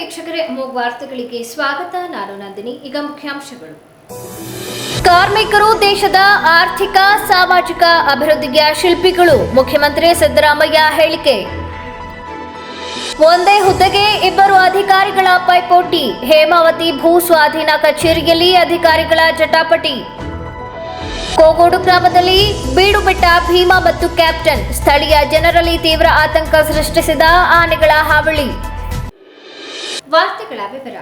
ವೀಕ್ಷಕರೇ, ಮೂಗ್ ವಾರ್ತೆಗಳಿಗೆ ಸ್ವಾಗತ. ನಾನು ನಂದಿನಿ. ಈಗ ಮುಖ್ಯಾಂಶಗಳು. ಕಾರ್ಮಿಕರು ದೇಶದ ಆರ್ಥಿಕ ಸಾಮಾಜಿಕ ಅಭಿವೃದ್ಧಿಯ ಶಿಲ್ಪಿಗಳು, ಮುಖ್ಯಮಂತ್ರಿ ಸಿದ್ದರಾಮಯ್ಯ ಹೇಳಿಕೆ. ಒಂದೇ ಹುದ್ದೆಗೆ ಇಬ್ಬರು ಅಧಿಕಾರಿಗಳ ಪೈಪೋಟಿ, ಹೇಮಾವತಿ ಭೂ ಸ್ವಾಧೀನ ಕಚೇರಿಯಲ್ಲಿ ಅಧಿಕಾರಿಗಳ ಜಟಾಪಟಿ. ಕೋಗೋಡು ಗ್ರಾಮದಲ್ಲಿ ಬೀಡು ಬಿಟ್ಟ ಭೀಮಾ ಮತ್ತು ಕ್ಯಾಪ್ಟನ್, ಸ್ಥಳೀಯ ಜನರಲ್ಲಿ ತೀವ್ರ ಆತಂಕ ಸೃಷ್ಟಿಸಿದ ಆನೆಗಳ ಹಾವಳಿ. ವಾರ್ತೆಗಳ ವಿವರ.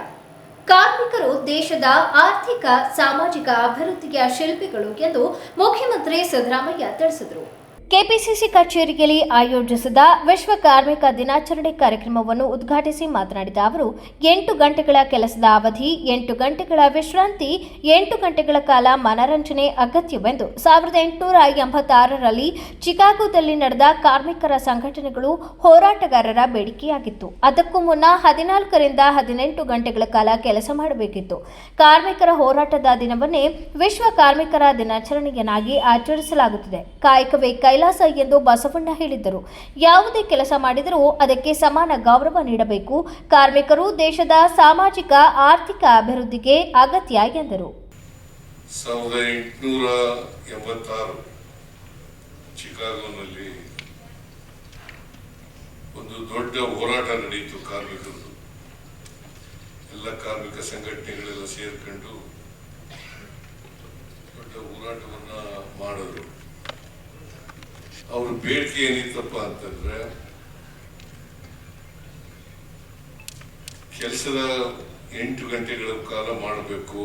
ಕಾರ್ಮಿಕರು ದೇಶದ ಆರ್ಥಿಕ ಸಾಮಾಜಿಕ ಅಭಿವೃದ್ಧಿಯ ಶಿಲ್ಪಿಗಳು ಎಂದು ಮುಖ್ಯಮಂತ್ರಿ ಸಿದ್ದರಾಮಯ್ಯ ತಿಳಿಸಿದರು. ಕೆಪಿಸಿಸಿ ಕಚೇರಿಯಲ್ಲಿ ಆಯೋಜಿಸಿದ ವಿಶ್ವ ಕಾರ್ಮಿಕ ದಿನಾಚರಣೆ ಕಾರ್ಯಕ್ರಮವನ್ನು ಉದ್ಘಾಟಿಸಿ ಮಾತನಾಡಿದ ಅವರು, 8 ಗಂಟೆಗಳ ಕೆಲಸದ ಅವಧಿ, 8 ಗಂಟೆಗಳ ವಿಶ್ರಾಂತಿ, 8 ಗಂಟೆಗಳ ಕಾಲ ಮನರಂಜನೆ ಅಗತ್ಯವೆಂದು 1886ರಲ್ಲಿ ಚಿಕಾಗೋದಲ್ಲಿ ನಡೆದ ಕಾರ್ಮಿಕರ ಸಂಘಟನೆಗಳು ಹೋರಾಟಗಾರರ ಬೇಡಿಕೆಯಾಗಿತ್ತು. ಅದಕ್ಕೂ ಮುನ್ನ 14 ರಿಂದ 18 ಗಂಟೆಗಳ ಕಾಲ ಕೆಲಸ ಮಾಡಬೇಕಿತ್ತು. ಕಾರ್ಮಿಕರ ಹೋರಾಟದ ದಿನವನ್ನೇ ವಿಶ್ವ ಕಾರ್ಮಿಕರ ದಿನಾಚರಣೆಯನ್ನಾಗಿ ಆಚರಿಸಲಾಗುತ್ತದೆ. ಕಾಯಕವೇ ಕೈಲಾಸ ಎಂದು ಬಸವಣ್ಣ ಹೇಳಿದ್ದರು. ಯಾವುದೇ ಕೆಲಸ ಮಾಡಿದರೂ ಅದಕ್ಕೆ ಸಮಾನ ಗೌರವ ನೀಡಬೇಕು. ಕಾರ್ಮಿಕರು ದೇಶದ ಸಾಮಾಜಿಕ ಆರ್ಥಿಕ ಅಭಿವೃದ್ಧಿಗೆ ಅಗತ್ಯ ಎಂದರು. 1886 ಚಿಕಾಗೋನಲ್ಲಿ ಒಂದು ದೊಡ್ಡ ಹೋರಾಟ ನಡೆಯಿತು. ಕಾರ್ಮಿಕರದು ಎಲ್ಲ ಕಾರ್ಮಿಕ ಸಂಘಟನೆಗಳೆಲ್ಲ ಸೇರ್ಕೊಂಡು ದೊಡ್ಡ ಹೋರಾಟವನ್ನ ಮಾಡಿದ್ರು. ಅವ್ರ ಬೇಡಿಕೆ ಏನಿತ್ತಪ್ಪ ಅಂತಂದ್ರೆ, ಕೆಲಸದ 8 ಗಂಟೆಗಳ ಕಾಲ ಮಾಡಬೇಕು,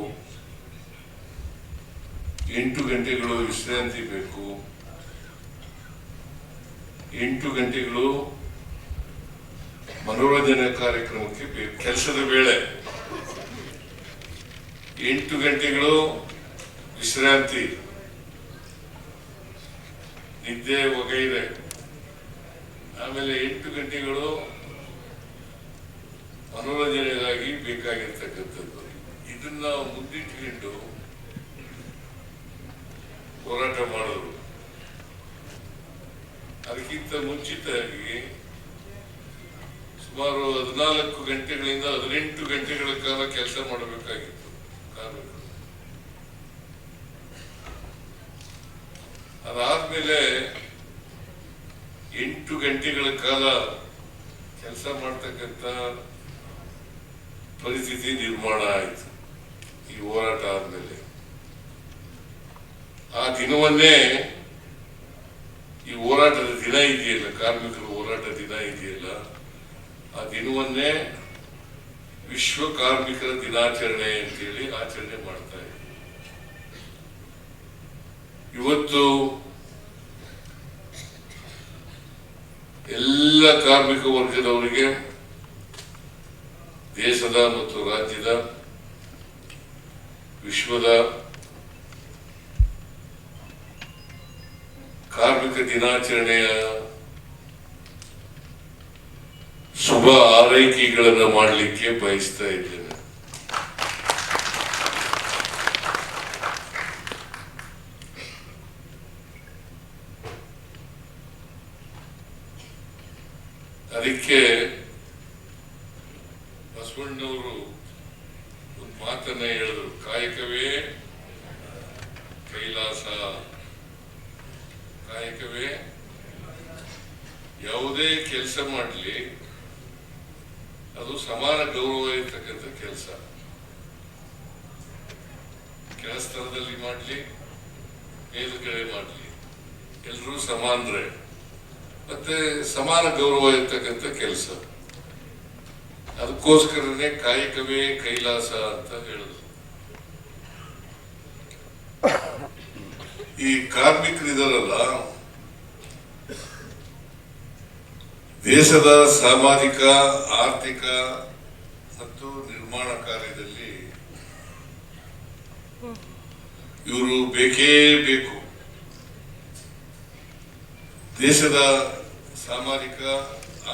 8 ಗಂಟೆಗಳು ವಿಶ್ರಾಂತಿ ಬೇಕು, 8 ಗಂಟೆಗಳು ಮನೋರಂಜನೆ ಕಾರ್ಯಕ್ರಮಕ್ಕೆ ಬೇಕು. ಕೆಲಸದ ವೇಳೆ 8 ಗಂಟೆಗಳು ವಿಶ್ರಾಂತಿ, ನಿದ್ದೆ ವಗೈರೆ, ಆಮೇಲೆ 8 ಗಂಟೆಗಳು ಮನೋರಂಜನೆಗಾಗಿ ಬೇಕಾಗಿರ್ತಕ್ಕಂಥದ್ದು. ಇದನ್ನ ಮುಂದಿಟ್ಟುಕೊಂಡು ಹೋರಾಟ ಮಾಡೋರು. ಅದಕ್ಕಿಂತ ಮುಂಚಿತವಾಗಿ ಸುಮಾರು 14 ಗಂಟೆಗಳಿಂದ 18 ಗಂಟೆಗಳ ಕಾಲ ಕೆಲಸ ಮಾಡಬೇಕಾಗಿತ್ತು ಕಾರ್ಮಿಕರು. ಅದಾದ್ಮೇಲೆ 8 ಗಂಟೆಗಳ ಕಾಲ ಕೆಲಸ ಮಾಡ್ತಕ್ಕಂಥ ಪರಿಸ್ಥಿತಿ ನಿರ್ಮಾಣ ಆಯಿತು ಈ ಹೋರಾಟ ಆದ್ಮೇಲೆ. ಆ ದಿನವನ್ನೇ, ಈ ಹೋರಾಟದ ದಿನ ಇದೆಯಲ್ಲ, ಕಾರ್ಮಿಕರ ಹೋರಾಟ ದಿನ ಇದೆಯಲ್ಲ, ಆ ದಿನವನ್ನೇ ವಿಶ್ವ ಕಾರ್ಮಿಕರ ದಿನಾಚರಣೆ ಅಂತೇಳಿ ಆಚರಣೆ ಮಾಡ್ತಾ ಇದ್ದೀವಿ. ಇವತ್ತು ಎಲ್ಲ ಕಾರ್ಮಿಕ ವರ್ಗದವರಿಗೆ ದೇಶದ ಮತ್ತು ರಾಜ್ಯದ, ವಿಶ್ವದ ಕಾರ್ಮಿಕ ದಿನಾಚರಣೆಯ ಶುಭ ಹಾರೈಕೆಗಳನ್ನು ಮಾಡಲಿಕ್ಕೆ ಬಯಸ್ತಾ ಇದ್ದೇನೆ. ಅದಕ್ಕೆ ಬಸವಣ್ಣವರು ಒಂದು ಮಾತನ್ನ ಹೇಳಿದ್ರು, ಕಾಯಕವೇ ಕೈಲಾಸ. ಕಾಯಕವೇ, ಯಾವುದೇ ಕೆಲಸ ಮಾಡಲಿ ಅದು ಸಮಾನ ಗೌರವ ಇರ್ತಕ್ಕಂಥ ಕೆಲಸ. ಕೆಲಸದಲ್ಲಿ ಮಾಡಲಿ, ಮೇಲುಗಡೆ ಮಾಡಲಿ, ಎಲ್ಲರೂ ಸಮಾನರೇ, ಮತ್ತೆ ಸಮಾನ ಗೌರವ ಇರ್ತಕ್ಕಂಥ ಕೆಲಸ. ಅದಕ್ಕೋಸ್ಕರನೇ ಕಾಯಕವೇ ಕೈಲಾಸ ಅಂತ ಹೇಳಿದ್ರು. ಈ ಕಾರ್ಮಿಕರಿದಾರಲ್ಲ, ದೇಶದ ಸಾಮಾಜಿಕ ಆರ್ಥಿಕ ಮತ್ತು ನಿರ್ಮಾಣ ಕಾರ್ಯದಲ್ಲಿ ಇವರು ಬೇಕೇ ಬೇಕು. ದೇಶದ ಸಾಮಾಜಿಕ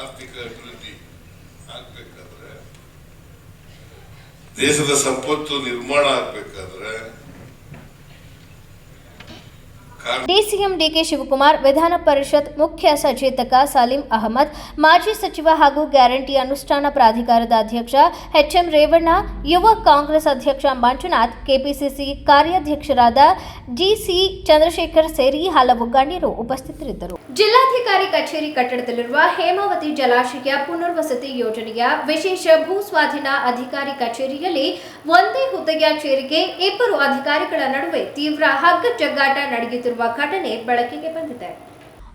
ಆರ್ಥಿಕ ಅಭಿವೃದ್ಧಿ ಆಗ್ಬೇಕಾದ್ರೆ, ದೇಶದ ಸಂಪತ್ತು ನಿರ್ಮಾಣ ಆಗ್ಬೇಕಾದ್ರೆ ಡಿಸಿಎಂ ಡಿಕೆ ಶಿವಕುಮಾರ್, ವಿಧಾನ ಪರಿಷತ್ ಮುಖ್ಯ ಸಚೇತಕ ಸಲೀಂ ಅಹಮದ್, ಮಾಜಿ ಸಚಿವ ಹಾಗೂ ಗ್ಯಾರಂಟಿ ಅನುಷ್ಠಾನ ಪ್ರಾಧಿಕಾರದ ಅಧ್ಯಕ್ಷ ಎಚ್ಎಂ ರೇವಣ್ಣ, ಯುವ ಕಾಂಗ್ರೆಸ್ ಅಧ್ಯಕ್ಷ ಮಂಜುನಾಥ್, ಕೆಪಿಸಿಸಿ ಕಾರ್ಯಾಧ್ಯಕ್ಷರಾದ ಜಿಸಿ ಚಂದ್ರಶೇಖರ್ ಸೇರಿ ಹಲವು ಗಣ್ಯರು ಉಪಸ್ಥಿತರಿದ್ದರು. ಜಿಲ್ಲಾಧಿಕಾರಿ ಕಚೇರಿ ಕಟ್ಟಡದಲ್ಲಿರುವ ಹೇಮಾವತಿ ಜಲಾಶಯ ಪುನರ್ವಸತಿ ಯೋಜನೆಯ ವಿಶೇಷ ಭೂ ಸ್ವಾಧೀನ ಅಧಿಕಾರಿ ಕಚೇರಿಯಲ್ಲಿ ಒಂದೇ ಹುದ್ದೆಯ ಚೇರಿಗೆ ಇಬ್ಬರು ಅಧಿಕಾರಿಗಳ ನಡುವೆ ತೀವ್ರ ಹಗ್ಗ ಜಗ್ಗಾಟ ನಡೆಯುತ್ತಿರುವ ಘಟನೆ ಬೆಳಕಿಗೆ ಬಂದಿದೆ.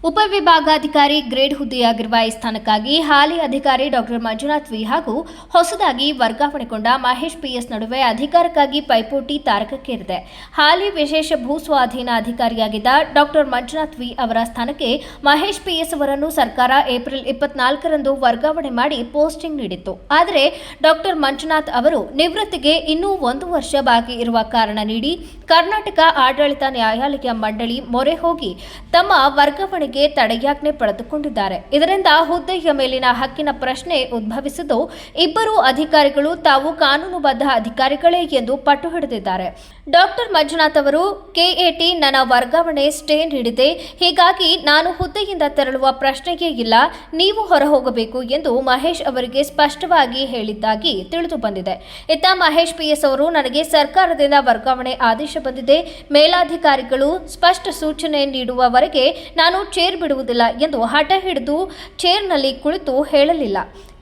ಉಪವಿಭಾಗಾಧಿಕಾರಿ ಗ್ರೇಡ್ ಹುದ್ದೆಯಾಗಿರುವ ಈ ಸ್ಥಾನಕ್ಕಾಗಿ ಹಾಲಿ ಅಧಿಕಾರಿ ಡಾಕ್ಟರ್ ಮಂಜುನಾಥ್ ವಿ ಹಾಗೂ ಹೊಸದಾಗಿ ವರ್ಗಾವಣೆಗೊಂಡ ಮಹೇಶ್ ಪಿಎಸ್ ನಡುವೆ ಅಧಿಕಾರಕ್ಕಾಗಿ ಪೈಪೋಟಿ ತಾರಕಕ್ಕೇರಿದೆ. ಹಾಲಿ ವಿಶೇಷ ಭೂ ಸ್ವಾಧೀನ ಅಧಿಕಾರಿಯಾಗಿದ್ದ ಡಾಕ್ಟರ್ ಮಂಜುನಾಥ್ ವಿ ಅವರ ಸ್ಥಾನಕ್ಕೆ ಮಹೇಶ್ ಪಿಎಸ್ ಅವರನ್ನು ಸರ್ಕಾರ ಏಪ್ರಿಲ್ 24ರಂದು ವರ್ಗಾವಣೆ ಮಾಡಿ ಪೋಸ್ಟಿಂಗ್ ನೀಡಿತ್ತು. ಆದರೆ ಡಾಕ್ಟರ್ ಮಂಜುನಾಥ್ ಅವರು ನಿವೃತ್ತಿಗೆ ಇನ್ನೂ 1 ವರ್ಷ ಬಾಕಿ ಇರುವ ಕಾರಣ ನೀಡಿ ಕರ್ನಾಟಕ ಆಡಳಿತ ನ್ಯಾಯಾಲಯ ಮಂಡಳಿ ಮೊರೆ ಹೋಗಿ ತಮ್ಮ ವರ್ಗಾವಣೆಗೆ ತಡೆಯಾಜ್ಞೆ ಪಡೆದುಕೊಂಡಿದ್ದಾರೆ. ಇದರಿಂದ ಹುದ್ದೆಯ ಮೇಲಿನ ಹಕ್ಕಿನ ಪ್ರಶ್ನೆ ಉದ್ಭವಿಸಿದ್ದು, ಇಬ್ಬರು ಅಧಿಕಾರಿಗಳು ತಾವು ಕಾನೂನುಬದ್ಧ ಅಧಿಕಾರಿಗಳೇ ಎಂದು ಪಟ್ಟು ಹಿಡಿದಿದ್ದಾರೆ. ಡಾಕ್ಟರ್ ಮಂಜುನಾಥ್ ಅವರು ಕೆಎಟಿ ನನ್ನ ವರ್ಗಾವಣೆ ಸ್ಟೇ ನೀಡಿದೆ, ಹೀಗಾಗಿ ನಾನು ಹುದ್ದೆಯಿಂದ ತೆರಳುವ ಪ್ರಶ್ನೆಯೇ ಇಲ್ಲ, ನೀವು ಹೊರಹೋಗಬೇಕು ಎಂದು ಮಹೇಶ್ ಅವರಿಗೆ ಸ್ಪಷ್ಟವಾಗಿ ಹೇಳಿದ್ದಾಗಿ ತಿಳಿದು ಬಂದಿದೆ. ಇತ್ತ ಮಹೇಶ್ ಪಿಎಸ್ ಅವರು ನನಗೆ ಸರ್ಕಾರದಿಂದ ವರ್ಗಾವಣೆ ಆದೇಶ ಬಂದಿದೆ, ಮೇಲಾಧಿಕಾರಿಗಳು ಸ್ಪಷ್ಟ ಸೂಚನೆ ನೀಡುವವರೆಗೆ ನಾನು ಚೇರ್ ಬಿಡುವುದಿಲ್ಲ ಎಂದು ಹಠ ಹಿಡಿದು ಚೇರ್ನಲ್ಲಿ ಕುಳಿತು ಹೇಳಲಿಲ್ಲ.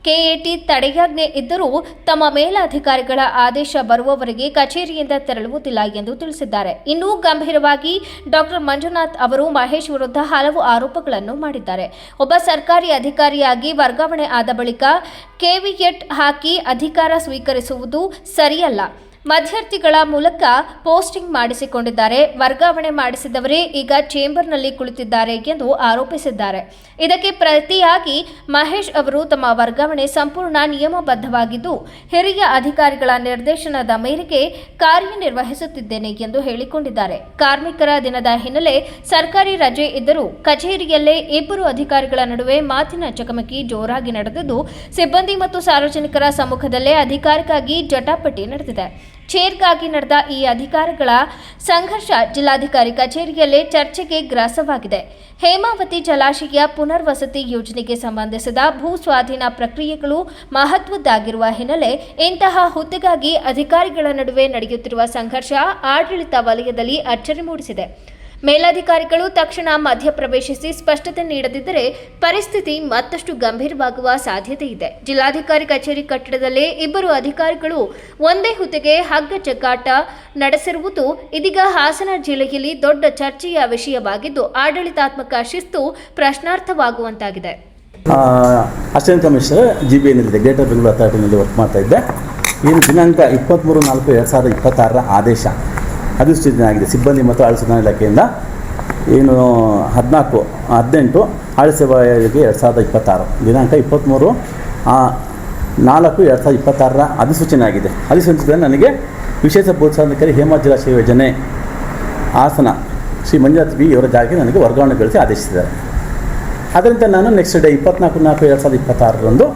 ಕೆಎಟಿ ತಡೆಯಾಜ್ಞೆ ಇದ್ದರೂ ತಮ್ಮ ಮೇಲಾಧಿಕಾರಿಗಳ ಆದೇಶ ಬರುವವರೆಗೆ ಕಚೇರಿಯಿಂದ ತೆರಳುವುದಿಲ್ಲ ಎಂದು ತಿಳಿಸಿದ್ದಾರೆ. ಇನ್ನೂ ಗಂಭೀರವಾಗಿ ಡಾಕ್ಟರ್ ಮಂಜುನಾಥ್ ಅವರು ಮಹೇಶ್ ವಿರುದ್ಧ ಹಲವು ಆರೋಪಗಳನ್ನು ಮಾಡಿದ್ದಾರೆ. ಒಬ್ಬ ಸರ್ಕಾರಿ ಅಧಿಕಾರಿಯಾಗಿ ವರ್ಗಾವಣೆ ಆದ ಬಳಿಕ ಕೆವಿಯಟ್ ಹಾಕಿ ಅಧಿಕಾರ ಸ್ವೀಕರಿಸುವುದು ಸರಿಯಲ್ಲ. ಮಧ್ಯರ್ಥಿಗಳ ಮೂಲಕ ಪೋಸ್ಟಿಂಗ್ ಮಾಡಿಸಿಕೊಂಡಿದ್ದಾರೆ. ವರ್ಗಾವಣೆ ಮಾಡಿಸಿದವರೇ ಈಗ ಚೇಂಬರ್ನಲ್ಲಿ ಕುಳಿತಿದ್ದಾರೆ ಎಂದು ಆರೋಪಿಸಿದ್ದಾರೆ. ಇದಕ್ಕೆ ಪ್ರತಿಯಾಗಿ ಮಹೇಶ್ ಅವರು ತಮ್ಮ ವರ್ಗಾವಣೆ ಸಂಪೂರ್ಣ ನಿಯಮಬದ್ಧವಾಗಿದ್ದು, ಹಿರಿಯ ಅಧಿಕಾರಿಗಳ ನಿರ್ದೇಶನದ ಮೇರೆಗೆ ಕಾರ್ಯನಿರ್ವಹಿಸುತ್ತಿದ್ದೇನೆ ಎಂದು ಹೇಳಿಕೊಂಡಿದ್ದಾರೆ. ಕಾರ್ಮಿಕರ ದಿನದ ಹಿನ್ನೆಲೆ ಸರ್ಕಾರಿ ರಜೆ ಇದ್ದರೂ ಕಚೇರಿಯಲ್ಲೇ ಇಬ್ಬರು ಅಧಿಕಾರಿಗಳ ನಡುವೆ ಮಾತಿನ ಚಕಮಕಿ ಜೋರಾಗಿ ನಡೆದಿದ್ದು, ಸಿಬ್ಬಂದಿ ಮತ್ತು ಸಾರ್ವಜನಿಕರ ಸಮ್ಮುಖದಲ್ಲೇ ಅಧಿಕಾರಕ್ಕಾಗಿ ಜಟಾಪಟಿ ನಡೆದಿದೆ. ಚೇರ್ಗಾಗಿ ನಡೆದ ಈ ಅಧಿಕಾರಿಗಳ ಸಂಘರ್ಷ ಜಿಲ್ಲಾಧಿಕಾರಿ ಕಚೇರಿಯಲ್ಲೇ ಚರ್ಚೆಗೆ ಗ್ರಾಸವಾಗಿದೆ. ಹೇಮಾವತಿ ಜಲಾಶಯ ಪುನರ್ವಸತಿ ಯೋಜನೆಗೆ ಸಂಬಂಧಿಸಿದ ಭೂ ಸ್ವಾಧೀನ ಪ್ರಕ್ರಿಯೆಗಳು ಮಹತ್ವದ್ದಾಗಿರುವ ಹಿನ್ನೆಲೆ ಇಂತಹ ಹುದ್ದೆಗಾಗಿ ಅಧಿಕಾರಿಗಳ ನಡುವೆ ನಡೆಯುತ್ತಿರುವ ಸಂಘರ್ಷ ಆಡಳಿತ ವಲಯದಲ್ಲಿ ಅಚ್ಚರಿ ಮೂಡಿಸಿದೆ. ಮೇಲಾಧಿಕಾರಿಗಳು ತಕ್ಷಣ ಮಧ್ಯಪ್ರವೇಶಿಸಿ ಸ್ಪಷ್ಟತೆ ನೀಡದಿದ್ದರೆ ಪರಿಸ್ಥಿತಿ ಮತ್ತಷ್ಟು ಗಂಭೀರವಾಗುವ ಸಾಧ್ಯತೆ ಇದೆ. ಜಿಲ್ಲಾಧಿಕಾರಿ ಕಚೇರಿ ಕಟ್ಟಡದಲ್ಲೇ ಇಬ್ಬರು ಅಧಿಕಾರಿಗಳು ಒಂದೇ ಹುದ್ದೆಗೆ ಹಗ್ಗ ಜಗ್ಗಾಟ ನಡೆಸಿರುವುದು ಇದೀಗ ಹಾಸನ ಜಿಲ್ಲೆಯಲ್ಲಿ ದೊಡ್ಡ ಚರ್ಚೆಯ ವಿಷಯವಾಗಿದ್ದು, ಆಡಳಿತಾತ್ಮಕ ಶಿಸ್ತು ಪ್ರಶ್ನಾರ್ಥವಾಗುವಂತಾಗಿದೆ. ಅಸಿಸ್ಟೆಂಟ್ ಕಮಿಷನರ್ GBNಲ್ಲಿದೆ, ಗ್ರೇಟರ್ ಬೆಂಗಳೂರು ಅಥಾರಿಟಿನಲ್ಲಿ ವರ್ಕ್ ಮಾಡ್ತಾ ಇದ್ದೆ. ಏನು ದಿನಾಂಕ 23/4/2026 ಆದೇಶ ಅಧಿಸೂಚನೆ ಆಗಿದೆ. ಸಿಬ್ಬಂದಿ ಮತ್ತು ಆಡಳಿತ ಸುಧಾರಣಾ ಇಲಾಖೆಯಿಂದ ಏನು 14/18 ಆಡಳಿತ ಸೇವಾ ಇಲಾಖೆ 2026 ದಿನಾಂಕ 23/4/2026 ಅಧಿಸೂಚನೆ ಆಗಿದೆ. ಅಧಿಸೂಚನೆಯಲ್ಲಿ ನನಗೆ ವಿಶೇಷ ಭೂಸ್ವಾಧೀನಾಧಿಕಾರಿ ಹೇಮಾವತಿ ಜಲಾಶಯ ಯೋಜನೆ ಹಾಸನ ಶ್ರೀ ಮಂಜುನಾಥ್ ವಿ ಅವರ ಜಾಗಕ್ಕೆ ನನಗೆ ವರ್ಗಾವಣೆಗೊಳಿಸಿ ಆದೇಶಿಸಿದ್ದಾರೆ. ಅದರಿಂದ ನಾನು ನೆಕ್ಸ್ಟ್ ಡೇ 24/4/2026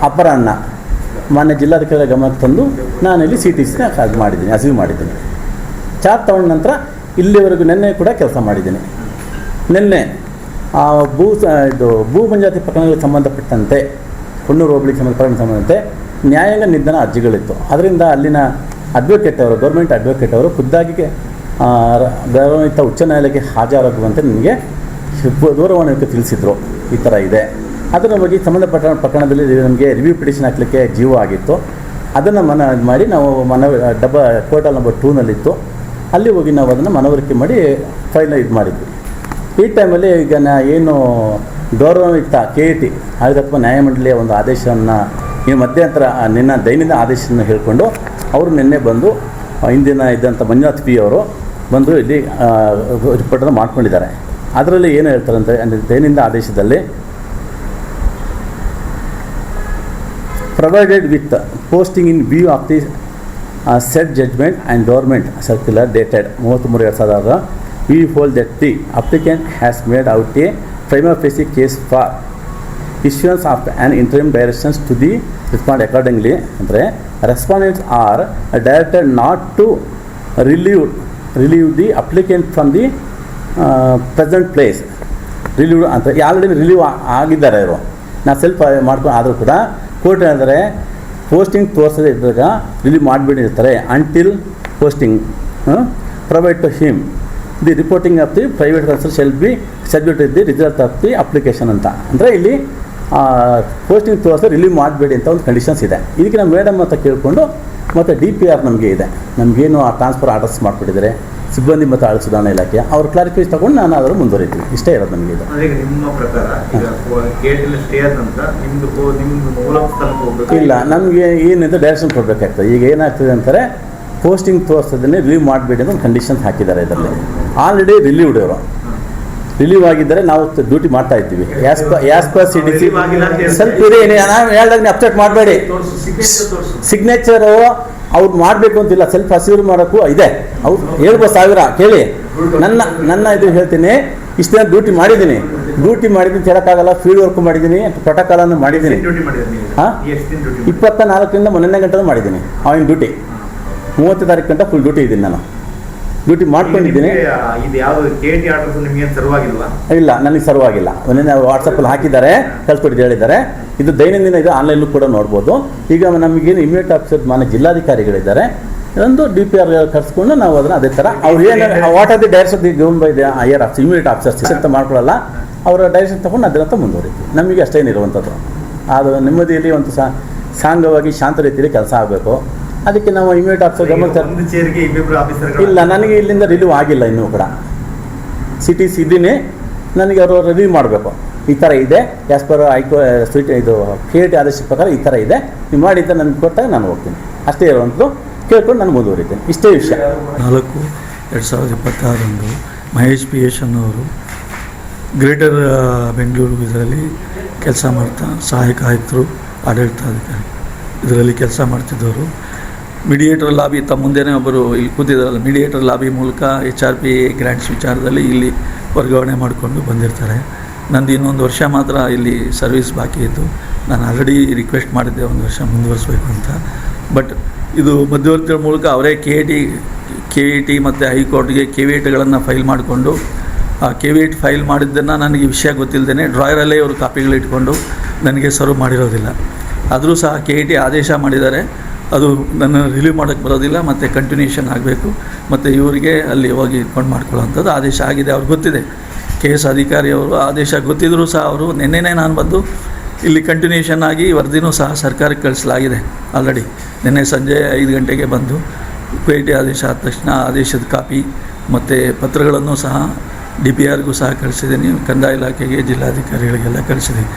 ಅಪರಾಹ್ನ ಮಾನ್ಯ ಜಿಲ್ಲಾಧಿಕಾರಿಗಳ ಗಮನಕ್ಕೆ ತಂದು ನಾನಿಲ್ಲಿ CTCನ ಅಸೀವ್ ಮಾಡಿದ್ದೀನಿ. ಚಾರ್ಜ್ ತಗೊಂಡ ನಂತರ ಇಲ್ಲಿವರೆಗೂ ನಿನ್ನೆ ಕೂಡ ಕೆಲಸ ಮಾಡಿದ್ದೀನಿ. ನಿನ್ನೆ ಭೂ ಮಂಜೂರಾತಿ ಪ್ರಕರಣಗಳಿಗೆ ಸಂಬಂಧಪಟ್ಟಂತೆ ಹುಣ್ಣೂರು ಹೋಬಳಿಗೆ ಸಂಬಂಧಂತೆ ನ್ಯಾಯಾಂಗ ನಿಂದನಾ ಅರ್ಜಿಗಳಿತ್ತು. ಅದರಿಂದ ಅಲ್ಲಿನ ಅಡ್ವೊಕೇಟ್ ಅವರು, ಗೌರ್ಮೆಂಟ್ ಅಡ್ವೊಕೇಟ್ ಅವರು ಖುದ್ದಾಗಿ ಗೌರವಾನ್ವಿತ ಉಚ್ಚ ನ್ಯಾಯಾಲಯಕ್ಕೆ ಹಾಜರಾಗುವಂತೆ ನನಗೆ ದೂರವಾಣಿಗೆ ತಿಳಿಸಿದರು. ಈ ಥರ ಇದೆ. ಅದರ ಬಗ್ಗೆ ಸಂಬಂಧಪಟ್ಟ ಪ್ರಕರಣದಲ್ಲಿ ನಮಗೆ ರಿವ್ಯೂ ಪಿಟಿಷನ್ ಹಾಕಲಿಕ್ಕೆ ಜೀವ ಆಗಿತ್ತು. ಅದನ್ನು ಮಾಡಿ ನಾವು ಕೋರ್ಟಲ್ ನಂಬರ್ 2ನಲ್ಲಿತ್ತು. ಅಲ್ಲಿ ಹೋಗಿ ನಾವು ಅದನ್ನು ಮನವರಿಕೆ ಮಾಡಿ ಫೈಲ್ನ ಇದು ಮಾಡಿದ್ವಿ. ಈ ಟೈಮಲ್ಲಿ ಈಗ ಏನು ಗೌರವಾನ್ವಿತ KET ಆಡಳಿತಾತ್ಮಕ ನ್ಯಾಯಮಂಡಳಿಯ ಒಂದು ಆದೇಶವನ್ನು ಈ ಮಧ್ಯಂತರ ದೈನಂದಿನ ಆದೇಶವನ್ನು ಹೇಳಿಕೊಂಡು ಅವರು ನಿನ್ನೆ ಬಂದು ಹಿಂದಿನ ಇದ್ದಂಥ ಮಂಜುನಾಥ್ ಪಿ ಅವರು ಬಂದು ಇಲ್ಲಿ ರಿಪೋರ್ಟನ್ನು ಮಾಡ್ಕೊಂಡಿದ್ದಾರೆ. ಅದರಲ್ಲಿ ಏನು ಹೇಳ್ತಾರೆ ಅಂತ ದೈನಂದಿನ ಆದೇಶದಲ್ಲಿ provided with posting in view of the said judgment and government circular dated 33/2006, we hold that the applicant has made out a prima facie case for issuance of an interim directions to the respondent accordingly. Andre respondents are directed not to relieve the applicant from the present place relieve ಅಂತ already relieve ಆಗಿದ್ದಾರೆ ಅವರು. ನಾ self ಮಾಡ್ಕೊಂಡು ಆದರೂ ಕೂಡ court ಹೇಳಿದರೆ posting ತೋರಿಸದೇ ಇದ್ದಾಗ relieve ಮಾಡಿಬಿಡಿ ಇರ್ತಾರೆ until posting provide to him the reporting of the private consul shall be subject is the result of the application ಅಂತ. ಅಂದರೆ ಇಲ್ಲಿ ಪೋಸ್ಟಿಂಗ್ ತೋರಿಸಿದ್ರೆ ರಿಲೀವ್ ಮಾಡಬೇಡಿ ಅಂತ ಒಂದು ಕಂಡೀಷನ್ಸ್ ಇದೆ. ಇದಕ್ಕೆ ನಮ್ಮ ಮೇಡಮ್ ಅಂತ ಕೇಳಿಕೊಂಡು ಮತ್ತು DPR ನಮಗೆ ಇದೆ, ನಮಗೇನು ಆ ಟ್ರಾನ್ಸ್ಫರ್ ಆರ್ಡರ್ಸ್ ಮಾಡಿಬಿಟ್ಟಿದ್ದಾರೆ ಸಿಬ್ಬಂದಿ ಮತ್ತು ಆಡಳಿತ ಸುಧಾರಣಾ ಇಲಾಖೆ ಅವ್ರ ಕ್ಲಾರಿಫಿಕೇಶನ್ ತೊಗೊಂಡು ನಾನು ಅದರ ಮುಂದುವರಿತೀನಿ. ಇಷ್ಟೇ ಇರೋದು ನಮಗೆ ಇದು. ಇಲ್ಲ, ನಮಗೆ ಏನಿದೆ ಡೈರೆಕ್ಷನ್ ಕೊಡಬೇಕಾಗ್ತದೆ. ಈಗ ಏನಾಗ್ತದೆ ಅಂತಾರೆ ಪೋಸ್ಟಿಂಗ್ ತೋರಿಸೋದನ್ನೇ ರಿಲೀವ್ ಮಾಡಬೇಡಿ ಅಂತ ಒಂದು ಕಂಡೀಷನ್ಸ್ ಹಾಕಿದ್ದಾರೆ ಇದರಲ್ಲಿ. ಆಲ್ರೆಡಿ ರಿಲೀವ್ಡ್ ಇವರು ರಿಲೀವ್ ಆಗಿದ್ದರೆ ನಾವು ಡ್ಯೂಟಿ ಮಾಡ್ತಾ ಇದ್ದೀವಿ ಆಸ್ ಪರ್ CDC. ಸ್ವಲ್ಪ ಇದೆ, ನಾನು ಹೇಳ್ದಾಗ ನೀವು ಅಪ್ಸೆಟ್ ಮಾಡಬೇಡಿ. ಸಿಗ್ನೇಚರು ಅವ್ರು ಮಾಡಬೇಕು ಅಂತಿಲ್ಲ, ಸೆಲ್ಫ್ ಅಸ್ಯೂರ್ ಮಾಡೋಕ್ಕೂ ಇದೆ. ಅವ್ರು ಹೇಳ್ಬೋದು 1000 ಕೇಳಿ. ನನ್ನ ಇದು ಹೇಳ್ತೀನಿ, ಇಷ್ಟು ದಿನ ಡ್ಯೂಟಿ ಮಾಡಿದ್ದೀನಿ ಹೇಳೋಕ್ಕಾಗಲ್ಲ. ಫೀಲ್ಡ್ ವರ್ಕ್ ಮಾಡಿದ್ದೀನಿ, ಪ್ರೋಟೋಕಾಲನ್ನು ಮಾಡಿದ್ದೀನಿ. ಹಾಂ, 24ರಿಂದ ಮೊನ್ನೆ ಗಂಟೆ ಮಾಡಿದ್ದೀನಿ ಆನ್ ಡ್ಯೂಟಿ. 30 ತಾರೀಕು ಗಂಟೆ ಫುಲ್ ಡ್ಯೂಟಿ ಇದ್ದೀನಿ, ನಾನು ಡ್ಯೂಟಿ ಮಾಡ್ಕೊಂಡಿದ್ದೀನಿ. ಇಲ್ಲ, ನನಗೆ ಸರ್ವ್ ಆಗಿಲ್ಲ. ಮೊನ್ನೆ ವಾಟ್ಸಪ್ಪಲ್ಲಿ ಹಾಕಿದ್ದಾರೆ, ಕಳ್ಸ್ಕೊಟ್ಟಿದ್ದು ಹೇಳಿದ್ದಾರೆ. ಇದು ದೈನಂದಿನ ಇದು ಆನ್ಲೈನಲ್ಲೂ ಕೂಡ ನೋಡ್ಬೋದು. ಈಗ ನಮಗೇನು ಇಮಿಡಿಯೇಟ್ ಆಫೀಸರ್ ಮಾನ್ಯ ಜಿಲ್ಲಾಧಿಕಾರಿಗಳಿದ್ದಾರೆ, ಒಂದು DPR ಕರ್ಸ್ಕೊಂಡು ನಾವು ಅದನ್ನು ಅದೇ ಥರ ಅವ್ರು ಏನು what are the direction the given by the higher officer immediate officers ಅಂತ ಮಾಡ್ಕೊಳ್ಳಲ್ಲ, ಅವರ ಡೈರೆಕ್ಷನ್ ತೊಗೊಂಡು ಅದರಂತ ಮುಂದುವರಿತೀವಿ. ನಮಗೆ ಅಷ್ಟೇನಿರುವಂಥದ್ದು ಅದು ನೆಮ್ಮದಿಯಲ್ಲಿ ಒಂದು ಸಾಂಗವಾಗಿ ಶಾಂತ ರೀತಿಯಲ್ಲಿ ಕೆಲಸ ಆಗಬೇಕು. ಅದಕ್ಕೆ ನಾವು ಇಮಿಡಿಯೇಟ್ ಆಫೀಸರ್ ಇಲ್ಲ, ನನಗೆ ಇಲ್ಲಿಂದ ರಿಲೀವ್ ಆಗಿಲ್ಲ ಇನ್ನೂ ಕೂಡ. CTC ಇದ್ದೀನಿ, ನನಗೆ ಅವರು ರಿಲೀವ್ ಮಾಡಬೇಕು. ಈ ಥರ ಇದೆ ಆ್ಯಸ್ ಪರ್ ಇದು KT ಆದೇಶ ಪ್ರಕಾರ ಈ ಥರ ಇದೆ, ನೀವು ಮಾಡಿ ಅಂತ ನನಗೆ ಕೊಟ್ಟಾಗ ನಾನು ಹೋಗ್ತೀನಿ. ಅಷ್ಟೇ ಇರುವಂಥದ್ದು ಕೇಳ್ಕೊಂಡು ನಾನು ಮುಂದುವರಿತೀನಿ. ಇಷ್ಟೇ ವಿಷಯ. 4/2026 ಮಹೇಶ್ PS ಅನ್ನೋರು ಗ್ರೇಟರ್ ಬೆಂಗಳೂರು ಇದರಲ್ಲಿ ಕೆಲಸ ಮಾಡ್ತಾ ಸಹಾಯಕ ಆಯುಕ್ತರು ಆಡಳಿತಾಧಿಕಾರಿ ಇದರಲ್ಲಿ ಕೆಲಸ ಮಾಡ್ತಿದ್ದವರು. ಮೀಡಿಯೇಟರ್ ಲಾಬಿ ತಮ್ಮ ಮುಂದೆನೇ ಒಬ್ಬರು ಇಲ್ಲಿ ಕೂತಿದ್ದಾರಲ್ಲ, ಮೀಡಿಯೇಟರ್ ಲಾಬಿ ಮೂಲಕ HRP ಗ್ರ್ಯಾಂಟ್ಸ್ ವಿಚಾರದಲ್ಲಿ ಇಲ್ಲಿ ವರ್ಗಾವಣೆ ಮಾಡಿಕೊಂಡು ಬಂದಿರ್ತಾರೆ. ನಂದು ಇನ್ನೊಂದು ವರ್ಷ ಮಾತ್ರ ಇಲ್ಲಿ ಸರ್ವಿಸ್ ಬಾಕಿ ಇತ್ತು. ನಾನು ಆಲ್ರೆಡಿ ರಿಕ್ವೆಸ್ಟ್ ಮಾಡಿದ್ದೆ 1 ವರ್ಷ ಮುಂದುವರಿಸಬೇಕು ಅಂತ. ಬಟ್ ಇದು ಮಧ್ಯವರ್ತಿಗಳ ಮೂಲಕ ಅವರೇ KVT ಮತ್ತು ಹೈಕೋರ್ಟ್ಗೆ KVTಗಳನ್ನು ಫೈಲ್ ಮಾಡಿಕೊಂಡು ಆ KVT ಫೈಲ್ ಮಾಡಿದ್ದನ್ನು ನನಗೆ ವಿಷಯ ಗೊತ್ತಿಲ್ಲದೇ ಡ್ರಾಯರಲ್ಲೇ ಅವರು ಕಾಪಿಗಳಿಟ್ಕೊಂಡು ನನಗೆ ಸರ್ವ್ ಮಾಡಿರೋದಿಲ್ಲ. ಆದರೂ ಸಹ KVT ಆದೇಶ ಮಾಡಿದ್ದಾರೆ, ಅದು ನನ್ನ ರಿಲೀವ್ ಮಾಡೋಕ್ಕೆ ಬರೋದಿಲ್ಲ ಮತ್ತು ಕಂಟಿನ್ಯೂಷನ್ ಆಗಬೇಕು ಮತ್ತು ಇವರಿಗೆ ಅಲ್ಲಿ ಹೋಗಿ ಇಟ್ಕೊಂಡು ಮಾಡ್ಕೊಳ್ಳೋವಂಥದ್ದು ಆದೇಶ ಆಗಿದೆ. ಅವ್ರಿಗೆ ಗೊತ್ತಿದೆ, KS ಅಧಿಕಾರಿಯವರು ಆದೇಶ ಗೊತ್ತಿದ್ದರೂ ಸಹ ಅವರು ನಿನ್ನೆನೇ ನಾನು ಬಂದು ಇಲ್ಲಿ ಕಂಟಿನ್ಯೂಷನ್ ಆಗಿ ವರದಿನೂ ಸಹ ಸರ್ಕಾರಕ್ಕೆ ಕಳಿಸಲಾಗಿದೆ. ಆಲ್ರೆಡಿ ನಿನ್ನೆ ಸಂಜೆ 5 ಗಂಟೆಗೆ ಬಂದು KVT ಆದೇಶ ಆದ ತಕ್ಷಣ ಆದೇಶದ ಕಾಪಿ ಮತ್ತು ಪತ್ರಗಳನ್ನು ಸಹ DPRಗೂ ಸಹ ಕಳಿಸಿದ್ದೀನಿ, ಕಂದಾಯ ಇಲಾಖೆಗೆ, ಜಿಲ್ಲಾಧಿಕಾರಿಗಳಿಗೆಲ್ಲ ಕಳಿಸಿದ್ದೀನಿ.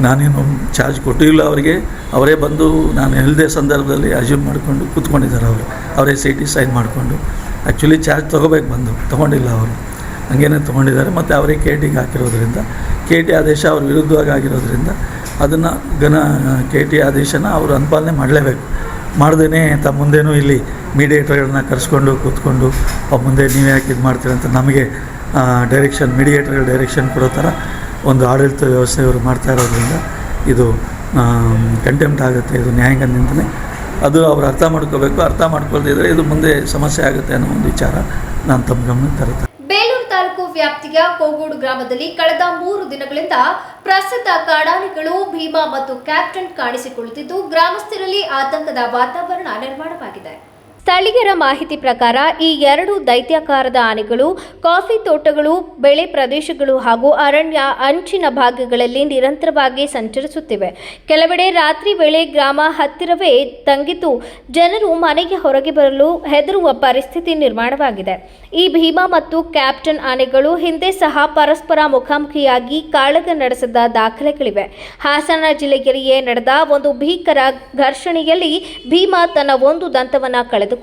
ನಾನೇನು ಚಾರ್ಜ್ ಕೊಟ್ಟಿಲ್ಲ ಅವರಿಗೆ, ಅವರೇ ಬಂದು ನಾನು ಹೇಳಿದೆ ಸಂದರ್ಭದಲ್ಲಿ ಅಜ್ಯೂಮ್ ಮಾಡಿಕೊಂಡು ಕೂತ್ಕೊಂಡಿದ್ದಾರೆ. ಅವರೇ CT ಸೈನ್ ಮಾಡಿಕೊಂಡು ಆ್ಯಕ್ಚುಲಿ ಚಾರ್ಜ್ ತೊಗೊಂಡಿಲ್ಲ ಅವರು, ಹಂಗೇನೆ ತೊಗೊಂಡಿದ್ದಾರೆ. ಮತ್ತು ಅವರೇ KTಗೆ ಹಾಕಿರೋದ್ರಿಂದ KT ಆದೇಶ ಅವ್ರ ವಿರುದ್ಧವಾಗಿ ಆಗಿರೋದ್ರಿಂದ ಅದನ್ನು KT ಆದೇಶನ ಅವರು ಅನುಪಾಲನೆ ಮಾಡಲೇಬೇಕು. ಮಾಡ್ದೇ ತಮ್ಮ ಮುಂದೇನೂ ಇಲ್ಲಿ ಮೀಡಿಯೇಟರ್ಗಳನ್ನ ಕರೆಸ್ಕೊಂಡು ಕೂತ್ಕೊಂಡು ಅವ್ರ ಮುಂದೆ ನೀವೇ ಯಾಕೆ ಇದು ಮಾಡ್ತೀರಂತ ನಮಗೆ ಡೈರೆಕ್ಷನ್ ಮೀಡಿಯೇಟರ್ಗಳ ಡೈರೆಕ್ಷನ್ ಕೊಡೋ ಥರ ಒಂದು ಆಡಳಿತ ವ್ಯವಸ್ಥೆ ಇವರು ಮಾಡ್ತಾ ಇರೋದ್ರಿಂದ ಇದು ಕಂಟೆಂಪ್ಟ್ ಆಗುತ್ತೆ. ಇದು ನ್ಯಾಯಾಂಗದಿಂದಲೇ ಅದು ಅವರು ಅರ್ಥ ಮಾಡ್ಕೋಬೇಕು. ಅರ್ಥ ಮಾಡ್ಕೊಳ್ದಿದ್ರೆ ಇದು ಮುಂದೆ ಸಮಸ್ಯೆ ಆಗುತ್ತೆ ಅನ್ನೋ ಒಂದು ವಿಚಾರ ನಾನು ತಮ್ಮ ಗಮನಕ್ಕೆ ತರುತ್ತೇನೆ. ಬೇಲೂರು ತಾಲೂಕು ವ್ಯಾಪ್ತಿಯ ಕೋಗೋಡು ಗ್ರಾಮದಲ್ಲಿ ಕಳೆದ 3 ದಿನಗಳಿಂದ ಪ್ರಸಿದ್ಧ ಕಾಡಾನೆಗಳು ಭೀಮಾ ಮತ್ತು ಕ್ಯಾಪ್ಟನ್ ಕಾಣಿಸಿಕೊಳ್ಳುತ್ತಿದ್ದು ಗ್ರಾಮಸ್ಥರಲ್ಲಿ ಆತಂಕದ ವಾತಾವರಣ ನಿರ್ಮಾಣವಾಗಿದೆ. ಸ್ಥಳೀಯರ ಮಾಹಿತಿ ಪ್ರಕಾರ ಈ 2 ದೈತ್ಯಾಕಾರದ ಆನೆಗಳು ಕಾಫಿ ತೋಟಗಳು, ಬೆಳೆ ಪ್ರದೇಶಗಳು ಹಾಗೂ ಅರಣ್ಯ ಅಂಚಿನ ಭಾಗಗಳಲ್ಲಿ ನಿರಂತರವಾಗಿ ಸಂಚರಿಸುತ್ತಿವೆ. ಕೆಲವೆಡೆ ರಾತ್ರಿ ವೇಳೆ ಗ್ರಾಮ ಹತ್ತಿರವೇ ತಂಗಿದ್ದು ಜನರು ಮನೆಗೆ ಹೊರಗೆ ಬರಲು ಹೆದರುವ ಪರಿಸ್ಥಿತಿ ನಿರ್ಮಾಣವಾಗಿದೆ. ಈ ಭೀಮಾ ಮತ್ತು ಕ್ಯಾಪ್ಟನ್ ಆನೆಗಳು ಹಿಂದೆ ಸಹ ಪರಸ್ಪರ ಮುಖಾಮುಖಿಯಾಗಿ ಕಾಳಗ ನಡೆಸಿದ ದಾಖಲೆಗಳಿವೆ. ಹಾಸನ ಜಿಲ್ಲೆಯಲ್ಲಿಯೇ ನಡೆದ ಒಂದು ಭೀಕರ ಘರ್ಷಣೆಯಲ್ಲಿ ಭೀಮಾ ತನ್ನ ಒಂದು ದಂತವನ್ನು ಕಳೆದುಕೊಂಡಿತ್ತು.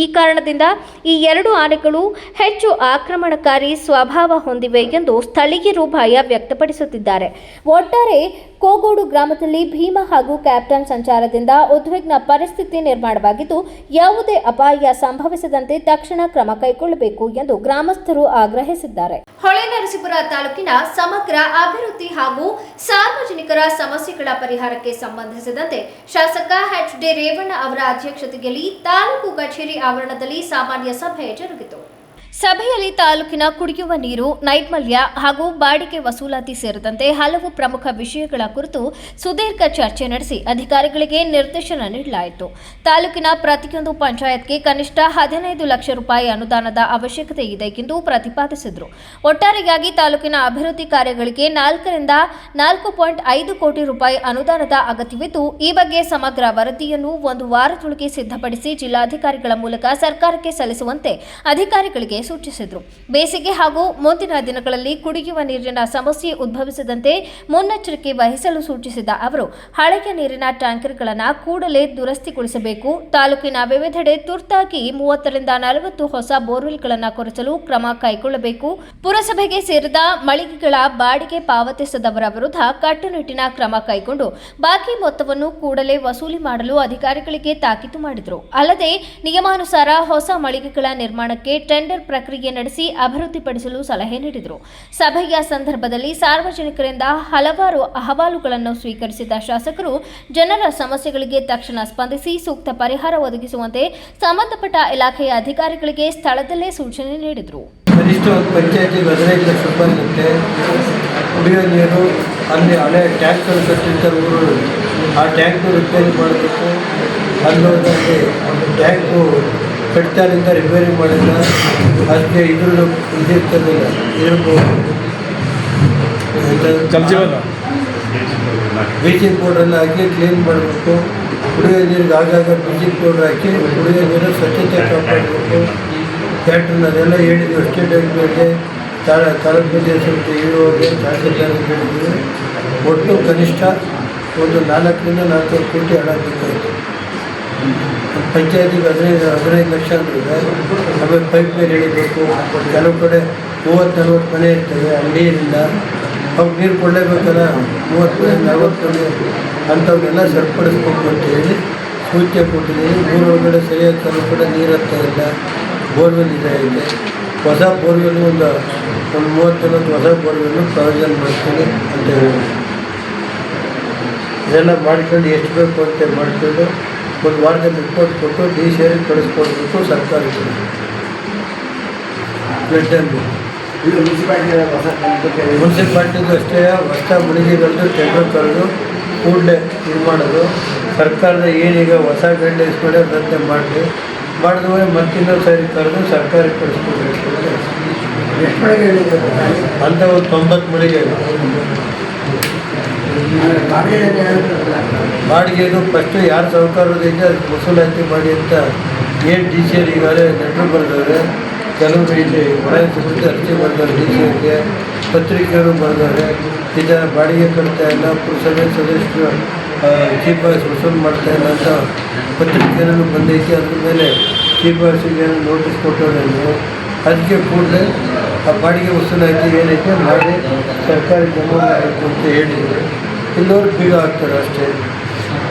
ಈ ಕಾರಣದಿಂದ ಈ 2 ಆನೆಗಳು ಹೆಚ್ಚು ಆಕ್ರಮಣಕಾರಿ ಸ್ವಭಾವ ಹೊಂದಿವೆ ಎಂದು ಸ್ಥಳೀಯರು ಭಯ ವ್ಯಕ್ತಪಡಿಸುತ್ತಿದ್ದಾರೆ. ಒಟ್ಟಾರೆ ಕೋಗೋಡು ಗ್ರಾಮದಲ್ಲಿ ಭೀಮಾ ಹಾಗೂ ಕ್ಯಾಪ್ಟನ್ ಸಂಚಾರದಿಂದ ಉದ್ವಿಗ್ನ ಪರಿಸ್ಥಿತಿ ನಿರ್ಮಾಣವಾಗಿದ್ದು ಯಾವುದೇ ಅಪಾಯ ಸಂಭವಿಸದಂತೆ ತಕ್ಷಣ ಕ್ರಮ ಕೈಗೊಳ್ಳಬೇಕು ಎಂದು ಗ್ರಾಮಸ್ಥರು ಆಗ್ರಹಿಸಿದ್ದಾರೆ. ಹೊಳೆನರಸೀಪುರ ತಾಲೂಕಿನ ಸಮಗ್ರ ಅಭಿವೃದ್ಧಿ ಹಾಗೂ ಸಾರ್ವಜನಿಕರ ಸಮಸ್ಯೆಗಳ ಪರಿಹಾರಕ್ಕೆ ಸಂಬಂಧಿಸಿದಂತೆ ಶಾಸಕ HD ರೇವಣ್ಣ ಅವರ ಅಧ್ಯಕ್ಷತೆಯಲ್ಲಿ ತಾಲೂಕು ಕಚೇರಿ ಆವರಣದಲ್ಲಿ ಸಾಮಾನ್ಯ ಸಭೆ ಜರುಗಿತು. ಸಭೆಯಲ್ಲಿ ತಾಲೂಕಿನ ಕುಡಿಯುವ ನೀರು, ನೈರ್ಮಲ್ಯ ಹಾಗೂ ಬಾಡಿಗೆ ವಸೂಲಾತಿ ಸೇರಿದಂತೆ ಹಲವು ಪ್ರಮುಖ ವಿಷಯಗಳ ಕುರಿತು ಸುದೀರ್ಘ ಚರ್ಚೆ ನಡೆಸಿ ಅಧಿಕಾರಿಗಳಿಗೆ ನಿರ್ದೇಶನ ನೀಡಲಾಯಿತು. ತಾಲೂಕಿನ ಪ್ರತಿಯೊಂದು ಪಂಚಾಯತ್ಗೆ ಕನಿಷ್ಠ 15 ಲಕ್ಷ ರೂಪಾಯಿ ಅನುದಾನದ ಅವಶ್ಯಕತೆ ಇದೆ ಎಂದು ಪ್ರತಿಪಾದಿಸಿದರು. ಒಟ್ಟಾರೆಯಾಗಿ ತಾಲೂಕಿನ ಅಭಿವೃದ್ಧಿ ಕಾರ್ಯಗಳಿಗೆ 4 ರಿಂದ 4.5 ಕೋಟಿ ರೂಪಾಯಿ ಅನುದಾನದ ಅಗತ್ಯವಿದ್ದು, ಈ ಬಗ್ಗೆ ಸಮಗ್ರ ವರದಿಯನ್ನು 1 ವಾರದೊಳಗೆ ಸಿದ್ಧಪಡಿಸಿ ಜಿಲ್ಲಾಧಿಕಾರಿಗಳ ಮೂಲಕ ಸರ್ಕಾರಕ್ಕೆ ಸಲ್ಲಿಸುವಂತೆ ಅಧಿಕಾರಿಗಳಿಗೆ ಸೂಚಿಸಿದರು. ಬೇಸಿಗೆ ಹಾಗೂ ಮುಂದಿನ ದಿನಗಳಲ್ಲಿ ಕುಡಿಯುವ ನೀರಿನ ಸಮಸ್ಯೆ ಉದ್ಭವಿಸದಂತೆ ಮುನ್ನೆಚ್ಚರಿಕೆ ವಹಿಸಲು ಸೂಚಿಸಿದ ಅವರು, ಹಳೆಯ ನೀರಿನ ಟ್ಯಾಂಕರ್ಗಳನ್ನು ಕೂಡಲೇ ದುರಸ್ತಿಗೊಳಿಸಬೇಕು. ತಾಲೂಕಿನ ವಿವಿಧೆಡೆ ತುರ್ತಾಗಿ 30 ರಿಂದ 40 ಹೊಸ ಬೋರ್ವೆಲ್ಗಳನ್ನು ಕೊರೆಸಲು ಕ್ರಮ ಕೈಗೊಳ್ಳಬೇಕು. ಪುರಸಭೆಗೆ ಸೇರಿದ ಮಳಿಗೆಗಳ ಬಾಡಿಗೆ ಪಾವತಿಸದವರ ವಿರುದ್ಧ ಕಟ್ಟುನಿಟ್ಟಿನ ಕ್ರಮ ಕೈಗೊಂಡು ಬಾಕಿ ಮೊತ್ತವನ್ನು ಕೂಡಲೇ ವಸೂಲಿ ಮಾಡಲು ಅಧಿಕಾರಿಗಳಿಗೆ ತಾಕೀತು ಮಾಡಿದರು. ಅಲ್ಲದೆ ನಿಯಮಾನುಸಾರ ಹೊಸ ಮಳಿಗೆಗಳ ನಿರ್ಮಾಣಕ್ಕೆ ಟೆಂಡರ್ ಪ್ರಕ್ರಿಯೆ ನಡೆಸಿ ಅಭಿವೃದ್ಧಿಪಡಿಸಲು ಸಲಹೆ ನೀಡಿದರು. ಸಭೆಯ ಸಂದರ್ಭದಲ್ಲಿ ಸಾರ್ವಜನಿಕರಿಂದ ಹಲವಾರು ಅಹವಾಲುಗಳನ್ನು ಸ್ವೀಕರಿಸಿದ ಶಾಸಕರು ಜನರ ಸಮಸ್ಯೆಗಳಿಗೆ ತಕ್ಷಣ ಸ್ಪಂದಿಸಿ ಸೂಕ್ತ ಪರಿಹಾರ ಒದಗಿಸುವಂತೆ ಸಂಬಂಧಪಟ್ಟ ಇಲಾಖೆಯ ಅಧಿಕಾರಿಗಳಿಗೆ ಸ್ಥಳದಲ್ಲೇ ಸೂಚನೆ ನೀಡಿದರು. ಕನಿಷ್ಠ ಒಂದು ಪಂಚಾಯತಿಗೆ 15 ಲಕ್ಷ ರೂಪಾಯಿ ಇರುತ್ತೆ. ಕುಡಿಯೋ ನೀರು ಅಲ್ಲಿ ಹಳೆ ಟ್ಯಾಂಕ್ಗಳು ಕಟ್ಟಿರ್ತಾರೆ ಊರು, ಆ ಟ್ಯಾಂಕು ರಿಪೇರಿ ಮಾಡಬೇಕು. ಅಲ್ಲೋದಲ್ಲಿ ಟ್ಯಾಂಕು ಕಟ್ಟಾರಿಂದ ರಿಪೇರಿ ಮಾಡಿಲ್ಲ, ಅದಕ್ಕೆ ಇದಿರ್ತದಿಲ್ಲ, ಬ್ಲೀಚಿಂಗ್ ಪೌಡ್ರೆಲ್ಲ ಹಾಕಿ ಕ್ಲೀನ್ ಮಾಡಬೇಕು. ಕುಡಿಯೋ ನೀರಿಗೆ ಆಗಾಗ ಬ್ಲೀಚಿಂಗ್ ಪೌಡ್ರ್ ಹಾಕಿ ಕುಡಿಯೋ ನೀರು ಸ್ವಚ್ಛತೆ ಕಾಪಾಡಬೇಕು. ಕ್ಯಾಟ್ರನ್ನ ಅದೆಲ್ಲ ಹೇಳಿದ್ವಿ. ಅಷ್ಟೇ ಡೈರಿಗೆ ತಾಲೂಕು ಸ್ವಲ್ಪ ಇಳುವರಿಗೆ ತಹಸೀಲ್ದಾರ್ಗೆ ಹೇಳಿದ್ವಿ. ಒಟ್ಟು ಕನಿಷ್ಠ ಒಂದು 4 ರಿಂದ 4 ಕೋಟಿ ಹಣ ಬೇಕಾಯಿತು. ಪಂಚಾಯತಿಗೆ 15 ಲಕ್ಷ ಅಂದರೆ ಆಮೇಲೆ ಪೈಪ್ ಮೇಲೆ ಎಳಿಬೇಕು. ಕೆಲವು ಕಡೆ 30-40 ಮನೆ ಇರ್ತವೆ, ನೀರಿಲ್ಲ, ಅವು ನೀರು ಕೊಡಲೇಬೇಕಲ್ಲ. 30 ಮನೆ 40 ಮನೆ ಅಂಥವನ್ನೆಲ್ಲ ಸರಿಪಡಿಸ್ಬೇಕು ಅಂತ ಹೇಳಿ ಸೂಚನೆ ಕೊಟ್ಟಿದ್ದೀನಿ. ಊರೊಳಗಡೆ ಸರಿಯಾದ ಕೆಲವು ಕಡೆ ನೀರು ಹತ್ತಾ ಇಲ್ಲ, ಬೋರ್ವೆಲ್ ಇದೆ. ಹೊಸ ಬೋರ್ವೆಲ್ ಒಂದು 30-40 ಹೊಸ ಬೋರ್ವೆಲ್ಲು ಪ್ರಯೋಜನ ಮಾಡ್ತೀನಿ ಅಂತ ಹೇಳಿ ಇದೆಲ್ಲ ಮಾಡ್ಕೊಂಡು ಎಷ್ಟು ಬೇಕು ಅಂತ ಮಾಡಿಕೊಂಡು 1 ವಾರದಲ್ಲಿ ರಿಪೋರ್ಟ್ ಕೊಟ್ಟು DCR ಕಳಿಸ್ಕೊಡ್ಬೇಕು ಸರ್ಕಾರಕ್ಕೆ. ಬ್ಲಡ್ಡಲ್ಲಿ ಮುನ್ಸಿಪಾಲ್ಟಿದು ಅಷ್ಟೇ ಹೊಸ ಮಳಿಗೆಗಳದ್ದು ಟೆಂಡರ್ ಕರೆದು ಕೂಡಲೇ ಇದು ಮಾಡೋದು. ಸರ್ಕಾರದ ಏನೀಗ ಹೊಸ ಗೈಡ್ಲೈನ್ಸ್ ಮಾಡಿ ರದ್ದೆ ಮಾಡಿದ್ಮೇಲೆ ಮತ್ತಿನ್ನೊಂದು ಸಾರಿ ಕರೆದು ಸರ್ಕಾರಕ್ಕೆ ಕಳಿಸ್ಕೊಡ್ಬೇಕು ಅಂತ ಒಂದು 90 ಮಳಿಗೆಗಳು. ಬಾಡಿಗೆದು ಫಸ್ಟು ಯಾರು ಸಹಕಾರದಿಂದ ಅದಕ್ಕೆ ವಸೂಲಾತಿ ಮಾಡಿ ಅಂತ ಏನು DCR ಈಗಾಗಲೇ ಲೆಟ್ರ್ ಬರೆದವ್ರೆ. ಕೆಲವರು ಇಲ್ಲಿ ಒಳಗೆ ಅರ್ಜಿ ಬರೆದವ್ರೆ, DCRಗೆ ಪತ್ರಿಕೆಯವರು ಬರೆದವ್ರೆ. ಈ ಥರ ಬಾಡಿಗೆ ಕಟ್ತಾ ಇಲ್ಲ, ಪುರಸಭೆ ಸದಸ್ಯರು ಚೀಫ್ ಬಾಯ್ಸ್ ವಸೂಲು ಮಾಡ್ತಾ ಇಲ್ಲ ಅಂತ ಪತ್ರಿಕೆಯಲ್ಲೂ ಬಂದೈತಿ. ಅದ್ರ ಮೇಲೆ ಚೀಫ್ ಬಾಯ್ಸಿಗೆ ನೋಟಿಸ್ ಕೊಟ್ಟವ್ರೆ. ಅದಕ್ಕೆ ಕೂಡಲೇ ಆ ಬಾಡಿಗೆ ವಸೂಲಾತಿ ಏನೈತೆ ಮಾಡಿ ಸರ್ಕಾರ ಜಮಾ ಮಾಡಬೇಕು ಅಂತ ಹೇಳಿದರು. ಎಲ್ಲರೂ ಬೀಗ ಹಾಕ್ತಾರೆ ಅಷ್ಟೇ.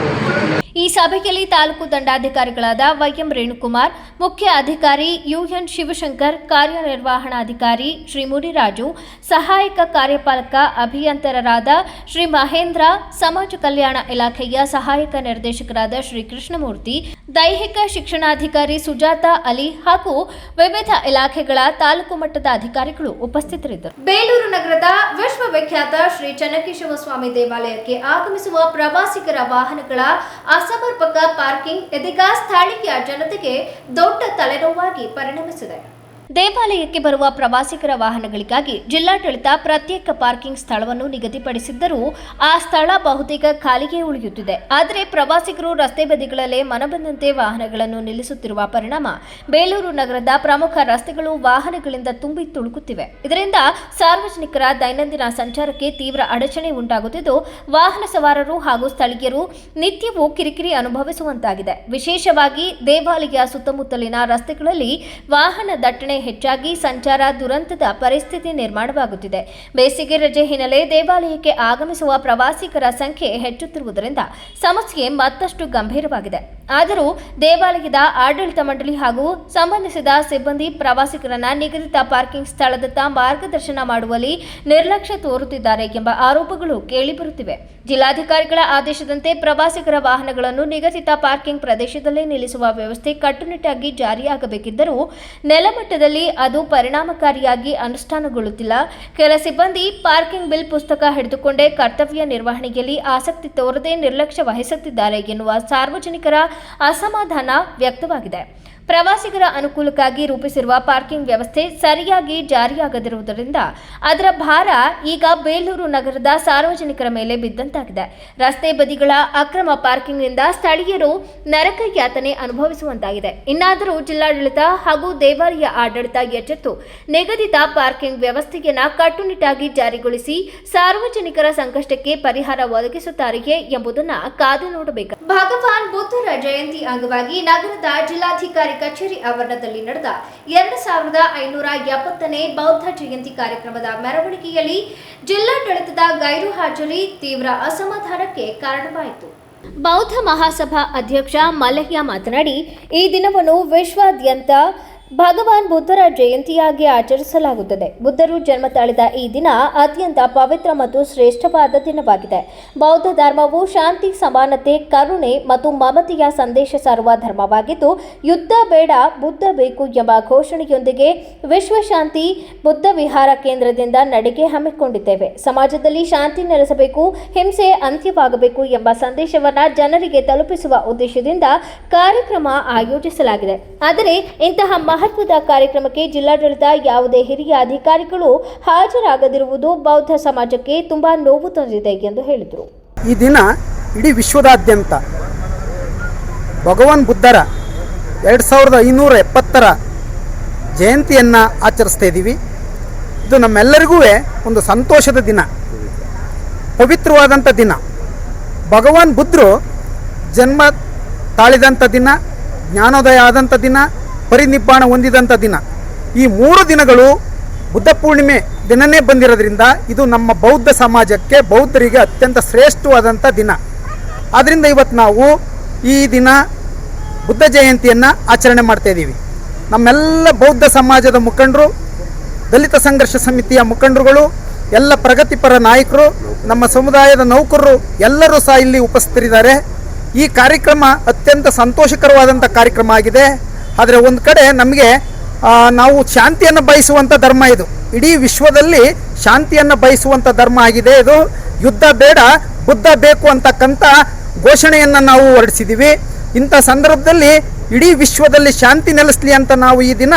ಈ ಸಭೆಯಲ್ಲಿ ತಾಲೂಕು ದಂಡಾಧಿಕಾರಿಗಳಾದ YM ರೇಣುಕುಮಾರ್, ಮುಖ್ಯ ಅಧಿಕಾರಿ UN ಶಿವಶಂಕರ್, ಕಾರ್ಯನಿರ್ವಹಣಾಧಿಕಾರಿ ಶ್ರೀ ಮುನಿರಾಜು, ಸಹಾಯಕ ಕಾರ್ಯಪಾಲಕ ಅಭಿಯಂತರರಾದ ಶ್ರೀ ಮಹೇಂದ್ರ, ಸಮಾಜ ಕಲ್ಯಾಣ ಇಲಾಖೆಯ ಸಹಾಯಕ ನಿರ್ದೇಶಕರಾದ ಶ್ರೀ ಕೃಷ್ಣಮೂರ್ತಿ, ದೈಹಿಕ ಶಿಕ್ಷಣಾಧಿಕಾರಿ ಸುಜಾತಾ ಅಲಿ ಹಾಗೂ ವಿವಿಧ ಇಲಾಖೆಗಳ ತಾಲೂಕು ಮಟ್ಟದ ಅಧಿಕಾರಿಗಳು ಉಪಸ್ಥಿತರಿದ್ದರು. ಬೇಲೂರು ನಗರದ ವಿಶ್ವವಿಖ್ಯಾತ ಶ್ರೀ ಚನ್ನಕೇಶವ ಸ್ವಾಮಿ ದೇವಾಲಯಕ್ಕೆ ಆಗಮಿಸುವ ಪ್ರವಾಸಿಗರ ವಾಹನಗಳ ಅಸಮರ್ಪಕ ಪಾರ್ಕಿಂಗ್ ಇದೀಗ ಸ್ಥಳೀಯ ಜನತೆಗೆ ದೊಡ್ಡ ತಲೆನೋವಾಗಿ ಪರಿಣಮಿಸಿದೆ. ದೇವಾಲಯಕ್ಕೆ ಬರುವ ಪ್ರವಾಸಿಗರ ವಾಹನಗಳಿಗಾಗಿ ಜಿಲ್ಲಾಡಳಿತ ಪ್ರತ್ಯೇಕ ಪಾರ್ಕಿಂಗ್ ಸ್ಥಳವನ್ನು ನಿಗದಿಪಡಿಸಿದ್ದರೂ ಆ ಸ್ಥಳ ಬಹುತೇಕ ಖಾಲಿಗೆ ಉಳಿಯುತ್ತಿದೆ. ಆದರೆ ಪ್ರವಾಸಿಗರು ರಸ್ತೆ ಬದಿಗಳಲ್ಲೇ ಮನಬಂದಂತೆ ವಾಹನಗಳನ್ನು ನಿಲ್ಲಿಸುತ್ತಿರುವ ಪರಿಣಾಮ ಬೇಲೂರು ನಗರದ ಪ್ರಮುಖ ರಸ್ತೆಗಳು ವಾಹನಗಳಿಂದ ತುಂಬಿ ತುಳುಕುತ್ತಿವೆ. ಇದರಿಂದ ಸಾರ್ವಜನಿಕರ ದೈನಂದಿನ ಸಂಚಾರಕ್ಕೆ ತೀವ್ರ ಅಡಚಣೆ ಉಂಟಾಗುತ್ತಿದ್ದು, ವಾಹನ ಸವಾರರು ಹಾಗೂ ಸ್ಥಳೀಯರು ನಿತ್ಯವೂ ಕಿರಿಕಿರಿ ಅನುಭವಿಸುವಂತಾಗಿದೆ. ವಿಶೇಷವಾಗಿ ದೇವಾಲಯ ಸುತ್ತಮುತ್ತಲಿನ ರಸ್ತೆಗಳಲ್ಲಿ ವಾಹನ ದಟ್ಟಣೆ ಹೆಚ್ಚಾಗಿ ಸಂಚಾರ ದುರಂತದ ಪರಿಸ್ಥಿತಿ ನಿರ್ಮಾಣವಾಗುತ್ತಿದೆ. ಬೇಸಿಗೆ ರಜೆ ಹಿನ್ನೆಲೆ ದೇವಾಲಯಕ್ಕೆ ಆಗಮಿಸುವ ಪ್ರವಾಸಿಗರ ಸಂಖ್ಯೆ ಹೆಚ್ಚುತ್ತಿರುವುದರಿಂದ ಸಮಸ್ಯೆ ಮತ್ತಷ್ಟು ಗಂಭೀರವಾಗಿದೆ. ಆದರೂ ದೇವಾಲಯದ ಆಡಳಿತ ಮಂಡಳಿ ಹಾಗೂ ಸಂಬಂಧಿಸಿದ ಸಿಬ್ಬಂದಿ ಪ್ರವಾಸಿಗರನ್ನ ನಿಗದಿತ ಪಾರ್ಕಿಂಗ್ ಸ್ಥಳದತ್ತ ಮಾರ್ಗದರ್ಶನ ಮಾಡುವಲ್ಲಿ ನಿರ್ಲಕ್ಷ್ಯ ತೋರುತ್ತಿದ್ದಾರೆ ಎಂಬ ಆರೋಪಗಳು ಕೇಳಿಬರುತ್ತಿವೆ. ಜಿಲ್ಲಾಧಿಕಾರಿಗಳ ಆದೇಶದಂತೆ ಪ್ರವಾಸಿಗರ ವಾಹನಗಳನ್ನು ನಿಗದಿತ ಪಾರ್ಕಿಂಗ್ ಪ್ರದೇಶದಲ್ಲೇ ನಿಲ್ಲಿಸುವ ವ್ಯವಸ್ಥೆ ಕಟ್ಟುನಿಟ್ಟಾಗಿ ಜಾರಿಯಾಗಬೇಕಿದ್ದರೂ ನೆಲಮಟ್ಟದಲ್ಲಿ ರಾಜ್ಯದಲ್ಲಿ ಅದು ಪರಿಣಾಮಕಾರಿಯಾಗಿ ಅನುಷ್ಠಾನಗೊಳ್ಳುತ್ತಿಲ್ಲ. ಕೆಲ ಸಿಬ್ಬಂದಿ ಪಾರ್ಕಿಂಗ್ ಬಿಲ್ ಪುಸ್ತಕ ಹಿಡಿದುಕೊಂಡೇ ಕರ್ತವ್ಯ ನಿರ್ವಹಣೆಯಲ್ಲಿ ಆಸಕ್ತಿ ತೋರದೆ ನಿರ್ಲಕ್ಷ್ಯ ವಹಿಸುತ್ತಿದ್ದಾರೆ ಎನ್ನುವ ಸಾರ್ವಜನಿಕರ ಅಸಮಾಧಾನ ವ್ಯಕ್ತವಾಗಿದೆ. ಪ್ರವಾಸಿಗರ ಅನುಕೂಲಕ್ಕಾಗಿ ರೂಪಿಸಿರುವ ಪಾರ್ಕಿಂಗ್ ವ್ಯವಸ್ಥೆ ಸರಿಯಾಗಿ ಜಾರಿಯಾಗದಿರುವುದರಿಂದ ಅದರ ಭಾರ ಈಗ ಬೇಲೂರು ನಗರದ ಸಾರ್ವಜನಿಕರ ಮೇಲೆ ಬಿದ್ದಂತಾಗಿದೆ. ರಸ್ತೆ ಬದಿಗಳ ಅಕ್ರಮ ಪಾರ್ಕಿಂಗ್ನಿಂದ ಸ್ಥಳೀಯರು ನರಕ ಯಾತನೆ ಅನುಭವಿಸುವಂತಾಗಿದೆ. ಇನ್ನಾದರೂ ಜಿಲ್ಲಾಡಳಿತ ಹಾಗೂ ದೇವಾಲಯ ಆಡಳಿತ ಎಚ್ಚೆತ್ತು ನಿಗದಿತ ಪಾರ್ಕಿಂಗ್ ವ್ಯವಸ್ಥೆಯನ್ನು ಕಟ್ಟುನಿಟ್ಟಾಗಿ ಜಾರಿಗೊಳಿಸಿ ಸಾರ್ವಜನಿಕರ ಸಂಕಷ್ಟಕ್ಕೆ ಪರಿಹಾರ ಒದಗಿಸುತ್ತಾರೆಯೇ ಎಂಬುದನ್ನು ಕಾದು ನೋಡಬೇಕು. ಭಗವಾನ್ ಬುದ್ಧರ ಜಯಂತಿ ಅಂಗವಾಗಿ ನಗರದ ಜಿಲ್ಲಾಧಿಕಾರಿ ಕಚೇರಿ ಆವರಣದಲ್ಲಿ ನಡೆದ 2570ನೇ ಬೌದ್ಧ ಜಯಂತಿ ಕಾರ್ಯಕ್ರಮದ ಮೆರವಣಿಗೆಯಲ್ಲಿ ಜಿಲ್ಲಾಡಳಿತದ ಗೈರು ಹಾಜರಿ ತೀವ್ರ ಅಸಮಾಧಾನಕ್ಕೆ ಕಾರಣವಾಯಿತು. ಬೌದ್ಧ ಮಹಾಸಭಾ ಅಧ್ಯಕ್ಷ ಮಲ್ಲಯ್ಯ ಮಾತನಾಡಿ, ಈ ದಿನವನ್ನು ವಿಶ್ವಾದ್ಯಂತ ಭಗವಾನ್ ಬುದ್ಧರ ಜಯಂತಿಯಾಗಿ ಆಚರಿಸಲಾಗುತ್ತದೆ. ಬುದ್ಧರು ಜನ್ಮ ತಾಳಿದ ಈ ದಿನ ಅತ್ಯಂತ ಪವಿತ್ರ ಮತ್ತು ಶ್ರೇಷ್ಠವಾದ ದಿನವಾಗಿದೆ. ಬೌದ್ಧ ಧರ್ಮವು ಶಾಂತಿ, ಸಮಾನತೆ, ಕರುಣೆ ಮತ್ತು ಮಮತೆಯ ಸಂದೇಶ ಸಾರುವ ಧರ್ಮವಾಗಿದ್ದು, ಯುದ್ಧ ಬೇಡ ಬುದ್ಧ ಬೇಕು ಎಂಬ ಘೋಷಣೆಯೊಂದಿಗೆ ವಿಶ್ವಶಾಂತಿ ಬುದ್ಧ ವಿಹಾರ ಕೇಂದ್ರದಿಂದ ನಡಿಗೆ ಹಮ್ಮಿಕೊಂಡಿದ್ದೇವೆ. ಸಮಾಜದಲ್ಲಿ ಶಾಂತಿ ನೆಲೆಸಬೇಕು, ಹಿಂಸೆ ಅಂತ್ಯವಾಗಬೇಕು ಎಂಬ ಸಂದೇಶವನ್ನು ಜನರಿಗೆ ತಲುಪಿಸುವ ಉದ್ದೇಶದಿಂದ ಕಾರ್ಯಕ್ರಮ ಆಯೋಜಿಸಲಾಗಿದೆ. ಆದರೆ ಇಂತಹ ಮಹತ್ವದ ಕಾರ್ಯಕ್ರಮಕ್ಕೆ ಜಿಲ್ಲಾಡಳಿತ ಯಾವುದೇ ಹಿರಿಯ ಅಧಿಕಾರಿಗಳು ಹಾಜರಾಗದಿರುವುದು ಬೌದ್ಧ ಸಮಾಜಕ್ಕೆ ತುಂಬಾ ನೋವು ತಂದಿದೆ ಎಂದು ಹೇಳಿದರು. ಈ ದಿನ ಇಡೀ ವಿಶ್ವದಾದ್ಯಂತ ಭಗವಾನ್ ಬುದ್ಧರ 2570ರ ಜಯಂತಿಯನ್ನು ಆಚರಿಸ್ತಾ ಇದ್ದೀವಿ. ಇದು ನಮ್ಮೆಲ್ಲರಿಗೂ ಒಂದು ಸಂತೋಷದ ದಿನ, ಪವಿತ್ರವಾದಂಥ ದಿನ. ಭಗವಾನ್ ಬುದ್ಧರು ಜನ್ಮ ತಾಳಿದಂಥ ದಿನ, ಜ್ಞಾನೋದಯ ಆದಂಥ ದಿನ, ಪರಿನಿಬ್ಬಾಣ ಹೊಂದಿದಂಥ ದಿನ. ಈ 3 ದಿನಗಳು ಬುದ್ಧ ಪೂರ್ಣಿಮೆ ದಿನನೇ ಬಂದಿರೋದ್ರಿಂದ ಇದು ನಮ್ಮ ಬೌದ್ಧ ಸಮಾಜಕ್ಕೆ, ಬೌದ್ಧರಿಗೆ ಅತ್ಯಂತ ಶ್ರೇಷ್ಠವಾದಂಥ ದಿನ. ಆದ್ದರಿಂದ ಇವತ್ತು ನಾವು ಈ ದಿನ ಬುದ್ಧ ಜಯಂತಿಯನ್ನು ಆಚರಣೆ ಮಾಡ್ತಾ ಇದ್ದೀವಿ. ನಮ್ಮೆಲ್ಲ ಬೌದ್ಧ ಸಮಾಜದ ಮುಖಂಡರು, ದಲಿತ ಸಂಘರ್ಷ ಸಮಿತಿಯ ಮುಖಂಡರುಗಳು, ಎಲ್ಲ ಪ್ರಗತಿಪರ ನಾಯಕರು, ನಮ್ಮ ಸಮುದಾಯದ ನೌಕರರು ಎಲ್ಲರೂ ಸಹ ಇಲ್ಲಿ ಉಪಸ್ಥಿತರಿದ್ದಾರೆ. ಈ ಕಾರ್ಯಕ್ರಮ ಅತ್ಯಂತ ಸಂತೋಷಕರವಾದಂಥ ಕಾರ್ಯಕ್ರಮ ಆಗಿದೆ. ಆದರೆ ಒಂದು ಕಡೆ ನಮಗೆ ನಾವು ಶಾಂತಿಯನ್ನು ಬಯಸುವಂಥ ಧರ್ಮ ಇದು. ಇಡೀ ವಿಶ್ವದಲ್ಲಿ ಶಾಂತಿಯನ್ನು ಬಯಸುವಂಥ ಧರ್ಮ ಆಗಿದೆ ಇದು. ಯುದ್ಧ ಬೇಡ ಬುದ್ಧ ಬೇಕು ಅಂತಕ್ಕಂಥ ಘೋಷಣೆಯನ್ನು ನಾವು ಹೊರಡಿಸಿದ್ದೀವಿ. ಇಂಥ ಸಂದರ್ಭದಲ್ಲಿ ಇಡೀ ವಿಶ್ವದಲ್ಲಿ ಶಾಂತಿ ನೆಲೆಸಲಿ ಅಂತ ನಾವು ಈ ದಿನ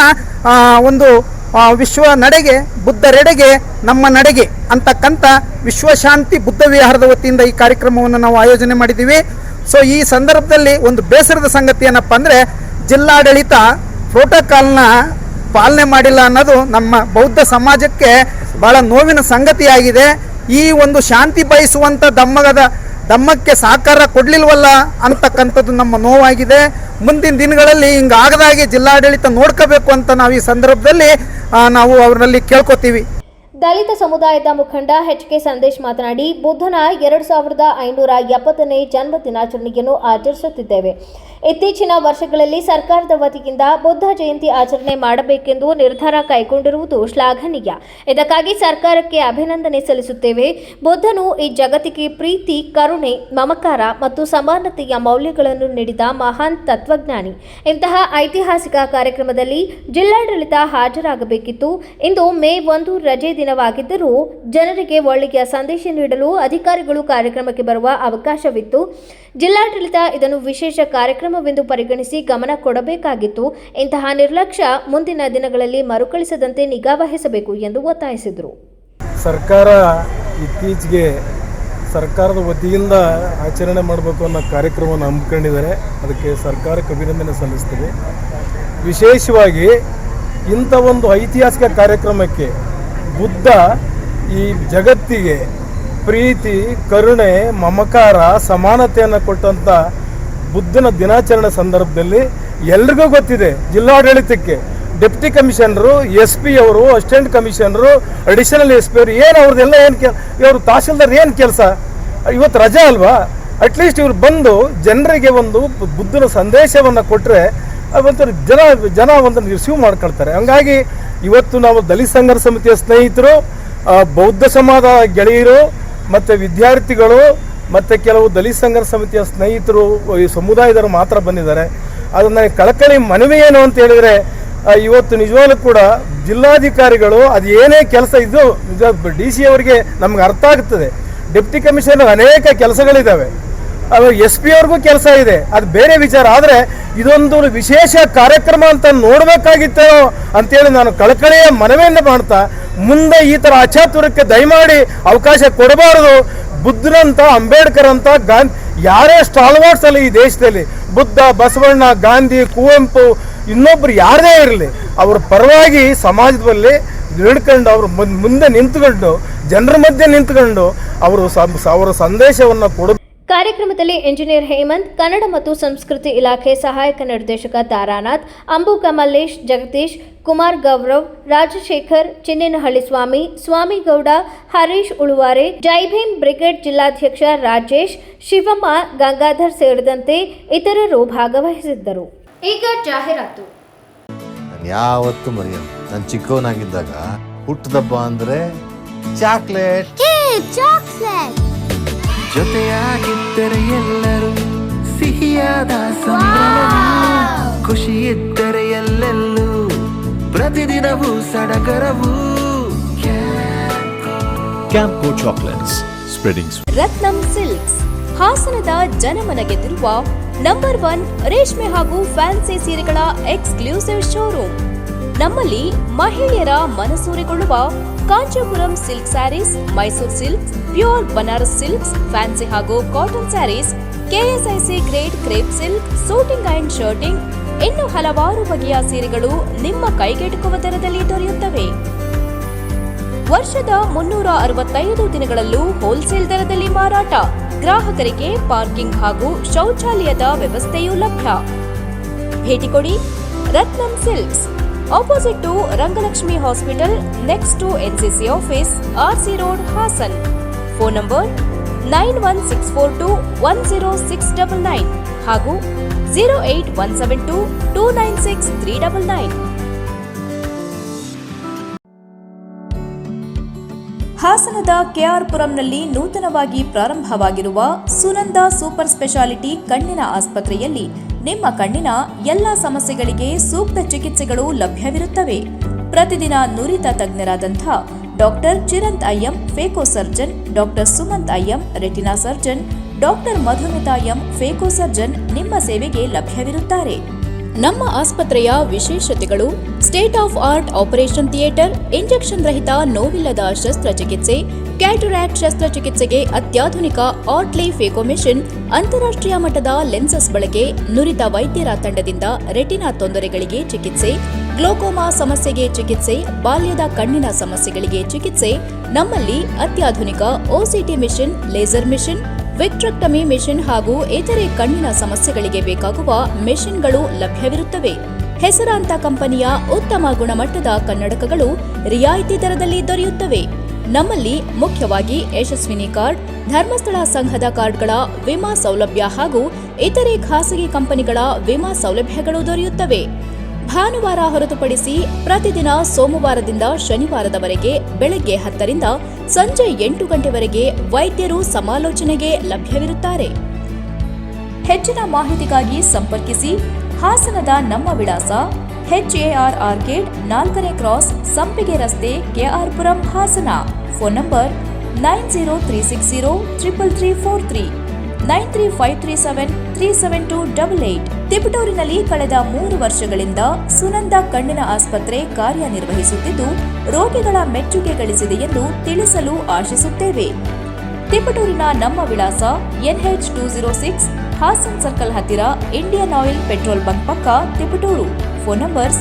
ಒಂದು ವಿಶ್ವ ನಡೆಗೆ ಬುದ್ಧರೆಡೆಗೆ ನಮ್ಮ ನಡೆಗೆ ಅಂತಕ್ಕಂಥ ವಿಶ್ವಶಾಂತಿ ಬುದ್ಧ ವಿಹಾರದ ವತಿಯಿಂದ ಈ ಕಾರ್ಯಕ್ರಮವನ್ನು ನಾವು ಆಯೋಜನೆ ಮಾಡಿದ್ದೀವಿ. ಸೊ ಈ ಸಂದರ್ಭದಲ್ಲಿ ಒಂದು ಬೇಸರದ ಸಂಗತಿ ಏನಪ್ಪ ಅಂದರೆ, ಜಿಲ್ಲಾಡಳಿತ ಪ್ರೋಟೋಕಾಲ್ನ ಪಾಲನೆ ಮಾಡಿಲ್ಲ ಅನ್ನೋದು ನಮ್ಮ ಬೌದ್ಧ ಸಮಾಜಕ್ಕೆ ಭಾಳ ನೋವಿನ ಸಂಗತಿಯಾಗಿದೆ. ಈ ಒಂದು ಶಾಂತಿ ಬಯಸುವಂಥ ಧಮ್ಮಕ್ಕೆ ಸಹಕಾರ ಕೊಡಲಿಲ್ವಲ್ಲ ಅಂತಕ್ಕಂಥದ್ದು ನಮ್ಮ ನೋವಾಗಿದೆ. ಮುಂದಿನ ದಿನಗಳಲ್ಲಿ ಹಿಂಗಾಗದಾಗೆ ಜಿಲ್ಲಾಡಳಿತ ನೋಡ್ಕೋಬೇಕು ಅಂತ ನಾವು ಈ ಸಂದರ್ಭದಲ್ಲಿ ನಾವು ಅವರಲ್ಲಿ ಕೇಳ್ಕೊತೀವಿ. ದಲಿತ ಸಮುದಾಯದ ಮುಖಂಡ ಎಚ್.ಕೆ. ಸಂದೇಶ್ ಮಾತನಾಡಿ, ಬುದ್ಧನ 2570ನೇ ಜನ್ಮ ದಿನಾಚರಣೆಯನ್ನು ಆಚರಿಸುತ್ತಿದ್ದೇವೆ. ಇತ್ತೀಚಿನ ವರ್ಷಗಳಲ್ಲಿ ಸರ್ಕಾರದ ವತಿಯಿಂದ ಬುದ್ಧ ಜಯಂತಿ ಆಚರಣೆ ಮಾಡಬೇಕೆಂದು ನಿರ್ಧಾರ ಕೈಗೊಂಡಿರುವುದು ಶ್ಲಾಘನೀಯ. ಇದಕ್ಕಾಗಿ ಸರ್ಕಾರಕ್ಕೆ ಅಭಿನಂದನೆ ಸಲ್ಲಿಸುತ್ತೇವೆ. ಬುದ್ಧನು ಈ ಜಗತ್ತಿಗೆ ಪ್ರೀತಿ, ಕರುಣೆ, ಮಮಕಾರ ಮತ್ತು ಸಮಾನತೆಯ ಮೌಲ್ಯಗಳನ್ನು ನೀಡಿದ ಮಹಾನ್ ತತ್ವಜ್ಞಾನಿ. ಇಂತಹ ಐತಿಹಾಸಿಕ ಕಾರ್ಯಕ್ರಮದಲ್ಲಿ ಜಿಲ್ಲಾಡಳಿತ ಹಾಜರಾಗಬೇಕಿತ್ತು. ಇಂದು ಮೇ 1 ರಜೆ ದಿನವಾಗಿದ್ದರೂ ಜನರಿಗೆ ಒಳ್ಳೆಯ ಸಂದೇಶ ನೀಡಲು ಅಧಿಕಾರಿಗಳು ಕಾರ್ಯಕ್ರಮಕ್ಕೆ ಬರುವ ಅವಕಾಶವಿತ್ತು. ಜಿಲ್ಲಾಡಳಿತ ಇದನ್ನು ವಿಶೇಷ ಕಾರ್ಯಕ್ರಮವೆಂದು ಪರಿಗಣಿಸಿ ಗಮನ ಕೊಡಬೇಕಾಗಿತ್ತು. ಇಂತಹ ನಿರ್ಲಕ್ಷ್ಯ ಮುಂದಿನ ದಿನಗಳಲ್ಲಿ ಮರುಕಳಿಸದಂತೆ ನಿಗಾ ವಹಿಸಬೇಕು ಎಂದು ಒತ್ತಾಯಿಸಿದರು. ಸರ್ಕಾರ ಇತ್ತೀಚೆಗೆ ಸರ್ಕಾರದ ವತಿಯಿಂದ ಆಚರಣೆ ಮಾಡಬೇಕು ಅನ್ನೋ ಕಾರ್ಯಕ್ರಮವನ್ನು ಹಮ್ಮಿಕೊಂಡಿದ್ದಾರೆ. ಅದಕ್ಕೆ ಸರ್ಕಾರಕ್ಕೆ ಅಭಿನಂದನೆ ಸಲ್ಲಿಸ್ತೀವಿ. ವಿಶೇಷವಾಗಿ ಇಂಥ ಒಂದು ಐತಿಹಾಸಿಕ ಕಾರ್ಯಕ್ರಮಕ್ಕೆ ಬುದ್ಧ ಈ ಜಗತ್ತಿಗೆ ಪ್ರೀತಿ, ಕರುಣೆ, ಮಮಕಾರ, ಸಮಾನತೆಯನ್ನು ಕೊಟ್ಟಂಥ ಬುದ್ಧನ ದಿನಾಚರಣೆ ಸಂದರ್ಭದಲ್ಲಿ ಎಲ್ರಿಗೂ ಗೊತ್ತಿದೆ, ಜಿಲ್ಲಾಡಳಿತಕ್ಕೆ ಡೆಪ್ಟಿ ಕಮಿಷನರು, SP ಅವರು, ಅಸಿಸ್ಟೆಂಟ್ ಕಮಿಷನರು, ಅಡಿಷನಲ್ SP ಅವರು ಅವ್ರದ್ದೆಲ್ಲ ಇವರು ತಹಶೀಲ್ದಾರ್ ಏನು ಕೆಲಸ? ಇವತ್ತು ರಜಾ ಅಲ್ವಾ? ಅಟ್ಲೀಸ್ಟ್ ಇವ್ರು ಬಂದು ಜನರಿಗೆ ಒಂದು ಬುದ್ಧನ ಸಂದೇಶವನ್ನು ಕೊಟ್ಟರೆ ಒಂಥರ ಜನ ಒಂದು ರಿಸೀವ್ ಮಾಡ್ಕೊಳ್ತಾರೆ. ಹಂಗಾಗಿ ಇವತ್ತು ನಾವು ದಲಿತ ಸಂಘರ್ಷ ಸಮಿತಿಯ ಸ್ನೇಹಿತರು, ಬೌದ್ಧ ಸಮಾಜ ಗೆಳೆಯರು ಮತ್ತು ವಿದ್ಯಾರ್ಥಿಗಳು ಮತ್ತು ಕೆಲವು ದಲಿತ ಸಂಘರ್ಷ ಸಮಿತಿಯ ಸ್ನೇಹಿತರು, ಈ ಸಮುದಾಯದವರು ಮಾತ್ರ ಬಂದಿದ್ದಾರೆ. ಅದು ನನಗೆ ಕಳಕಳಿ ಮನವಿ ಏನು ಅಂತ ಹೇಳಿದರೆ, ಇವತ್ತು ನಿಜವಾಗ್ಲೂ ಕೂಡ ಜಿಲ್ಲಾಧಿಕಾರಿಗಳು ಅದು ಏನೇ ಕೆಲಸ ಇದು ಡಿ ಸಿ ಅವರಿಗೆ ನಮ್ಗೆ ಅರ್ಥ ಆಗ್ತದೆ. ಡೆಪ್ಟಿ ಕಮಿಷನರ್ ಅನೇಕ ಕೆಲಸಗಳಿದ್ದಾವೆ, ಎಸ್ ಪಿ ಅವ್ರಿಗೂ ಕೆಲಸ ಇದೆ, ಅದು ಬೇರೆ ವಿಚಾರ. ಆದರೆ ಇದೊಂದು ವಿಶೇಷ ಕಾರ್ಯಕ್ರಮ ಅಂತ ನೋಡಬೇಕಾಗಿತ್ತೋ ಅಂತೇಳಿ ನಾನು ಕಳಕಳಿಯ ಮನವಿಯನ್ನು ಮಾಡ್ತಾ, ಮುಂದೆ ಈ ಥರ ಅಚಾತುರ್ಯಕ್ಕೆ ದಯಮಾಡಿ ಅವಕಾಶ ಕೊಡಬಾರದು. ಬುದ್ಧರಂತ, ಅಂಬೇಡ್ಕರ್ ಅಂತ, ಗಾಂಧಿ ಯಾರೇ ಸ್ಟಾಲ್ವಾರ್ಡ್ಸ್ ಅಲ್ಲಿ ಈ ದೇಶದಲ್ಲಿ, ಬುದ್ಧ, ಬಸವಣ್ಣ, ಗಾಂಧಿ, ಕುವೆಂಪು, ಇನ್ನೊಬ್ರು ಯಾರದೇ ಇರಲಿ, ಅವ್ರ ಪರವಾಗಿ ಸಮಾಜದಲ್ಲಿ ನಿಡ್ಕೊಂಡು ಅವರು ಮುಂದೆ ನಿಂತ್ಕೊಂಡು ಜನರ ಮಧ್ಯೆ ನಿಂತ್ಕೊಂಡು ಅವರ ಸಂದೇಶವನ್ನು ಕೊಡ. ಕಾರ್ಯಕ್ರಮದಲ್ಲಿ ಇಂಜಿನಿಯರ್ ಹೇಮಂತ್, ಕನ್ನಡ ಮತ್ತು ಸಂಸ್ಕೃತಿ ಇಲಾಖೆ ಸಹಾಯಕ ನಿರ್ದೇಶಕ ತಾರಾನಾಥ್, ಅಂಬುಕ ಮಲ್ಲೇಶ್, ಜಗದೀಶ್, ಕುಮಾರ್ ಗೌರವ್, ರಾಜಶೇಖರ್, ಚಿನ್ನೇನಹಳ್ಳಿ ಸ್ವಾಮಿ, ಸ್ವಾಮಿಗೌಡ, ಹರೀಶ್ ಉಳುವಾರೆ, ಜೈ ಭೀಮ್ ಬ್ರಿಗೇಡ್ ಜಿಲ್ಲಾಧ್ಯಕ್ಷ ರಾಜೇಶ್, ಶಿವಮ್ಮ, ಗಂಗಾಧರ್ ಸೇರಿದಂತೆ ಇತರರು ಭಾಗವಹಿಸಿದ್ದರು. ಈಗ ಜಾಹೀರಾತು. ನಾನು ಯಾವತ್ತೂ ಮರೆಯಲ್ಲ, ನಾನು ಚಿಕ್ಕವನಾಗಿದ್ದಾಗ ಹುಟ್ಟದಬ್ಬ ಅಂದ್ರೆ ಚಾಕ್ಲೇಟ್. ಜೊತೆಯಾಗಿದ್ದರೆ ಎಲ್ಲರೂ ಸಿಹಿಯಾದ ಸಂಭ್ರಮವು, ಖುಷಿ ಇದ್ದರೆ ಎಲ್ಲೆಲ್ಲೂ ಪ್ರತಿದಿನವೂ ಸಡಗರವು. Campco chocolates spreading. Ratnam silks ಹಾಸನದ ಜನಮನ ಗೆದ್ದಿರುವ ನಂಬರ್ 1 ರೇಷ್ಮೆ ಹಾಗೂ ಫ್ಯಾನ್ಸಿ ಸೀರೆಗಳ ಎಕ್ಸ್ಕ್ಲೂಸಿವ್ ಶೋರೂಮ್. ನಮ್ಮಲ್ಲಿ ಮಹಿಳೆಯರ ಮನಸೂರೆಗೊಳ್ಳುವ Kanchipuram silk sarees, Mysore silks, pure Banaras silks, fancy ಹಾಗೂ cotton sarees, KSIC grade crepe silk, suiting and shirting, ಇನ್ನು ಹಲವಾರು ಬಗೆಯ ಸೀರೆಗಳು ನಿಮ್ಮ ಕೈಗೆಟುಕುವ ದರದಲ್ಲಿ ದೊರೆಯುತ್ತವೆ. ವರ್ಷದ 365 ದಿನಗಳಲ್ಲೂ ಹೋಲ್ಸೇಲ್ ದರದಲ್ಲಿ ಮಾರಾಟ. ಗ್ರಾಹಕರಿಗೆ ಪಾರ್ಕಿಂಗ್ ಹಾಗೂ ಶೌಚಾಲಯದ ವ್ಯವಸ್ಥೆಯೂ ಲಭ್ಯ. ಭೇಟಿ ಕೊಡಿ Ratnam silks, opposite to Rangalakshmi hospital, next to NCC office, RC road, Hassan. Phone number 9164210699 ಹಾಗೂ 08172296399. ಹಾಸನದ ಕೆಆರ್ಪುರಂನಲ್ಲಿ ನೂತನವಾಗಿ ಪ್ರಾರಂಭವಾಗಿರುವ ಸುನಂದ ಸೂಪರ್ ಸ್ಪೆಷಾಲಿಟಿ ಕಣ್ಣಿನ ಆಸ್ಪತ್ರೆಯಲ್ಲಿ ನಿಮ್ಮ ಕಣ್ಣಿನ ಎಲ್ಲ ಸಮಸ್ಯೆಗಳಿಗೆ ಸೂಕ್ತ ಚಿಕಿತ್ಸೆಗಳು ಲಭ್ಯವಿರುತ್ತವೆ. ಪ್ರತಿದಿನ ನುರಿತ ತಜ್ಞರಾದಂಥ doctor Chiranth IM phaco surgeon, doctor Sumanth IM retina surgeon, doctor Madhumita M phaco surgeon ನಿಮ್ಮ ಸೇವೆಗೆ ಲಭ್ಯವಿರುತ್ತಾರೆ. ನಮ್ಮ ಆಸ್ಪತ್ರೆಯ ವಿಶೇಷತೆಗಳು: state of art operation theatre, injection ರಹಿತ ನೋವಿಲ್ಲದ ಶಸ್ತ್ರಚಿಕಿತ್ಸೆ, ಕ್ಯಾಟರಾಕ್ಟ್ ಶಸ್ತ್ರಚಿಕಿತ್ಸೆಗೆ ಅತ್ಯಾಧುನಿಕ ಆರ್ಟ್ಲಿ ಫೇಕೋ ಮೆಷಿನ್, ಅಂತಾರಾಷ್ಟ್ರೀಯ ಮಟ್ಟದ ಲೆನ್ಸಸ್ ಬಳಕೆ, ನುರಿತ ವೈದ್ಯರ ತಂಡದಿಂದ ರೆಟಿನಾ ತೊಂದರೆಗಳಿಗೆ ಚಿಕಿತ್ಸೆ, ಗ್ಲೋಕೋಮಾ ಸಮಸ್ಯೆಗೆ ಚಿಕಿತ್ಸೆ, ಬಾಲ್ಯದ ಕಣ್ಣಿನ ಸಮಸ್ಯೆಗಳಿಗೆ ಚಿಕಿತ್ಸೆ. ನಮ್ಮಲ್ಲಿ ಅತ್ಯಾಧುನಿಕ OCT machine, laser machine, vitrectomy machine ಹಾಗೂ ಇತರೆ ಕಣ್ಣಿನ ಸಮಸ್ಯೆಗಳಿಗೆ ಬೇಕಾಗುವ ಮೆಷಿನ್ಗಳು ಲಭ್ಯವಿರುತ್ತವೆ. ಹೆಸರಾಂತ ಕಂಪನಿಯ ಉತ್ತಮ ಗುಣಮಟ್ಟದ ಕನ್ನಡಕಗಳು ರಿಯಾಯಿತಿ ದರದಲ್ಲಿ ದೊರೆಯುತ್ತವೆ. ನಮ್ಮಲ್ಲಿ ಮುಖ್ಯವಾಗಿ ಯಶಸ್ವಿನಿ ಕಾರ್ಡ್, ಧರ್ಮಸ್ಥಳ ಸಂಘದ ಕಾರ್ಡ್ಗಳ ವಿಮಾ ಸೌಲಭ್ಯ ಹಾಗೂ ಇತರೆ ಖಾಸಗಿ ಕಂಪನಿಗಳ ವಿಮಾ ಸೌಲಭ್ಯಗಳು ದೊರೆಯುತ್ತವೆ. ಭಾನುವಾರ ಹೊರತುಪಡಿಸಿ ಪ್ರತಿದಿನ ಸೋಮವಾರದಿಂದ ಶನಿವಾರದವರೆಗೆ ಬೆಳಗ್ಗೆ 10 ರಿಂದ ಸಂಜೆ 8 ಗಂಟೆವರೆಗೆ ವೈದ್ಯರು ಸಮಾಲೋಚನೆಗೆ ಲಭ್ಯವಿರುತ್ತಾರೆ. ಹೆಚ್ಚಿನ ಮಾಹಿತಿಗಾಗಿ ಸಂಪರ್ಕಿಸಿ. ಹಾಸನದ ನಮ್ಮ ವಿಳಾಸ HAR ಆರ್ಕೇಡ್ 4ನೇ ಕ್ರಾಸ್, ಸಂಪಿಗೆ ರಸ್ತೆ, ಕೆಆರ್ಪುರಂ, ಹಾಸನ. Phone number 9036033343, 9353737288. ತಿಪಟೂರಿನಲ್ಲಿ ಕಳೆದ 3 ವರ್ಷಗಳಿಂದ ಸುನಂದ ಕಣ್ಣಿನ ಆಸ್ಪತ್ರೆ ಕಾರ್ಯನಿರ್ವಹಿಸುತ್ತಿದ್ದು ರೋಗಿಗಳ ಮೆಚ್ಚುಗೆ ಗಳಿಸಿದೆ ಎಂದು ತಿಳಿಸಲು ಆಶಿಸುತ್ತೇವೆ. ತಿಪಟೂರಿನ ನಮ್ಮ ವಿಳಾಸ NH 206, ಹಾಸನ್ ಸರ್ಕಲ್ ಹತ್ತಿರ ಇಂಡಿಯನ್ ಆಯಿಲ್ ಪೆಟ್ರೋಲ್ ಬಂಕ್ ಪಕ್ಕ, ತಿಪಟೂರು. ಫೋನ್ ನಂಬರ್ಸ್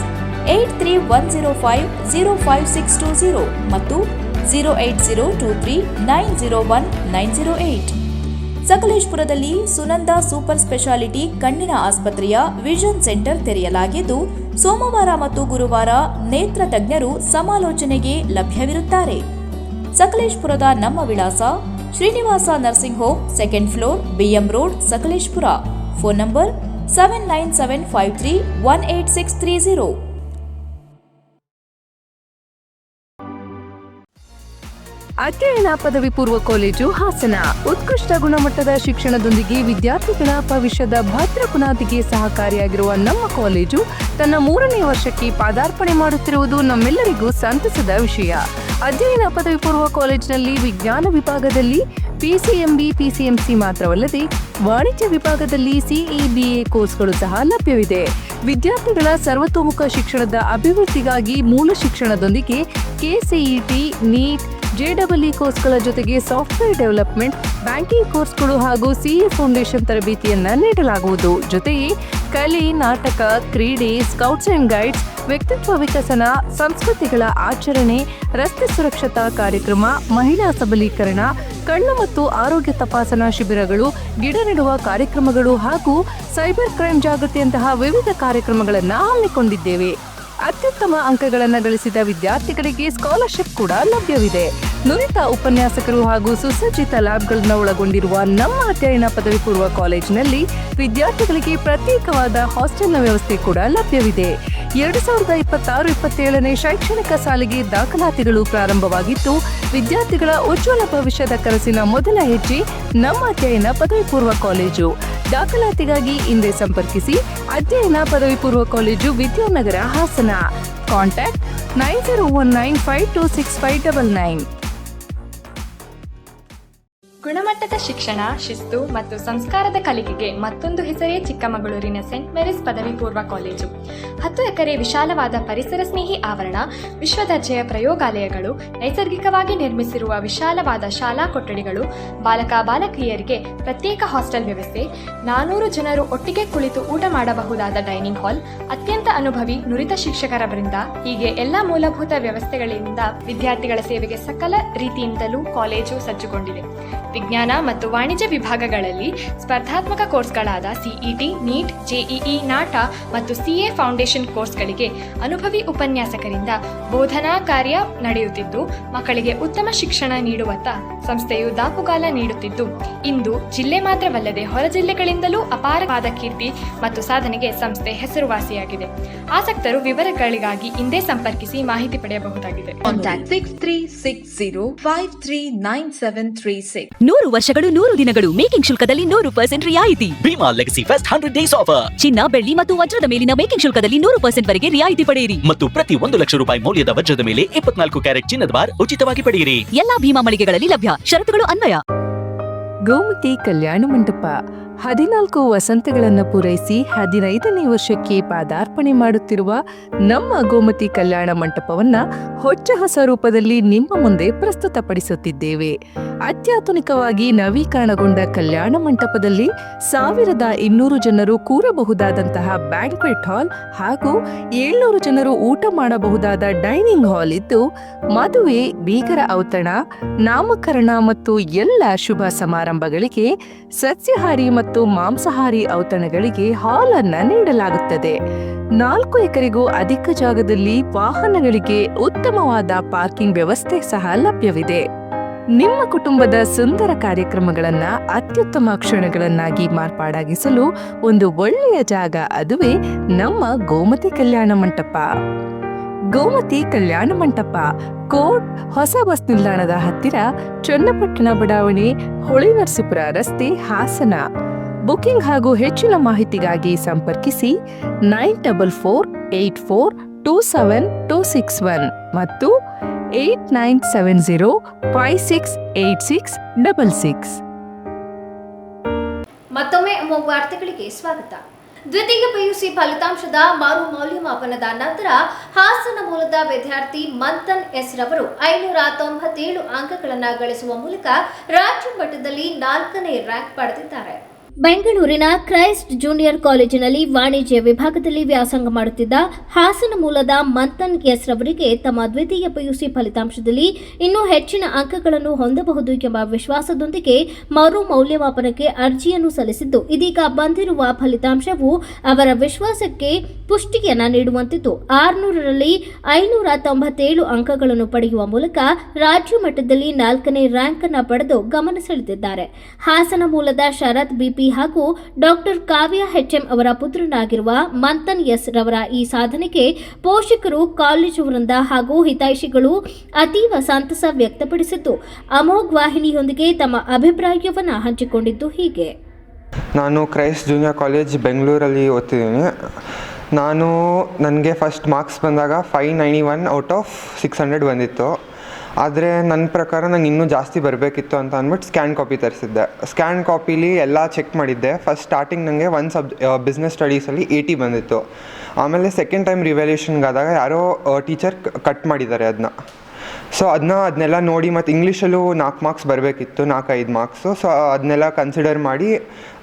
8310505620 ಮತ್ತು 08023901908. ಸಕಲೇಶಪುರದಲ್ಲಿ ಸುನಂದ ಸೂಪರ್ ಸ್ಪೆಷಾಲಿಟಿ ಕಣ್ಣಿನ ಆಸ್ಪತ್ರೆಯ ವಿಷನ್ ಸೆಂಟರ್ ತೆರೆಯಲಾಗಿದ್ದು ಸೋಮವಾರ ಮತ್ತು ಗುರುವಾರ ನೇತ್ರ ತಜ್ಞರು ಸಮಾಲೋಚನೆಗೆ ಲಭ್ಯವಿರುತ್ತಾರೆ. ಸಕಲೇಶಪುರದ ನಮ್ಮ ವಿಳಾಸ Srinivasa nursing home, 2nd floor, BM road, Sakleshpur. Phone number 7975318630. ಅಧ್ಯಯನ ಪದವಿ ಪೂರ್ವ ಕಾಲೇಜು ಹಾಸನ ಉತ್ಕೃಷ್ಟ ಗುಣಮಟ್ಟದ ಶಿಕ್ಷಣದೊಂದಿಗೆ ವಿದ್ಯಾರ್ಥಿಗಳ ಭವಿಷ್ಯದ ಭದ್ರ ಬುನಾದಿಗೆ ಸಹಕಾರಿಯಾಗಿರುವ ನಮ್ಮ ಕಾಲೇಜು ತನ್ನ 3ನೇ ವರ್ಷಕ್ಕೆ ಪಾದಾರ್ಪಣೆ ಮಾಡುತ್ತಿರುವುದು ನಮ್ಮೆಲ್ಲರಿಗೂ ಸಂತಸದ ವಿಷಯ. ಅಧ್ಯಯನ ಪದವಿ ಪೂರ್ವ ಕಾಲೇಜಿನಲ್ಲಿ ವಿಜ್ಞಾನ ವಿಭಾಗದಲ್ಲಿ ಪಿಸಿಎಂಬಿ ಪಿಸಿಎಂಸಿ ಮಾತ್ರವಲ್ಲದೆ ವಾಣಿಜ್ಯ ವಿಭಾಗದಲ್ಲಿ ಸಿಇಬಿಎ ಕೋರ್ಸ್ಗಳು ಸಹ ಲಭ್ಯವಿದೆ. ವಿದ್ಯಾರ್ಥಿಗಳ ಸರ್ವತೋಮುಖ ಶಿಕ್ಷಣದ ಅಭಿವೃದ್ಧಿಗಾಗಿ ಮೂಲ ಶಿಕ್ಷಣದೊಂದಿಗೆ ಕೆಸಿಇಟಿ, ನೀಟ್, ಜೆಡಬ್ಲ್ಇ ಕೋರ್ಸ್ಗಳ ಜೊತೆಗೆ ಸಾಫ್ಟ್ವೇರ್ ಡೆವಲಪ್ಮೆಂಟ್, ಬ್ಯಾಂಕಿಂಗ್ ಕೋರ್ಸ್ಗಳು ಹಾಗೂ ಸಿಎ ಫೌಂಡೇಶನ್ ತರಬೇತಿಯನ್ನ ನೀಡಲಾಗುವುದು. ಜೊತೆಗೆ ಕಲೆ, ನಾಟಕ, ಕ್ರೀಡೆ, ಸ್ಕೌಟ್ಸ್ ಅಂಡ್ ಗೈಡ್ಸ್, ವ್ಯಕ್ತಿತ್ವ ವಿಕಸನ, ಸಂಸ್ಕೃತಿಗಳ ಆಚರಣೆ, ರಸ್ತೆ ಸುರಕ್ಷತಾ ಕಾರ್ಯಕ್ರಮ, ಮಹಿಳಾ ಸಬಲೀಕರಣ, ಕಣ್ಣು ಮತ್ತು ಆರೋಗ್ಯ ತಪಾಸಣಾ ಶಿಬಿರಗಳು, ಗಿಡ ನೆಡುವ ಕಾರ್ಯಕ್ರಮಗಳು ಹಾಗೂ ಸೈಬರ್ ಕ್ರೈಮ್ ಜಾಗೃತಿಯಂತಹ ವಿವಿಧ ಕಾರ್ಯಕ್ರಮಗಳನ್ನು ಹಮ್ಮಿಕೊಂಡಿದ್ದೇವೆ. ಅತ್ಯುತ್ತಮ ಅಂಕಗಳನ್ನು ಗಳಿಸಿದ ವಿದ್ಯಾರ್ಥಿಗಳಿಗೆ ಸ್ಕಾಲರ್ಶಿಪ್ ಕೂಡ ಲಭ್ಯವಿದೆ. ನುರಿತ ಉಪನ್ಯಾಸಕರು ಹಾಗೂ ಸುಸಜ್ಜಿತ ಲ್ಯಾಬ್ಗಳನ್ನು ಒಳಗೊಂಡಿರುವ ನಮ್ಮ ಅಧ್ಯಯನ ಪದವಿ ಪೂರ್ವ ಕಾಲೇಜಿನಲ್ಲಿ ವಿದ್ಯಾರ್ಥಿಗಳಿಗೆ ಪ್ರತ್ಯೇಕವಾದ ಹಾಸ್ಟೆಲ್ನ ವ್ಯವಸ್ಥೆ ಕೂಡ ಲಭ್ಯವಿದೆ. 2026-27ನೇ ಶೈಕ್ಷಣಿಕ ಸಾಲಿಗೆ ದಾಖಲಾತಿಗಳು ಪ್ರಾರಂಭವಾಗಿದ್ದು, ವಿದ್ಯಾರ್ಥಿಗಳ ಉಜ್ವಲ ಭವಿಷ್ಯದ ಕನಸಿನ ಮೊದಲ ಹೆಜ್ಜೆ ನಮ್ಮ ಅಧ್ಯಯನ ಪದವಿ ಪೂರ್ವ ಕಾಲೇಜು. ದಾಖಲಾತಿಗಾಗಿ ಹಿಂದೆ ಸಂಪರ್ಕಿಸಿ. ಅಧ್ಯಯನ ಪದವಿ ಪೂರ್ವ ಕಾಲೇಜು, ವಿದ್ಯಾನಗರ, ಹಾಸನ. ಕಾಂಟ್ಯಾಕ್ಟ್ 9019526599. ಗುಣಮಟ್ಟದ ಶಿಕ್ಷಣ, ಶಿಸ್ತು ಮತ್ತು ಸಂಸ್ಕಾರದ ಕಲಿಕೆಗೆ ಮತ್ತೊಂದು ಹೆಸರೇ ಚಿಕ್ಕಮಗಳೂರಿನ ಸೆಂಟ್ ಮೇರಿಸ್ ಪದವಿ ಪೂರ್ವ ಕಾಲೇಜು. 10 ಎಕರೆ ವಿಶಾಲವಾದ ಪರಿಸರ ಸ್ನೇಹಿ ಆವರಣ, ವಿಶ್ವದರ್ಜೆಯ ಪ್ರಯೋಗಾಲಯಗಳು, ನೈಸರ್ಗಿಕವಾಗಿ ನಿರ್ಮಿಸಿರುವ ವಿಶಾಲವಾದ ಶಾಲಾ ಕೊಠಡಿಗಳು, ಬಾಲಕ ಬಾಲಕಿಯರಿಗೆ ಪ್ರತ್ಯೇಕ ಹಾಸ್ಟೆಲ್ ವ್ಯವಸ್ಥೆ, 400 ಜನರು ಒಟ್ಟಿಗೆ ಕುಳಿತು ಊಟ ಮಾಡಬಹುದಾದ ಡೈನಿಂಗ್ ಹಾಲ್, ಅತ್ಯಂತ ಅನುಭವಿ ನುರಿತ ಶಿಕ್ಷಕರ ವೃಂದ, ಹೀಗೆ ಎಲ್ಲ ಮೂಲಭೂತ ವ್ಯವಸ್ಥೆಗಳಿಂದ ವಿದ್ಯಾರ್ಥಿಗಳ ಸೇವೆಗೆ ಸಕಲ ರೀತಿಯಿಂದಲೂ ಕಾಲೇಜು ಸಜ್ಜುಗೊಂಡಿದೆ. ವಿಜ್ಞಾನ ಮತ್ತು ವಾಣಿಜ್ಯ ವಿಭಾಗಗಳಲ್ಲಿ ಸ್ಪರ್ಧಾತ್ಮಕ ಕೋರ್ಸ್ಗಳಾದ ಸಿಇಟಿ, ನೀಟ್, ಜೆಇಇ, ನಾಟ ಮತ್ತು ಸಿಎ ಫೌಂಡೇಶನ್ ಕೋರ್ಸ್ಗಳಿಗೆ ಅನುಭವಿ ಉಪನ್ಯಾಸಕರಿಂದ ಬೋಧನಾ ಕಾರ್ಯ ನಡೆಯುತ್ತಿದ್ದು, ಮಕ್ಕಳಿಗೆ ಉತ್ತಮ ಶಿಕ್ಷಣ ನೀಡುವತ್ತ ಸಂಸ್ಥೆಯು ದಾಪುಗಾಲ ನೀಡುತ್ತಿದ್ದು, ಇಂದು ಜಿಲ್ಲೆ ಮಾತ್ರವಲ್ಲದೆ ಹೊರ ಜಿಲ್ಲೆಗಳಿಂದಲೂ ಅಪಾರವಾದ ಕೀರ್ತಿ ಮತ್ತು ಸಾಧನೆಗೆ ಸಂಸ್ಥೆ ಹೆಸರುವಾಸಿಯಾಗಿದೆ. ಆಸಕ್ತರು ವಿವರಗಳಿಗಾಗಿ ಹಿಂದೆ ಸಂಪರ್ಕಿಸಿ ಮಾಹಿತಿ ಪಡೆಯಬಹುದಾಗಿದೆ. 6360539736. 100 ವರ್ಷಗಳು 100 ದಿನಗಳು ಮೇಕಿಂಗ್ ಶುಲ್ಕದಲ್ಲಿ 100% ರಿಯಾಯಿತಿ. Bhima legacy fest 100 days offer. ಚಿನ್ನ, ಬೆಳ್ಳಿ ಮತ್ತು ವಜ್ರದ ಮೇಲಿನ ಮೇಕಿಂಗ್ ಶುಲ್ಕದಲ್ಲಿ 100% ವರೆಗೆ ರಿಯಾಯಿತಿ ಪಡೆಯಿರಿ. ಮತ್ತು ಪ್ರತಿ 1 ಲಕ್ಷ ರೂಪಾಯಿ ಮೌಲ್ಯದ ವಜ್ರದ ಮೇಲೆ 24 ಕ್ಯಾರೆಟ್ ಚಿನ್ನದ ಬಾರ್ ಉಚಿತವಾಗಿ ಪಡೆಯಿರಿ. ಎಲ್ಲಾ ಭೀಮಾ ಮಳಿಗೆಗಳಲ್ಲಿ ಲಭ್ಯ. ಷರತ್ತುಗಳು ಅನ್ವಯ. ಗೋಮತಿ ಕಲ್ಯಾಣ ಮಂಟಪ 14 ವಸಂತಗಳನ್ನು ಪೂರೈಸಿ 15ನೇ ವರ್ಷಕ್ಕೆ ಪಾದಾರ್ಪಣೆ ಮಾಡುತ್ತಿರುವ ನಮ್ಮ ಗೋಮತಿ ಕಲ್ಯಾಣ ಮಂಟಪವನ್ನ ಹೊಚ್ಚ ಹೊಸ ರೂಪದಲ್ಲಿ ನಿಮ್ಮ ಮುಂದೆ ಪ್ರಸ್ತುತಪಡಿಸುತ್ತಿದ್ದೇವೆ. ಅತ್ಯಾಧುನಿಕವಾಗಿ ನವೀಕರಣಗೊಂಡ ಕಲ್ಯಾಣ ಮಂಟಪದಲ್ಲಿ 1200 ಜನರು ಕೂರಬಹುದಾದಂತಹ ಬ್ಯಾಂಕ್ವೆಟ್ ಹಾಲ್ ಹಾಗೂ 700 ಜನರು ಊಟ ಮಾಡಬಹುದಾದ ಡೈನಿಂಗ್ ಹಾಲ್ ಇದ್ದು, ಮದುವೆ, ಬೀಗರ ಔತಣ, ನಾಮಕರಣ ಮತ್ತು ಎಲ್ಲ ಶುಭ ಸಮಾರಂಭಗಳಿಗೆ ಸಸ್ಯಾಹಾರಿ ಮತ್ತು ಮಾಂಸಾಹಾರಿ ಔತಣಗಳಿಗೆ ಹಾಲ್ ಅನ್ನ ನೀಡಲಾಗುತ್ತದೆ. 4 ಎಕರೆಗೂ ಅಧಿಕ ಜಾಗದಲ್ಲಿ ವಾಹನಗಳಿಗೆ ಉತ್ತಮವಾದ ಪಾರ್ಕಿಂಗ್ ವ್ಯವಸ್ಥೆ ಸಹ ಲಭ್ಯವಿದೆ. ನಿಮ್ಮ ಕುಟುಂಬದ ಸುಂದರ ಕಾರ್ಯಕ್ರಮಗಳನ್ನ ಅತ್ಯುತ್ತಮ ಕ್ಷಣಗಳನ್ನಾಗಿ ಮಾರ್ಪಾಡಾಗಿಸಲು ಒಂದು ಒಳ್ಳೆಯ ಜಾಗ, ಅದುವೇ ನಮ್ಮ ಗೋಮತಿ ಕಲ್ಯಾಣ ಮಂಟಪ. ಗೋಮತಿ ಕಲ್ಯಾಣ ಮಂಟಪ, ಕೋಟ್, ಹೊಸ ಬಸ್ ನಿಲ್ದಾಣದ ಹತ್ತಿರ, ಚನ್ನಪಟ್ಟಣ ಬಡಾವಣೆ, ಹೊಳೆನರಸೀಪುರ ರಸ್ತೆ, ಹಾಸನ. ಬುಕಿಂಗ್ ಹಾಗೂ ಹೆಚ್ಚಿನ ಮಾಹಿತಿಗಾಗಿ ಸಂಪರ್ಕಿಸಿ 9484272661 ಮತ್ತು 8970568666. ಮತ್ತೊಮ್ಮೆ ವಾರ್ತೆಗಳಿಗೆ ಸ್ವಾಗತ. ದ್ವಿತೀಯ ಪಿಯುಸಿ ಫಲಿತಾಂಶದ ಮರು ಮೌಲ್ಯಮಾಪನದ ನಂತರ ಹಾಸನ ಮೂಲದ ವಿದ್ಯಾರ್ಥಿ ಮಂಥನ್ ಎಸ್ ರವರು 597 ಅಂಕಗಳನ್ನು ಗಳಿಸುವ ಮೂಲಕ ರಾಜ್ಯ ಮಟ್ಟದಲ್ಲಿ 4ನೇ ರ್ಯಾಂಕ್ ಪಡೆದಿದ್ದಾರೆ. ಬೆಂಗಳೂರಿನ ಕ್ರೈಸ್ಟ್ ಜೂನಿಯರ್ ಕಾಲೇಜಿನಲ್ಲಿ ವಾಣಿಜ್ಯ ವಿಭಾಗದಲ್ಲಿ ವ್ಯಾಸಂಗ ಮಾಡುತ್ತಿದ್ದ ಹಾಸನ ಮೂಲದ ಮಂಥನ್ ಎಸ್ ರವರಿಗೆ ತಮ್ಮ ದ್ವಿತೀಯ ಪಿಯುಸಿ ಫಲಿತಾಂಶದಲ್ಲಿ ಇನ್ನೂ ಹೆಚ್ಚಿನ ಅಂಕಗಳನ್ನು ಹೊಂದಬಹುದು ಎಂಬ ವಿಶ್ವಾಸದೊಂದಿಗೆ ಮರು ಮೌಲ್ಯಮಾಪನಕ್ಕೆ ಅರ್ಜಿಯನ್ನು ಸಲ್ಲಿಸಿದ್ದು, ಇದೀಗ ಬಂದಿರುವ ಫಲಿತಾಂಶವು ಅವರ ವಿಶ್ವಾಸಕ್ಕೆ ಪುಷ್ಟಿಯನ್ನ ನೀಡುವಂತಿದ್ದು 600ರಲ್ಲಿ 597 ಅಂಕಗಳನ್ನು ಪಡೆಯುವ ಮೂಲಕ ರಾಜ್ಯ ಮಟ್ಟದಲ್ಲಿ 4ನೇ ರ್ಯಾಂಕ್ ಅನ್ನು ಪಡೆದು ಗಮನ ಸೆಳೆದಿದ್ದಾರೆ. ಹಾಸನ ಮೂಲದ ಶರತ್ ಬಿಪಿ ಹಾಗೂ ಡಾಕ್ಟರ್ ಕಾವ್ಯ HM ಅವರ ಪುತ್ರನಾಗಿರುವ ಮಂಥನ್ ಎಸ್ ರವರ ಈ ಸಾಧನೆಗೆ ಪೋಷಕರು, ಕಾಲೇಜು ವೃಂದ ಹಾಗೂ ಹಿತೈಷಿಗಳು ಅತೀವ ಸಂತಸ ವ್ಯಕ್ತಪಡಿಸಿದ್ದು, ಅಮೋಘ್ ವಾಹಿನಿಯೊಂದಿಗೆ ತಮ್ಮ ಅಭಿಪ್ರಾಯವನ್ನು ಹಂಚಿಕೊಂಡಿದ್ದು ಹೀಗೆ. ನಾನು ಕ್ರೈಸ್ಟ್ ಜೂನಿಯರ್ ಕಾಲೇಜ್ ಬೆಂಗಳೂರಲ್ಲಿ ಓದ್ತಿದ್ದೀನಿ. ನನಗೆ ಫಸ್ಟ್ ಮಾರ್ಕ್ಸ್ ಬಂದಾಗ 591 ಔಟ್ ಆಫ್ 600 ಬಂದಿತ್ತು. ಆದರೆ ನನ್ನ ಪ್ರಕಾರ ನಂಗೆ ಇನ್ನೂ ಜಾಸ್ತಿ ಬರಬೇಕಿತ್ತು ಅಂತ ಅಂದ್ಬಿಟ್ಟು ಸ್ಕ್ಯಾನ್ ಕಾಪಿ ತರಿಸಿದ್ದೆ. ಸ್ಕ್ಯಾನ್ ಕಾಪಿಲಿ ಎಲ್ಲ ಚೆಕ್ ಮಾಡಿದ್ದೆ. ಫಸ್ಟ್ ಸ್ಟಾರ್ಟಿಂಗ್ ನನಗೆ ಬಿಸ್ನೆಸ್ ಸ್ಟಡೀಸಲ್ಲಿ 80 ಬಂದಿತ್ತು. ಆಮೇಲೆ ಸೆಕೆಂಡ್ ಟೈಮ್ ರಿವ್ಯಾಲ್ಯೂಷನ್ಗಾದಾಗ ಯಾರೋ ಟೀಚರ್ ಕಟ್ ಮಾಡಿದ್ದಾರೆ ಅದನ್ನ. ಸೊ ಅದನ್ನೆಲ್ಲ ನೋಡಿ ಮತ್ತು ಇಂಗ್ಲೀಷಲ್ಲೂ 4 ಮಾರ್ಕ್ಸ್ ಬರಬೇಕಿತ್ತು, 4-5 ಮಾರ್ಕ್ಸು. ಸೊ ಅದನ್ನೆಲ್ಲ ಕನ್ಸಿಡರ್ ಮಾಡಿ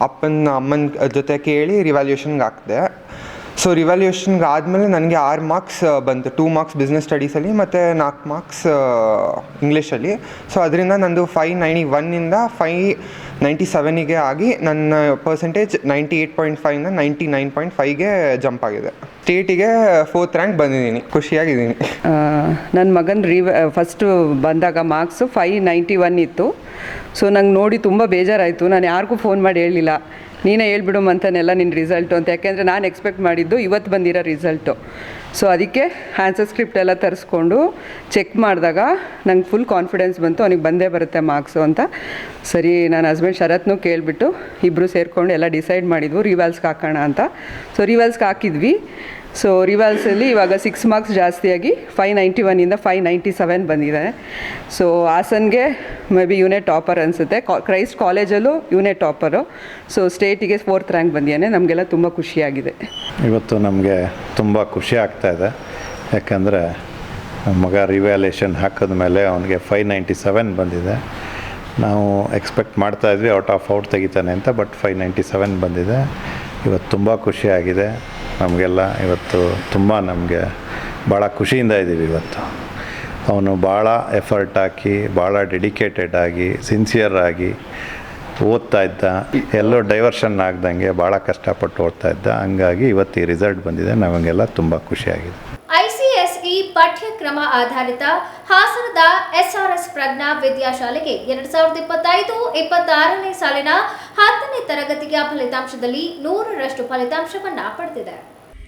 ಅಮ್ಮನ ಜೊತೆ ಕೇಳಿ ರಿವ್ಯಾಲ್ಯೂಷನ್ಗೆ ಹಾಕಿದೆ. ಸೊ ರಿವ್ಯಾಲ್ಯೂಷನ್ಗೆ ಆದಮೇಲೆ ನನಗೆ 6 ಮಾರ್ಕ್ಸ್ ಬಂತು, 2 ಮಾರ್ಕ್ಸ್ ಬಿಸ್ನೆಸ್ ಸ್ಟಡೀಸಲ್ಲಿ ಮತ್ತು 4 ಮಾರ್ಕ್ಸ್ ಇಂಗ್ಲೀಷಲ್ಲಿ. ಸೊ ಅದರಿಂದ ನಂದು 591ಇಂದ 597ಗೆ ಆಗಿ ನನ್ನ ಪರ್ಸೆಂಟೇಜ್ 98.5ಇಂದ 99.5ಗೆ ಜಂಪ್ ಆಗಿದೆ. ಸ್ಟೇಟಿಗೆ 4th ರ್ಯಾಂಕ್ ಬಂದಿದ್ದೀನಿ, ಖುಷಿಯಾಗಿದ್ದೀನಿ. ನನ್ನ ಮಗನ ಫಸ್ಟು ಬಂದಾಗ ಮಾರ್ಕ್ಸು 591 ಇತ್ತು. ಸೊ ನಂಗೆ ನೋಡಿ ತುಂಬ ಬೇಜಾರಾಯಿತು. ನಾನು ಯಾರಿಗೂ ಫೋನ್ ಮಾಡಿ ಹೇಳಲಿಲ್ಲ, ನೀನೇ ಹೇಳ್ಬಿಡು ಅಂತನೆಲ್ಲ ನಿನ್ನ ರಿಸಲ್ಟು ಅಂತ. ಯಾಕೆಂದರೆ ನಾನು ಎಕ್ಸ್ಪೆಕ್ಟ್ ಮಾಡಿದ್ದು ಇವತ್ತು ಬಂದಿರೋ ರಿಸಲ್ಟು. ಸೊ ಅದಕ್ಕೆ ಆನ್ಸರ್ ಸ್ಕ್ರಿಪ್ಟ್ ಎಲ್ಲ ತರಿಸ್ಕೊಂಡು ಚೆಕ್ ಮಾಡಿದಾಗ ನಂಗೆ ಫುಲ್ ಕಾನ್ಫಿಡೆನ್ಸ್ ಬಂತು, ಅವನಿಗೆ ಬಂದೇ ಬರುತ್ತೆ ಮಾರ್ಕ್ಸು ಅಂತ. ಸರಿ, ನನ್ನ ಹಸ್ಬೆಂಡ್ ಶರತ್ನೂ ಕೇಳಿಬಿಟ್ಟು ಇಬ್ಬರು ಸೇರಿಕೊಂಡು ಎಲ್ಲ ಡಿಸೈಡ್ ಮಾಡಿದ್ವು ರಿವಾಲ್ಸ್ಗೆ ಹಾಕೋಣ ಅಂತ. ಸೊ ರಿವಾಲ್ಸ್ಗೆ ಹಾಕಿದ್ವಿ. ಸೊ ರಿವಾಲ್ಸಲ್ಲಿ ಇವಾಗ 6 ಮಾರ್ಕ್ಸ್ ಜಾಸ್ತಿಯಾಗಿ 591ಇಂದ 597 ಬಂದಿದೆ. ಸೊ ಹಾಸನ್ಗೆ ಮೇ ಬಿ ಇವನೇ ಟಾಪರ್ ಅನಿಸುತ್ತೆ. ಕ್ರೈಸ್ಟ್ ಕಾಲೇಜಲ್ಲೂ ಇವನೇ ಟಾಪರು. ಸೊ ಸ್ಟೇಟಿಗೆ 4th ರ್ಯಾಂಕ್ ಬಂದಿದ್ದಾನೆ. ನಮಗೆಲ್ಲ ತುಂಬ ಖುಷಿಯಾಗಿದೆ. ಇವತ್ತು ನಮಗೆ ತುಂಬ ಖುಷಿ ಆಗ್ತಾಯಿದೆ. ಯಾಕಂದರೆ ಮಗ ರಿವ್ಯಾಲ್ಯೂಷನ್ ಹಾಕಿದ ಮೇಲೆ ಅವನಿಗೆ 597 ಬಂದಿದೆ. ನಾವು ಎಕ್ಸ್ಪೆಕ್ಟ್ ಮಾಡ್ತಾಯಿದ್ವಿ ಔಟ್ ತೆಗಿತಾನೆ ಅಂತ, ಬಟ್ 597 ಬಂದಿದೆ. ಇವತ್ತು ತುಂಬ ಖುಷಿಯಾಗಿದೆ ನಮಗೆಲ್ಲ. ಇವತ್ತು ತುಂಬ ನಮಗೆ ಭಾಳ ಖುಷಿಯಿಂದ ಇದ್ದೀವಿ. ಇವತ್ತು ಅವನು ಭಾಳ ಎಫರ್ಟ್ ಹಾಕಿ, ಭಾಳ ಡೆಡಿಕೇಟೆಡ್ ಆಗಿ, ಸಿನ್ಸಿಯರ್ ಆಗಿ ಓದ್ತಾ ಇದ್ದ. ಎಲ್ಲೋ ಡೈವರ್ಷನ್ ಆಗ್ದಂಗೆ ಭಾಳ ಕಷ್ಟಪಟ್ಟು ಓದ್ತಾ ಇದ್ದ. ಹಂಗಾಗಿ ಇವತ್ತು ಈ ರಿಸಲ್ಟ್ ಬಂದಿದೆ. ನಮಗೆಲ್ಲ ತುಂಬ ಖುಷಿಯಾಗಿದೆ. ICSE ಪಠ್ಯಕ್ರಮ ಆಧಾರಿತ ಹಾಸನದ SRS ಪ್ರಜ್ಞಾ ವಿದ್ಯಾಶಾಲೆಗೆ 2025-26ನೇ ಸಾಲಿನ 10ನೇ ತರಗತಿಯ ಫಲಿತಾಂಶದಲ್ಲಿ 100ರಷ್ಟು ಫಲಿತಾಂಶವನ್ನು ಪಡೆದಿದೆ.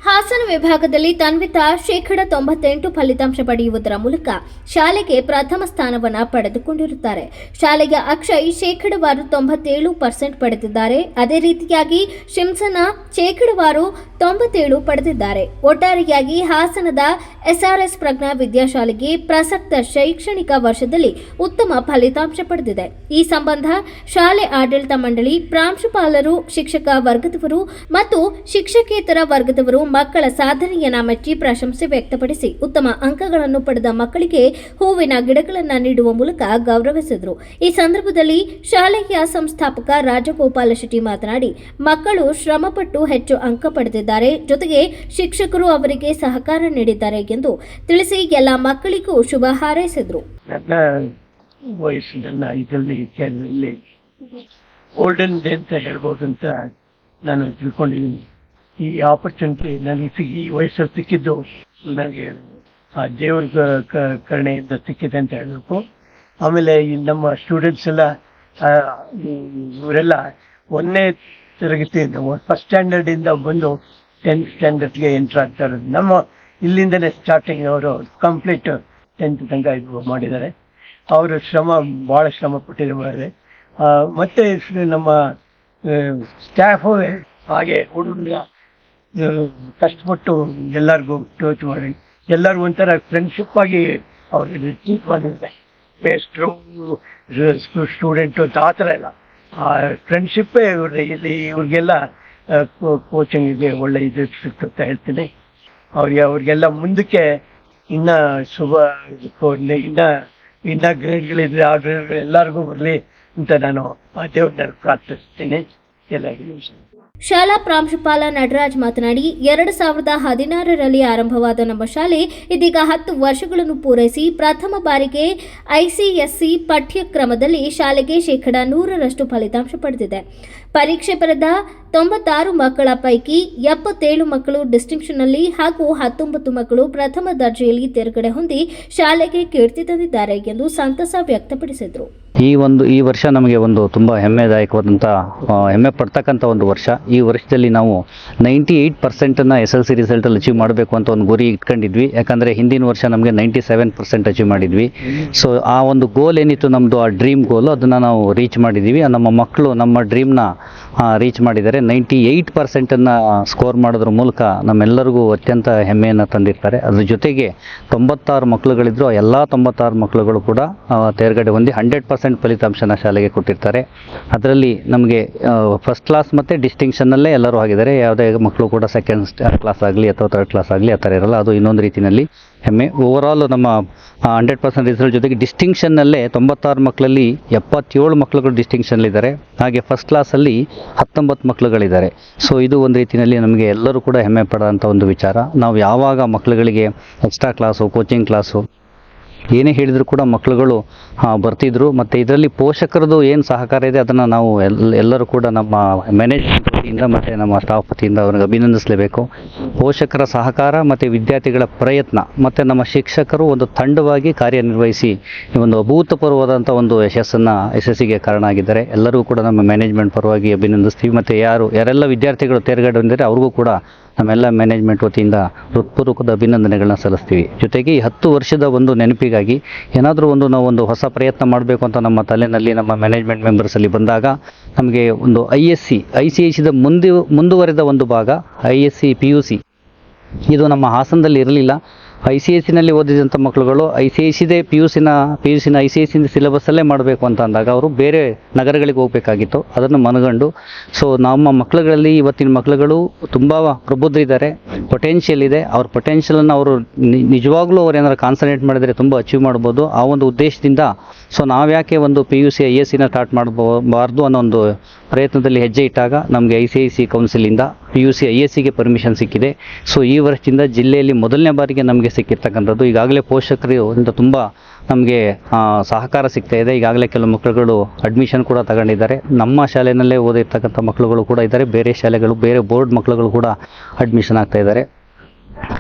ಹಾಸನ ವಿಭಾಗದಲ್ಲಿ ತನ್ವಿತಾ 98% ಫಲಿತಾಂಶ ಪಡೆಯುವುದರ ಮೂಲಕ ಶಾಲೆಗೆ ಪ್ರಥಮ ಸ್ಥಾನವನ್ನು ಪಡೆದುಕೊಂಡಿರುತ್ತಾರೆ. ಶಾಲೆಯ ಅಕ್ಷಯ್ 97% ಪಡೆದಿದ್ದಾರೆ. ಅದೇ ರೀತಿಯಾಗಿ ಶಿಮ್ಸನ 97% ಪಡೆದಿದ್ದಾರೆ. ಒಟ್ಟಾರೆಯಾಗಿ ಹಾಸನದ SRS ಪ್ರಜ್ಞಾ ವಿದ್ಯಾಶಾಲೆಗೆ ಪ್ರಸಕ್ತ ಶೈಕ್ಷಣಿಕ ವರ್ಷದಲ್ಲಿ ಉತ್ತಮ ಫಲಿತಾಂಶ ಪಡೆದಿದೆ. ಈ ಸಂಬಂಧ ಶಾಲೆ ಆಡಳಿತ ಮಂಡಳಿ, ಪ್ರಾಂಶುಪಾಲರು, ಶಿಕ್ಷಕ ವರ್ಗದವರು ಮತ್ತು ಶಿಕ್ಷಕೇತರ ವರ್ಗದವರು ಮಕ್ಕಳ ಸಾಧನೆಯನ್ನ ಮೆಚ್ಚಿ ಪ್ರಶಂಸೆ ವ್ಯಕ್ತಪಡಿಸಿ ಉತ್ತಮ ಅಂಕಗಳನ್ನು ಪಡೆದ ಮಕ್ಕಳಿಗೆ ಹೂವಿನ ಗಿಡಗಳನ್ನು ನೀಡುವ ಮೂಲಕ ಗೌರವಿಸಿದರು. ಈ ಸಂದರ್ಭದಲ್ಲಿ ಶಾಲೆಯ ಸಂಸ್ಥಾಪಕ ರಾಜಗೋಪಾಲ ಶೆಟ್ಟಿ ಮಾತನಾಡಿ, ಮಕ್ಕಳು ಶ್ರಮಪಟ್ಟು ಹೆಚ್ಚು ಅಂಕ ಪಡೆದಿದ್ದಾರೆ, ಜೊತೆಗೆ ಶಿಕ್ಷಕರು ಅವರಿಗೆ ಸಹಕಾರ ನೀಡಿದ್ದಾರೆ ಎಂದು ತಿಳಿಸಿ ಎಲ್ಲ ಮಕ್ಕಳಿಗೂ ಶುಭ ಹಾರೈಸಿದರು. ನನ್ನ ವಯಸ್ಸಿನ ಇದರಲ್ಲಿ ಗೋಲ್ಡನ್ ಡೇ ಅಂತ ಹೇಳ್ಬೋದು ಅಂತ ನಾನು ತಿಳ್ಕೊಂಡಿದ್ದೀನಿ. ಈ ಆಪರ್ಚುನಿಟಿ ನನಗೆ ಈ ವಯಸ್ಸಲ್ಲಿ ಸಿಕ್ಕಿದ್ದು ನನಗೆ ಆ ದೇವ್ರ ಕರುಣೆಯಿಂದ ಸಿಕ್ಕಿದೆ ಅಂತ ಹೇಳಬೇಕು. ಆಮೇಲೆ ಈ ನಮ್ಮ ಸ್ಟೂಡೆಂಟ್ಸ್ ಎಲ್ಲ ಇವರೆಲ್ಲ 1ನೇ ತರಗತಿಯಿಂದ ಫಸ್ಟ್ ಸ್ಟ್ಯಾಂಡರ್ಡಿಂದ ಬಂದು 10th ಸ್ಟ್ಯಾಂಡರ್ಡ್ಗೆ ಎಂಟ್ರ್ ಆಗ್ತಾರೆ. ನಮ್ಮ ಇಲ್ಲಿಂದನೇ ಸ್ಟಾರ್ಟಿಂಗ್ ಅವರು ಕಂಪ್ಲೀಟ್ 10th ತನಕ ಇದು ಮಾಡಿದ್ದಾರೆ. ಅವರು ಭಾಳ ಶ್ರಮ ಪಟ್ಟಿದ್ದಾರೆ. ಮತ್ತು ನಮ್ಮ ಸ್ಟಾಫು ಹಾಗೆ ಹುಡುಗರ ಕಷ್ಟಪಟ್ಟು ಎಲ್ಲರಿಗೂ ಟೋಚ್ ಮಾಡಿ ಎಲ್ಲರಿಗೂ ಒಂಥರ ಫ್ರೆಂಡ್ಶಿಪ್ ಆಗಿ ಅವ್ರಿಗೆ ಟ್ರೀಟ್ ಮಾಡಿದ್ದಾರೆ. ಬೇಸ್ಟ್ರು ಸ್ಟೂಡೆಂಟು ಆ ಥರ ಎಲ್ಲ ಫ್ರೆಂಡ್ಶಿಪ್ಪೇ ಇವ್ರಿಗೆಲ್ಲ ಕೋಚಿಂಗಿಗೆ ಒಳ್ಳೆ ಇದು ಸಿಕ್ತಂತ ಹೇಳ್ತೀನಿ. ಅವ್ರಿಗೆಲ್ಲ ಮುಂದಕ್ಕೆ ಇನ್ನೂ ಶುಭ ಇನ್ನೂ ಗ್ರೇಡ್ಗಳಿದ್ರೆ ಆ ಗ್ರೇಡ್ಗಳು ಎಲ್ಲರಿಗೂ ಬರಲಿ ಅಂತ ನಾನು ದೇವ್ರನ್ನ ಪ್ರಾರ್ಥಿಸ್ತೀನಿ ಎಲ್ಲರಿಗೂ. ಶಾಲಾ ಪ್ರಾಂಶುಪಾಲ ನಟರಾಜ್ ಮಾತನಾಡಿ, 2016ರಲ್ಲಿ ಆರಂಭವಾದ ನಮ್ಮ ಶಾಲೆ ಇದೀಗ 10 ವರ್ಷಗಳನ್ನು ಪೂರೈಸಿ ಪ್ರಥಮ ಬಾರಿಗೆ ICSE ಪಠ್ಯಕ್ರಮದಲ್ಲಿ ಶಾಲೆಗೆ 100% ಫಲಿತಾಂಶ ಪಡೆದಿದೆ. ಪರೀಕ್ಷೆ ಬರೆದ 96 ಮಕ್ಕಳ ಪೈಕಿ 77 ಮಕ್ಕಳು ಡಿಸ್ಟಿಂಕ್ಷನ್ನಲ್ಲಿ ಹಾಗೂ 19 ಮಕ್ಕಳು ಪ್ರಥಮ ದರ್ಜೆಯಲ್ಲಿ ತೇರ್ಗಡೆ ಹೊಂದಿ ಶಾಲೆಗೆ ಕೀರ್ತಿ ತಂದಿದ್ದಾರೆ ಎಂದು ಸಂತಸ ವ್ಯಕ್ತಪಡಿಸಿದರು. ಈ ವರ್ಷ ನಮಗೆ ಒಂದು ತುಂಬ ಹೆಮ್ಮೆದಾಯಕವಾದಂಥ ಹೆಮ್ಮೆ ಪಡ್ತಕ್ಕಂಥ ಒಂದು ವರ್ಷ. ಈ ವರ್ಷದಲ್ಲಿ ನಾವು 98% SLC ರಿಸಲ್ಟಲ್ಲಿ ಅಚೀವ್ ಮಾಡಬೇಕು ಅಂತ ಒಂದು ಗುರಿ ಇಟ್ಕೊಂಡಿದ್ವಿ. ಯಾಕಂದರೆ ಹಿಂದಿನ ವರ್ಷ ನಮಗೆ 97% ಅಚೀವ್ ಮಾಡಿದ್ವಿ. ಸೊ ಆ ಒಂದು ಗೋಲ್ ಏನಿತ್ತು ನಮ್ಮದು, ಆ ಡ್ರೀಮ್ ಗೋಲು, ಅದನ್ನು ನಾವು ರೀಚ್ ಮಾಡಿದ್ದೀವಿ. ನಮ್ಮ ಮಕ್ಕಳು ನಮ್ಮ ಡ್ರೀಮ್ನ ರೀಚ್ ಮಾಡಿದ್ದಾರೆ. 98% ಸ್ಕೋರ್ ಮಾಡೋದ್ರ ಮೂಲಕ ನಮ್ಮೆಲ್ಲರಿಗೂ ಅತ್ಯಂತ ಹೆಮ್ಮೆಯನ್ನು ತಂದಿರ್ತಾರೆ. ಅದ್ರ ಜೊತೆಗೆ 96 ಮಕ್ಕಳುಗಳಿದ್ರು, ಎಲ್ಲ 96 ಮಕ್ಕಳುಗಳು ಕೂಡ ತೇರ್ಗಡೆ ಹೊಂದಿ 100% ಫಲಿತಾಂಶನ ಶಾಲೆಗೆ ಕೊಟ್ಟಿರ್ತಾರೆ. ಅದರಲ್ಲಿ ನಮಗೆ ಫಸ್ಟ್ ಕ್ಲಾಸ್ ಮತ್ತು ಡಿಸ್ಟಿಂಕ್ಷನ್ನಲ್ಲೇ ಎಲ್ಲರೂ ಆಗಿದ್ದಾರೆ. ಯಾವುದೇ ಮಕ್ಕಳು ಕೂಡ ಸೆಕೆಂಡ್ ಕ್ಲಾಸ್ ಆಗಲಿ ಅಥವಾ ಥರ್ಡ್ ಕ್ಲಾಸ್ ಆಗಲಿ ಆ ಥರ ಇರಲ್ಲ. ಅದು ಇನ್ನೊಂದು ರೀತಿಯಲ್ಲಿ ಹೆಮ್ಮೆ. ಓವರಾಲ್ ನಮ್ಮ 100% ರಿಸಲ್ಟ್ ಜೊತೆಗೆ ಡಿಸ್ಟಿಂಕ್ಷನ್ನಲ್ಲೇ 96 ಮಕ್ಕಳಲ್ಲಿ 77 ಮಕ್ಕಳುಗಳು ಡಿಸ್ಟಿಂಕ್ಷನ್ಲಿದ್ದಾರೆ. ಹಾಗೆ ಫಸ್ಟ್ ಕ್ಲಾಸಲ್ಲಿ 19 ಮಕ್ಕಳುಗಳಿದ್ದಾರೆ. ಸೊ ಇದು ಒಂದು ರೀತಿಯಲ್ಲಿ ನಮಗೆ ಎಲ್ಲರೂ ಕೂಡ ಹೆಮ್ಮೆ ಪಡೋಂಥ ಒಂದು ವಿಚಾರ. ನಾವು ಯಾವಾಗ ಮಕ್ಕಳುಗಳಿಗೆ ಎಕ್ಸ್ಟ್ರಾ ಕ್ಲಾಸು, ಕೋಚಿಂಗ್ ಕ್ಲಾಸು ಏನೇ ಹೇಳಿದರೂ ಕೂಡ ಮಕ್ಕಳುಗಳು ಬರ್ತಿದ್ರು. ಮತ್ತು ಇದರಲ್ಲಿ ಪೋಷಕರದು ಏನು ಸಹಕಾರ ಇದೆ ಅದನ್ನು ನಾವು ಎಲ್ಲರೂ ಕೂಡ ನಮ್ಮ ಮ್ಯಾನೇಜ್ಮೆಂಟ್ ವತಿಯಿಂದ ಮತ್ತು ನಮ್ಮ ಸ್ಟಾಫ್ ವತಿಯಿಂದ ಅವ್ರಿಗೆ ಅಭಿನಂದಿಸಲೇಬೇಕು. ಪೋಷಕರ ಸಹಕಾರ ಮತ್ತು ವಿದ್ಯಾರ್ಥಿಗಳ ಪ್ರಯತ್ನ ಮತ್ತು ನಮ್ಮ ಶಿಕ್ಷಕರು ಒಂದು ತಂಡವಾಗಿ ಕಾರ್ಯನಿರ್ವಹಿಸಿ ಒಂದು ಅಭೂತಪೂರ್ವವಾದಂಥ ಒಂದು ಯಶಸ್ಸಿಗೆ ಕಾರಣ ಆಗಿದ್ದಾರೆ. ಎಲ್ಲರೂ ಕೂಡ ನಮ್ಮ ಮ್ಯಾನೇಜ್ಮೆಂಟ್ ಪರವಾಗಿ ಅಭಿನಂದಿಸ್ತೀವಿ. ಮತ್ತು ಯಾರೆಲ್ಲ ವಿದ್ಯಾರ್ಥಿಗಳು ತೇರ್ಗಡೆ ಹೊಂದಿದ್ದಾರೆ ಅವ್ರಿಗೂ ಕೂಡ ನಮ್ಮೆಲ್ಲ ಮ್ಯಾನೇಜ್ಮೆಂಟ್ ವತಿಯಿಂದ ಹೃತ್ಪೂರ್ವಕದ ಅಭಿನಂದನೆಗಳನ್ನ ಸಲ್ಲಿಸ್ತೀವಿ. ಜೊತೆಗೆ ಈ 10 ವರ್ಷದ ಒಂದು ನೆನಪಿಗಾಗಿ ಏನಾದರೂ ನಾವು ಒಂದು ಹೊಸ ಪ್ರಯತ್ನ ಮಾಡಬೇಕು ಅಂತ ನಮ್ಮ ತಲೆಯಲ್ಲಿ ನಮ್ಮ ಮ್ಯಾನೇಜ್ಮೆಂಟ್ ಮೆಂಬರ್ಸಲ್ಲಿ ಬಂದಾಗ ನಮಗೆ ಒಂದು ICSE ಮುಂದುವರೆದ ಒಂದು ಭಾಗ ISC PUC ಇದು ನಮ್ಮ ಹಾಸನದಲ್ಲಿ ಇರಲಿಲ್ಲ. ICSEನಲ್ಲಿ ಓದಿದಂಥ ಮಕ್ಕಳುಗಳು ICSEದೇ PUCನ ICSE ಸಿಲೆಬಸ್ಸಲ್ಲೇ ಮಾಡಬೇಕು ಅಂತ ಅಂದಾಗ ಅವರು ಬೇರೆ ನಗರಗಳಿಗೆ ಹೋಗಬೇಕಾಗಿತ್ತು. ಅದನ್ನು ಮನಗಂಡು ಸೊ ನಮ್ಮ ಮಕ್ಕಳುಗಳಲ್ಲಿ ಇವತ್ತಿನ ಮಕ್ಕಳುಗಳು ತುಂಬ ಪ್ರಬುದ್ಧರಿದ್ದಾರೆ, ಪೊಟೆನ್ಷಿಯಲ್ ಇದೆ. ಅವ್ರ ಪೊಟೆನ್ಷಿಯಲನ್ನು ಅವರು ನಿಜವಾಗ್ಲೂ ಅವ್ರು ಏನಾದ್ರು ಕಾನ್ಸಂಟ್ರೇಟ್ ಮಾಡಿದರೆ ತುಂಬ ಅಚೀವ್ ಮಾಡ್ಬೋದು. ಆ ಒಂದು ಉದ್ದೇಶದಿಂದ ಸೊ ನಾವ್ಯಾಕೆ ಒಂದು PUC ISCನ ಸ್ಟಾರ್ಟ್ ಮಾಡಬಾರ್ದು ಅನ್ನೋ ಒಂದು ಪ್ರಯತ್ನದಲ್ಲಿ ಹೆಜ್ಜೆ ಇಟ್ಟಾಗ ನಮಗೆ ICSE ಕೌನ್ಸಿಲಿಂದ PUC ISCಗೆ ಪರ್ಮಿಷನ್ ಸಿಕ್ಕಿದೆ. ಸೊ ಈ ವರ್ಷದಿಂದ ಜಿಲ್ಲೆಯಲ್ಲಿ ಮೊದಲನೇ ಬಾರಿಗೆ ನಮಗೆ ಸಿಕ್ಕಿರ್ತಕ್ಕಂಥದ್ದು. ಈಗಾಗಲೇ ಪೋಷಕರಿಂದ ತುಂಬ ನಮಗೆ ಸಹಕಾರ ಸಿಗ್ತಾ ಇದೆ. ಈಗಾಗಲೇ ಕೆಲವು ಮಕ್ಕಳುಗಳು ಅಡ್ಮಿಷನ್ ಕೂಡ ತಗೊಂಡಿದ್ದಾರೆ. ನಮ್ಮ ಶಾಲೆಯಲ್ಲೇ ಓದಿರ್ತಕ್ಕಂಥ ಮಕ್ಕಳುಗಳು ಕೂಡ ಇದ್ದಾರೆ. ಬೇರೆ ಶಾಲೆಗಳು, ಬೇರೆ ಬೋರ್ಡ್ ಮಕ್ಕಳುಗಳು ಕೂಡ ಅಡ್ಮಿಷನ್ ಆಗ್ತಾ ಇದ್ದಾರೆ.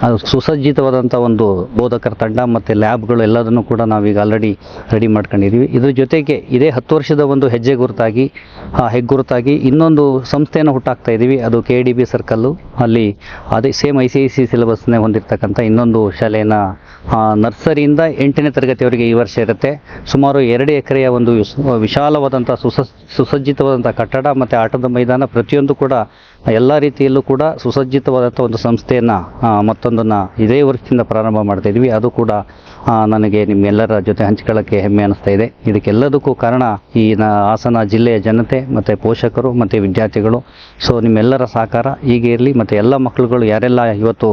ಅದು ಸುಸಜ್ಜಿತವಾದಂಥ ಒಂದು ಬೋಧಕರ ತಂಡ ಮತ್ತು ಲ್ಯಾಬ್ಗಳು ಎಲ್ಲದನ್ನು ಕೂಡ ನಾವೀಗ ಆಲ್ರೆಡಿ ರೆಡಿ ಮಾಡ್ಕೊಂಡಿದ್ದೀವಿ. ಇದ್ರ ಜೊತೆಗೆ ಇದೇ 10 ವರ್ಷದ ಒಂದು ಹೆಗ್ಗುರುತಾಗಿ ಇನ್ನೊಂದು ಸಂಸ್ಥೆಯನ್ನು ಹುಟ್ಟಾಕ್ತಾ ಇದ್ದೀವಿ. ಅದು KDB ಸರ್ಕಲ್ಲು. ಅಲ್ಲಿ ಅದೇ ಸೇಮ್ ICSE ಸಿಲೆಬಸ್ನೇ ಹೊಂದಿರತಕ್ಕಂಥ ಇನ್ನೊಂದು ಶಾಲೆಯನ್ನು ನರ್ಸರಿಯಿಂದ 8ನೇ ತರಗತಿಯವರೆಗೆ ಈ ವರ್ಷ ಇರುತ್ತೆ. ಸುಮಾರು 2 ಎಕರೆಯ ಒಂದು ವಿಶಾಲವಾದಂಥ ಸುಸಜ್ಜಿತವಾದಂಥ ಕಟ್ಟಡ ಮತ್ತು ಆಟದ ಮೈದಾನ ಪ್ರತಿಯೊಂದು ಕೂಡ ಎಲ್ಲ ರೀತಿಯಲ್ಲೂ ಕೂಡ ಸುಸಜ್ಜಿತವಾದಂಥ ಒಂದು ಸಂಸ್ಥೆಯನ್ನು ಮತ್ತೊಂದನ್ನು ಇದೇ ವರ್ಷದಿಂದ ಪ್ರಾರಂಭ ಮಾಡ್ತಾ ಇದ್ವಿ. ಅದು ಕೂಡ ನನಗೆ ನಿಮ್ಮೆಲ್ಲರ ಜೊತೆ ಹಂಚಿಕೊಳ್ಳೋಕ್ಕೆ ಹೆಮ್ಮೆ ಅನ್ನಿಸ್ತಾ ಇದೆ. ಇದಕ್ಕೆಲ್ಲದಕ್ಕೂ ಕಾರಣ ಈ ಹಾಸನ ಜಿಲ್ಲೆಯ ಜನತೆ ಮತ್ತು ಪೋಷಕರು ಮತ್ತು ವಿದ್ಯಾರ್ಥಿಗಳು. ಸೊ ನಿಮ್ಮೆಲ್ಲರ ಸಹಕಾರ ಹೀಗೆ ಇರಲಿ. ಮತ್ತು ಎಲ್ಲ ಮಕ್ಕಳುಗಳು ಯಾರೆಲ್ಲ ಇವತ್ತು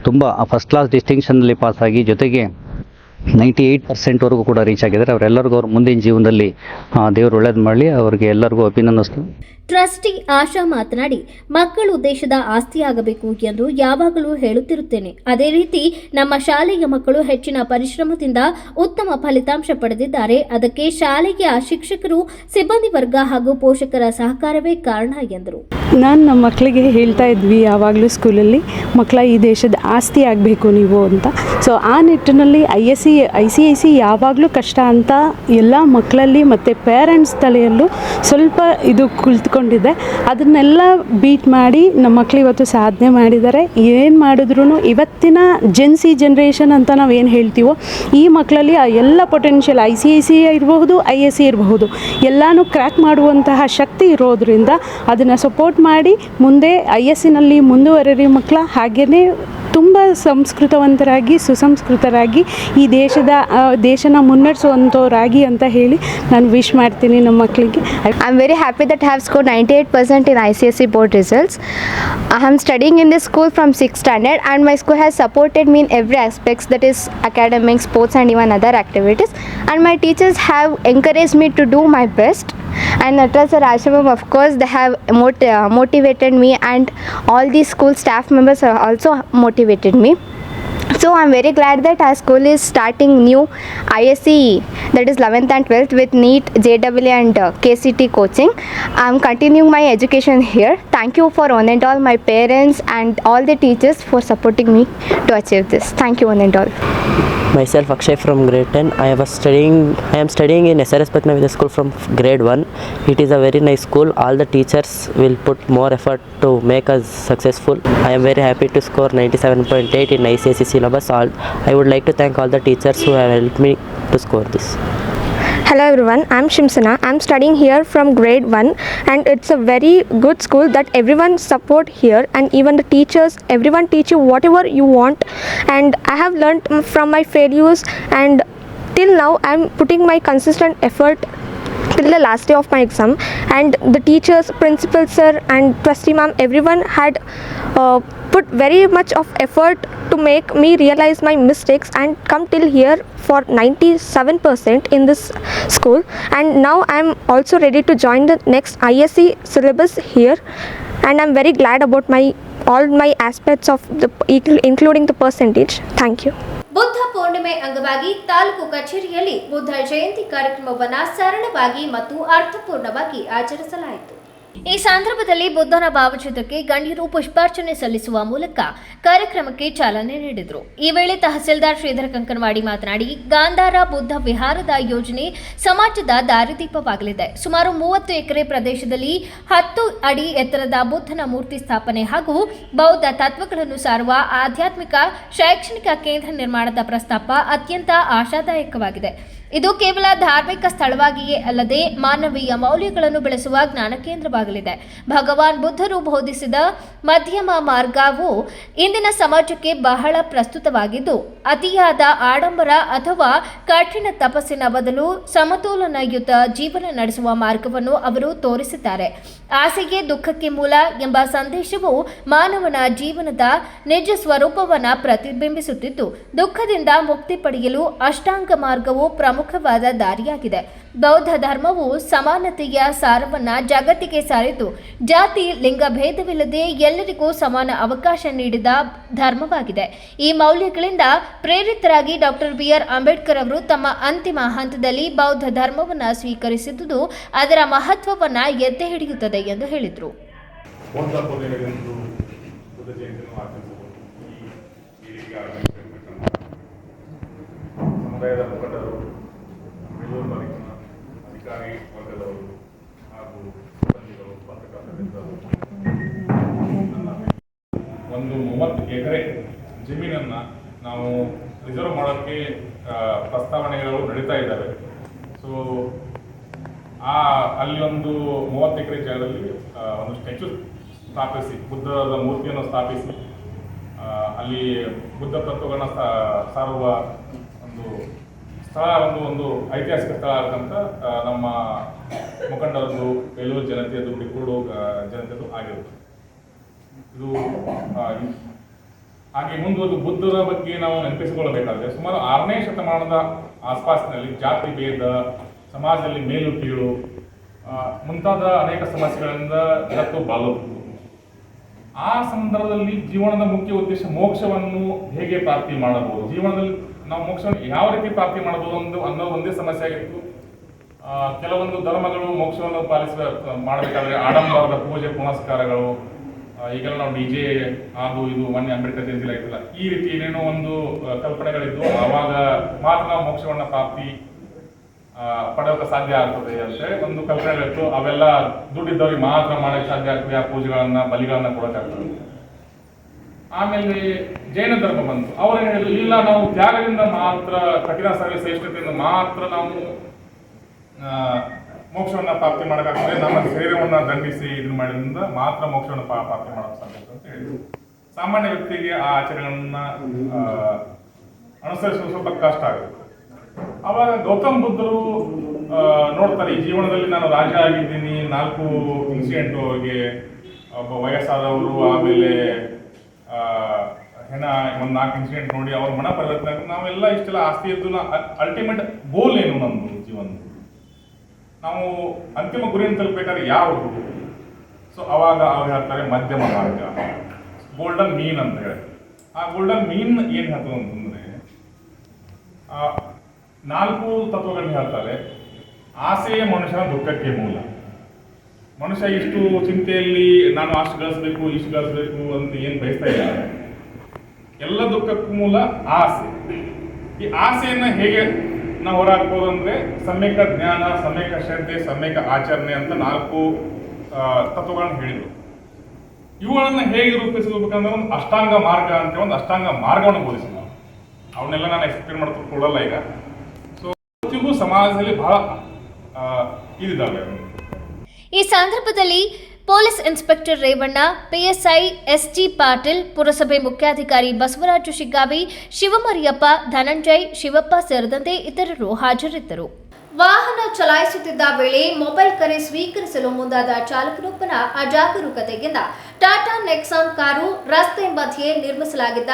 ತುಂಬ ಫಸ್ಟ್ ಕ್ಲಾಸ್ ಡಿಸ್ಟಿಂಕ್ಷನ್ನಲ್ಲಿ ಪಾಸಾಗಿ ಜೊತೆಗೆ 98%ವರೆಗೂ ಕೂಡ ರೀಚ್ ಆಗಿದ್ದಾರೆ, ಅವರೆಲ್ಲರಿಗೂ ಅವ್ರ ಮುಂದಿನ ಜೀವನದಲ್ಲಿ ದೇವರು ಒಳ್ಳೇದು ಮಾಡಲಿ. ಅವರಿಗೆ ಎಲ್ಲರಿಗೂ ಅಭಿನಂದಿಸ್ತೀನಿ. ಟ್ರಸ್ಟಿ ಆಶಾ ಮಾತನಾಡಿ, ಮಕ್ಕಳು ದೇಶದ ಆಸ್ತಿಯಾಗಬೇಕು ಎಂದು ಯಾವಾಗಲೂ ಹೇಳುತ್ತಿರುತ್ತೇನೆ. ಅದೇ ರೀತಿ ನಮ್ಮ ಶಾಲೆಯ ಮಕ್ಕಳು ಹೆಚ್ಚಿನ ಪರಿಶ್ರಮದಿಂದ ಉತ್ತಮ ಫಲಿತಾಂಶ ಪಡೆದಿದ್ದಾರೆ. ಅದಕ್ಕೆ ಶಾಲೆಯ ಶಿಕ್ಷಕರು, ಸಿಬ್ಬಂದಿ ವರ್ಗ ಹಾಗೂ ಪೋಷಕರ ಸಹಕಾರವೇ ಕಾರಣ ಎಂದರು. ನಾನು ನಮ್ಮ ಮಕ್ಕಳಿಗೆ ಹೇಳ್ತಾ ಇದ್ವಿ ಯಾವಾಗಲೂ ಸ್ಕೂಲಲ್ಲಿ, ಮಕ್ಕಳ ಈ ದೇಶದ ಆಸ್ತಿ ಆಗಬೇಕು ನೀವು ಅಂತ. ಸೊ ಆ ನಿಟ್ಟಿನಲ್ಲಿ ICSE ಯಾವಾಗಲೂ ಕಷ್ಟ ಅಂತ ಎಲ್ಲ ಮಕ್ಕಳಲ್ಲಿ ಮತ್ತು ಪೇರೆಂಟ್ಸ್ ತಲೆಯಲ್ಲೂ ಸ್ವಲ್ಪ ಇದು ಕುಳಿತುಕೊಂಡಿದೆ. ಅದನ್ನೆಲ್ಲ ಬೀಟ್ ಮಾಡಿ ನಮ್ಮ ಮಕ್ಕಳು ಇವತ್ತು ಸಾಧನೆ ಮಾಡಿದ್ದಾರೆ. ಏನು ಮಾಡಿದ್ರು ಇವತ್ತಿನ ಜೆನ್ಸಿ ಜನ್ರೇಷನ್ ಅಂತ ನಾವು ಏನು ಹೇಳ್ತೀವೋ ಈ ಮಕ್ಕಳಲ್ಲಿ ಆ ಎಲ್ಲ ಪೊಟೆನ್ಷಿಯಲ್ ICSE ಇರಬಹುದು, ISE ಇರಬಹುದು, ಎಲ್ಲನೂ ಕ್ರ್ಯಾಕ್ ಮಾಡುವಂತಹ ಶಕ್ತಿ ಇರೋದರಿಂದ ಅದನ್ನು ಸಪೋರ್ಟ್ ಮಾಡಿ ಮುಂದೆ ISEನಲ್ಲಿ ಮುಂದುವರಿರಿ ಮಕ್ಕಳ. ಹಾಗೆಯೇ ತುಂಬ ಸಂಸ್ಕೃತವಂತರಾಗಿ ಸುಸಂಸ್ಕೃತರಾಗಿ ಈ ದೇಶನ ಮುನ್ನಡೆಸುವಂಥವರಾಗಿ ಅಂತ ಹೇಳಿ ನಾನು ವಿಶ್ ಮಾಡ್ತೀನಿ ನಮ್ಮ ಮಕ್ಕಳಿಗೆ. I am very happy that have scored 98% in ICSE board results. I am studying in this school from 6th standard and my school has supported me in every aspects, that is academics, sports and even other activities, and my teachers have encouraged me to do my best. And Nataraja Sir, Asha ma'am, of course they have motivated me, and all the school staff members have also motivated me. So I'm very glad that our school is starting new ISE, that is 11th and 12th with NEET, JEE and KCT coaching. I'm continuing my education here. Thank you for one and all my parents and all the teachers for supporting me to achieve this. Thank you one and all. Myself Akshay from grade 10. I am studying in SRS Patna Vidya School from grade 1. It is a very nice school. All the teachers will put more effort to make us successful. I am very happy to score 97.8 in ICSE syllabus. I would like to thank all the teachers who have helped me to score this. Hello everyone, I'm Shimsana. I'm studying here from grade 1 and it's a very good school that everyone support here, and even the teachers, everyone teach you whatever you want, and I have learned from my failures, and till now I'm putting my consistent effort till the last day of my exam, and the teachers, principal sir and trustee ma'am, everyone had put very much of effort to make me realize my mistakes and come till here for 97% in this school, and now I'm also ready to join the next ISC syllabus here, and I'm very glad about all my aspects of including the percentage. Thank you. Buddha Purnima ಅಂಗವಾಗಿ ತಾಲೂಕು ಕಚೇರಿಯಲ್ಲಿ ಬುದ್ಧ ಜಯಂತಿ ಕಾರ್ಯಕ್ರಮವನ್ನು ಸರಳವಾಗಿ ಮತ್ತು ಅರ್ಥಪೂರ್ಣವಾಗಿ ಆಚರಿಸಲಾಯಿತು. ಈ ಸಂದರ್ಭದಲ್ಲಿ ಬುದ್ಧನ ಭಾವಚಿತ್ರಕ್ಕೆ ಗಣ್ಯರು ಪುಷ್ಪಾರ್ಚನೆ ಸಲ್ಲಿಸುವ ಮೂಲಕ ಕಾರ್ಯಕ್ರಮಕ್ಕೆ ಚಾಲನೆ ನೀಡಿದರು. ಈ ವೇಳೆ ತಹಸೀಲ್ದಾರ್ ಶ್ರೀಧರ ಕಂಕನವಾಡಿ ಮಾತನಾಡಿ, ಗಾಂಧಾರ ಬುದ್ಧ ವಿಹಾರದ ಯೋಜನೆ ಸಮಾಜದ ದಾರಿದೀಪವಾಗಲಿದೆ. ಸುಮಾರು 30 ಎಕರೆ ಪ್ರದೇಶದಲ್ಲಿ 10 ಅಡಿ ಎತ್ತರದ ಬುದ್ಧನ ಮೂರ್ತಿ ಸ್ಥಾಪನೆ ಹಾಗೂ ಬೌದ್ಧ ತತ್ವಗಳನ್ನು ಸಾರುವ ಆಧ್ಯಾತ್ಮಿಕ ಶೈಕ್ಷಣಿಕ ಕೇಂದ್ರ ನಿರ್ಮಾಣದ ಪ್ರಸ್ತಾಪ ಅತ್ಯಂತ ಆಶಾದಾಯಕವಾಗಿದೆ. ಇದು ಕೇವಲ ಧಾರ್ಮಿಕ ಸ್ಥಳವಾಗಿಯೇ ಅಲ್ಲದೆ ಮಾನವೀಯ ಮೌಲ್ಯಗಳನ್ನು ಬೆಳೆಸುವ ಜ್ಞಾನ ಕೇಂದ್ರವಾಗಲಿದೆ. ಭಗವಾನ್ ಬುದ್ಧರು ಬೋಧಿಸಿದ ಮಧ್ಯಮ ಮಾರ್ಗವು ಇಂದಿನ ಸಮಾಜಕ್ಕೆ ಬಹಳ ಪ್ರಸ್ತುತವಾಗಿದ್ದು, ಅತಿಯಾದ ಆಡಂಬರ ಅಥವಾ ಕಠಿಣ ತಪಸ್ಸಿನ ಬದಲು ಸಮತೋಲನಯುತ ಜೀವನ ನಡೆಸುವ ಮಾರ್ಗವನ್ನು ಅವರು ತೋರಿಸಿದ್ದಾರೆ. ಆಸೆಯೇ ದುಃಖಕ್ಕೆ ಮೂಲ ಎಂಬ ಸಂದೇಶವು ಮಾನವನ ಜೀವನದ ನಿಜ ಸ್ವರೂಪವನ್ನು ಪ್ರತಿಬಿಂಬಿಸುತ್ತಿದ್ದು, ದುಃಖದಿಂದ ಮುಕ್ತಿ ಪಡೆಯಲು ಅಷ್ಟಾಂಗ ಮಾರ್ಗವು ಪ್ರಮುಖವಾದ ದಾರಿಯಾಗಿದೆ. ಬೌದ್ಧ ಧರ್ಮವು ಸಮಾನತೆಯ ಸಾರವನ್ನು ಜಗತ್ತಿಗೆ ಸಾರಿದ್ದು, ಜಾತಿ ಲಿಂಗ ಭೇದವಿಲ್ಲದೆ ಎಲ್ಲರಿಗೂ ಸಮಾನ ಅವಕಾಶ ನೀಡಿದ ಧರ್ಮವಾಗಿದೆ. ಈ ಮೌಲ್ಯಗಳಿಂದ ಪ್ರೇರಿತರಾಗಿ ಡಾಕ್ಟರ್ BR ಅಂಬೇಡ್ಕರ್ ಅವರು ತಮ್ಮ ಅಂತಿಮ ಹಂತದಲ್ಲಿ ಬೌದ್ಧ ಧರ್ಮವನ್ನು ಸ್ವೀಕರಿಸಿದುದು ಅದರ ಮಹತ್ವವನ್ನು ಎತ್ತಿ ಹಿಡಿಯುತ್ತದೆ ಎಂದು ಹೇಳಿದರು. ಸಮುದಾಯದ ಮುಖಂಡರು, ಬೆಂಗಳೂರು ತಾಲೂಕಿನ ಅಧಿಕಾರಿ ವರ್ಗದವರು ಹಾಗೂ ಸಿಬ್ಬಂದಿಗಳು, ಪತ್ರಕರ್ತರಿಂದ ಒಂದು 30 ಎಕರೆ ಜಮೀನನ್ನು ನಾವು ರಿಸರ್ವ್ ಮಾಡೋಕ್ಕೆ ಪ್ರಸ್ತಾವನೆಗಳು ನಡೀತಾ ಇದ್ದಾವೆ. ಸೊ ಅಲ್ಲಿ ಒಂದು 30 ಎಕರೆ ಜಾಗದಲ್ಲಿ ಒಂದು ಸ್ಟ್ಯಾಚ್ಯೂ ಸ್ಥಾಪಿಸಿ, ಬುದ್ಧದ ಮೂರ್ತಿಯನ್ನು ಸ್ಥಾಪಿಸಿ ಅಲ್ಲಿ ಬುದ್ಧ ತತ್ವಗಳನ್ನ ಸಾರುವ ಒಂದು ಸ್ಥಳ, ಒಂದು ಐತಿಹಾಸಿಕ ಸ್ಥಳ ಆಗಂತ ನಮ್ಮ ಮುಖಂಡರದ್ದು, ಬೇಲೂರು ಜನತೆಯದು, ಬಿಕ್ಕೂರು ಜನತೆಯದು ಆಗಿರುತ್ತೆ. ಇದು ಹಾಗೆ ಮುಂದುವರೆದು ಬುದ್ಧರ ಬಗ್ಗೆ ನಾವು ನೆನಪಿಸಿಕೊಳ್ಳಬೇಕಾದ್ರೆ ಸುಮಾರು 6ನೇ ಶತಮಾನದ ಆಸ್ಪಾಸಿನಲ್ಲಿ ಜಾತಿ ಭೇದ, ಸಮಾಜದಲ್ಲಿ ಮೇಲು ಕೀಳು ಮುಂತಾದ ಅನೇಕ ಸಮಸ್ಯೆಗಳಿಂದ ಜಗತ್ತು ಬಾಳುತ್ತಿತ್ತು. ಆ ಸಂದರ್ಭದಲ್ಲಿ ಜೀವನದ ಮುಖ್ಯ ಉದ್ದೇಶ ಮೋಕ್ಷವನ್ನು ಹೇಗೆ ಪ್ರಾಪ್ತಿ ಮಾಡಬಹುದು, ಜೀವನದಲ್ಲಿ ನಾವು ಮೋಕ್ಷವನ್ನು ಯಾವ ರೀತಿ ಪ್ರಾಪ್ತಿ ಮಾಡಬಹುದು ಅನ್ನೋ ಒಂದೇ ಸಮಸ್ಯೆ ಆಗಿತ್ತು. ಕೆಲವೊಂದು ಧರ್ಮಗಳು ಮೋಕ್ಷವನ್ನು ಮಾಡಬೇಕಾದ್ರೆ ಆಡಂಬರದ ಪೂಜೆ ಪುನಸ್ಕಾರಗಳು, ಈಗೆಲ್ಲ ನಾವು DJ ಅದು ಇದು ಮೊನ್ನೆ ಅಂಬೇಡ್ಕರ್ ಜಯಂತಿ ಆಯ್ತಲ್ಲ, ಈ ರೀತಿ ಏನೇನೋ ಒಂದು ಕಲ್ಪನೆಗಳಿದ್ದು ಆವಾಗ ಮಾತ್ರ ನಾವು ಮೋಕ್ಷವನ್ನು ಪ್ರಾಪ್ತಿ ಪಡೆಯೋಕೆ ಸಾಧ್ಯ ಆಗ್ತದೆ ಅಂತೇಳಿ ಒಂದು ಕಲ್ಪನೆಗಳಿತ್ತು. ಅವೆಲ್ಲ ದುಡ್ಡಿದ್ದವ್ರಿಗೆ ಮಾತ್ರ ಮಾಡಕ್ಕೆ ಸಾಧ್ಯ ಆಗ್ತದೆ, ಆ ಪೂಜೆಗಳನ್ನ ಬಲಿಗಳನ್ನ ಕೊಡೋಕ್ಕಾಗ್ತದೆ. ಆಮೇಲೆ ಜೈನ ಧರ್ಮ ಬಂತು. ಅವ್ರೇನು ಹೇಳಿದ್ರು, ಇಲ್ಲ ನಾವು ತ್ಯಾಗದಿಂದ ಮಾತ್ರ, ಕಠಿಣ ಶ್ರೇಷ್ಠತೆಯಿಂದ ಮಾತ್ರ ನಾವು ಮೋಕ್ಷವನ್ನು ಪ್ರಾಪ್ತಿ ಮಾಡೋಕ್ಕಾಗ್ತದೆ, ನಮ್ಮ ಶರೀರವನ್ನು ದಂಡಿಸಿ ಇದನ್ನ ಮಾಡಿದ್ರಿಂದ ಮಾತ್ರ ಮೋಕ್ಷವನ್ನು ಪ್ರಾಪ್ತಿ ಮಾಡೋಕೆ ಸಾಧ್ಯ ಅಂತ ಹೇಳಿದ್ರು. ಸಾಮಾನ್ಯ ವ್ಯಕ್ತಿಗೆ ಆ ಆಚರಣೆಗಳನ್ನ ಅನುಸರಿಸುವ ಸ್ವಲ್ಪ ಕಷ್ಟ ಆಗುತ್ತೆ. ಅವಾಗ ಗೌತಮ್ ಬುದ್ಧರು ನೋಡ್ತಾರೆ, ಈ ಜೀವನದಲ್ಲಿ ನಾನು ರಾಜ ಆಗಿದ್ದೀನಿ, 4 ಇನ್ಸಿಡೆಂಟ್, ಅವ್ರಿಗೆ ಒಬ್ಬ ವಯಸ್ಸಾದವರು, ಆಮೇಲೆ ಒಂದು 4 ಇನ್ಸಿಡೆಂಟ್ ನೋಡಿ ಅವ್ರ ಮನ ಪರಿವರ್ತನೆ. ನಾವೆಲ್ಲ ಇಷ್ಟೆಲ್ಲ ಆಸ್ತಿ ಇದ್ದು ಅಲ್ಟಿಮೇಟ್ ಗೋಲ್ ಏನು ನಮ್ಮದು ಜೀವನ, ನಾವು ಅಂತಿಮ ಗುರಿಯನ್ನು ತಲುಪಬೇಕಾದ್ರೆ ಯಾವುದು? ಸೊ ಅವಾಗ ಅವ್ರು ಹೇಳ್ತಾರೆ ಮಧ್ಯಮ ಮಾರ್ಗ, ಗೋಲ್ಡನ್ ಮೀನ್ ಅಂತ ಹೇಳಿ. ಆ ಗೋಲ್ಡನ್ ಮೀನ್ ಏನು ಹೇಳ್ತದೆ ಅಂತಂದ್ರೆ 4 ತತ್ವಗಳನ್ನ ಹೇಳ್ತಾರೆ. ಆಸೆಯೇ ಮನುಷ್ಯನ ದುಃಖಕ್ಕೆ ಮೂಲ. ಮನುಷ್ಯ ಇಷ್ಟು ಚಿಂತೆಯಲ್ಲಿ ನಾನು ಅಷ್ಟು ಗಳಿಸ್ಬೇಕು, ಇಷ್ಟು ಗಳಿಸ್ಬೇಕು ಅಂತ ಏನು ಬಯಸ್ತಾ ಇಲ್ಲ. ಎಲ್ಲ ದುಃಖಕ್ಕೂ ಮೂಲ ಆಸೆ. ಈ ಆಸೆಯನ್ನು ಹೇಗೆ ನಾವು ಹೊರಹಾಕ್ಬೋದು ಅಂದರೆ ಸಮ್ಯಕ ಜ್ಞಾನ, ಸಮ್ಯಕ ಶ್ರದ್ಧೆ, ಸಮ್ಯಕ ಆಚರಣೆ ಅಂತ 4 ತತ್ವಗಳನ್ನು ಹೇಳಿದರು. ಇವುಗಳನ್ನು ಹೇಗೆ ರೂಪಿಸಬೇಕಂದ್ರೆ ಒಂದು ಅಷ್ಟಾಂಗ ಮಾರ್ಗ ಅಂತ ಒಂದು ಅಷ್ಟಾಂಗ ಮಾರ್ಗವನ್ನು ಬೋಧಿಸಿ ನಾವು ಅವನ್ನೆಲ್ಲ ನಾನು ಎಕ್ಸ್ಪ್ಲೇನ್ ಮಾಡ್ಕೊಂಡು ಕೊಡಲ್ಲ ಈಗ. ಸೊ ಇವತ್ತಿಗೂ ಸಮಾಜದಲ್ಲಿ ಬಹಳ ಇದಿದ್ದಾವೆ. ಈ ಸಂದರ್ಭದಲ್ಲಿ police inspector Revanna, PSI S G Patil, ಪುರಸಭೆ ಮುಖ್ಯಾಧಿಕಾರಿ ಬಸವರಾಜು ಶಿಗ್ಗಾವಿ, ಶಿವಮರಿಯಪ್ಪ, ಧನಂಜಯ್, ಶಿವಪ್ಪ ಸೇರಿದಂತೆ ಇತರರು ಹಾಜರಿದ್ದರು. ವಾಹನ ಚಲಾಯಿಸುತ್ತಿದ್ದ ವೇಳೆ ಮೊಬೈಲ್ ಕರೆ ಸ್ವೀಕರಿಸಲು ಮುಂದಾದ ಚಾಲಕನೊಬ್ಬನ ಅಜಾಗರೂಕತೆಯಿಂದ ಟಾಟಾ ನೆಕ್ಸಾನ್ ಕಾರು ರಸ್ತೆ ಮಧ್ಯೆ ನಿರ್ಮಿಸಲಾಗಿದ್ದ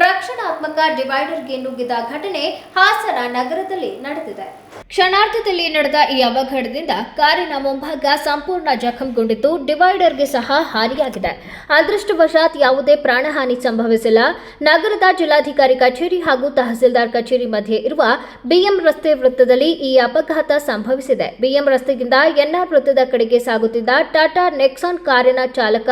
ರಕ್ಷಣಾತ್ಮಕ ಡಿವೈಡರ್ಗೆ ನುಗ್ಗಿದ ಘಟನೆ ಹಾಸನ ನಗರದಲ್ಲಿ ನಡೆದಿದೆ. ಕ್ಷಣಾರ್ಧದಲ್ಲಿ ನಡೆದ ಈ ಅವಘಡದಿಂದ ಕಾರಿನ ಮುಂಭಾಗ ಸಂಪೂರ್ಣ ಜಖಂಗೊಂಡಿದ್ದು, ಡಿವೈಡರ್ಗೆ ಸಹ ಹಾನಿಯಾಗಿದೆ. ಅದೃಷ್ಟವಶಾತ್ ಯಾವುದೇ ಪ್ರಾಣಹಾನಿ ಸಂಭವಿಸಿಲ್ಲ. ನಗರದ ಜಿಲ್ಲಾಧಿಕಾರಿ ಕಚೇರಿ ಹಾಗೂ ತಹಸೀಲ್ದಾರ್ ಕಚೇರಿ ಮಧ್ಯೆ ಇರುವ ಬಿಎಂ ರಸ್ತೆ ವೃತ್ತದಲ್ಲಿ ಈ ಅಪಘಾತ ಸಂಭವಿಸಿದೆ. ಬಿಎಂ ರಸ್ತೆಯಿಂದ ಎನ್ಆರ್ ವೃತ್ತದ ಕಡೆಗೆ ಸಾಗುತ್ತಿದ್ದ ಟಾಟಾ ನೆಕ್ಸಾನ್ ಕಾರಿನ ಚಾಲಕ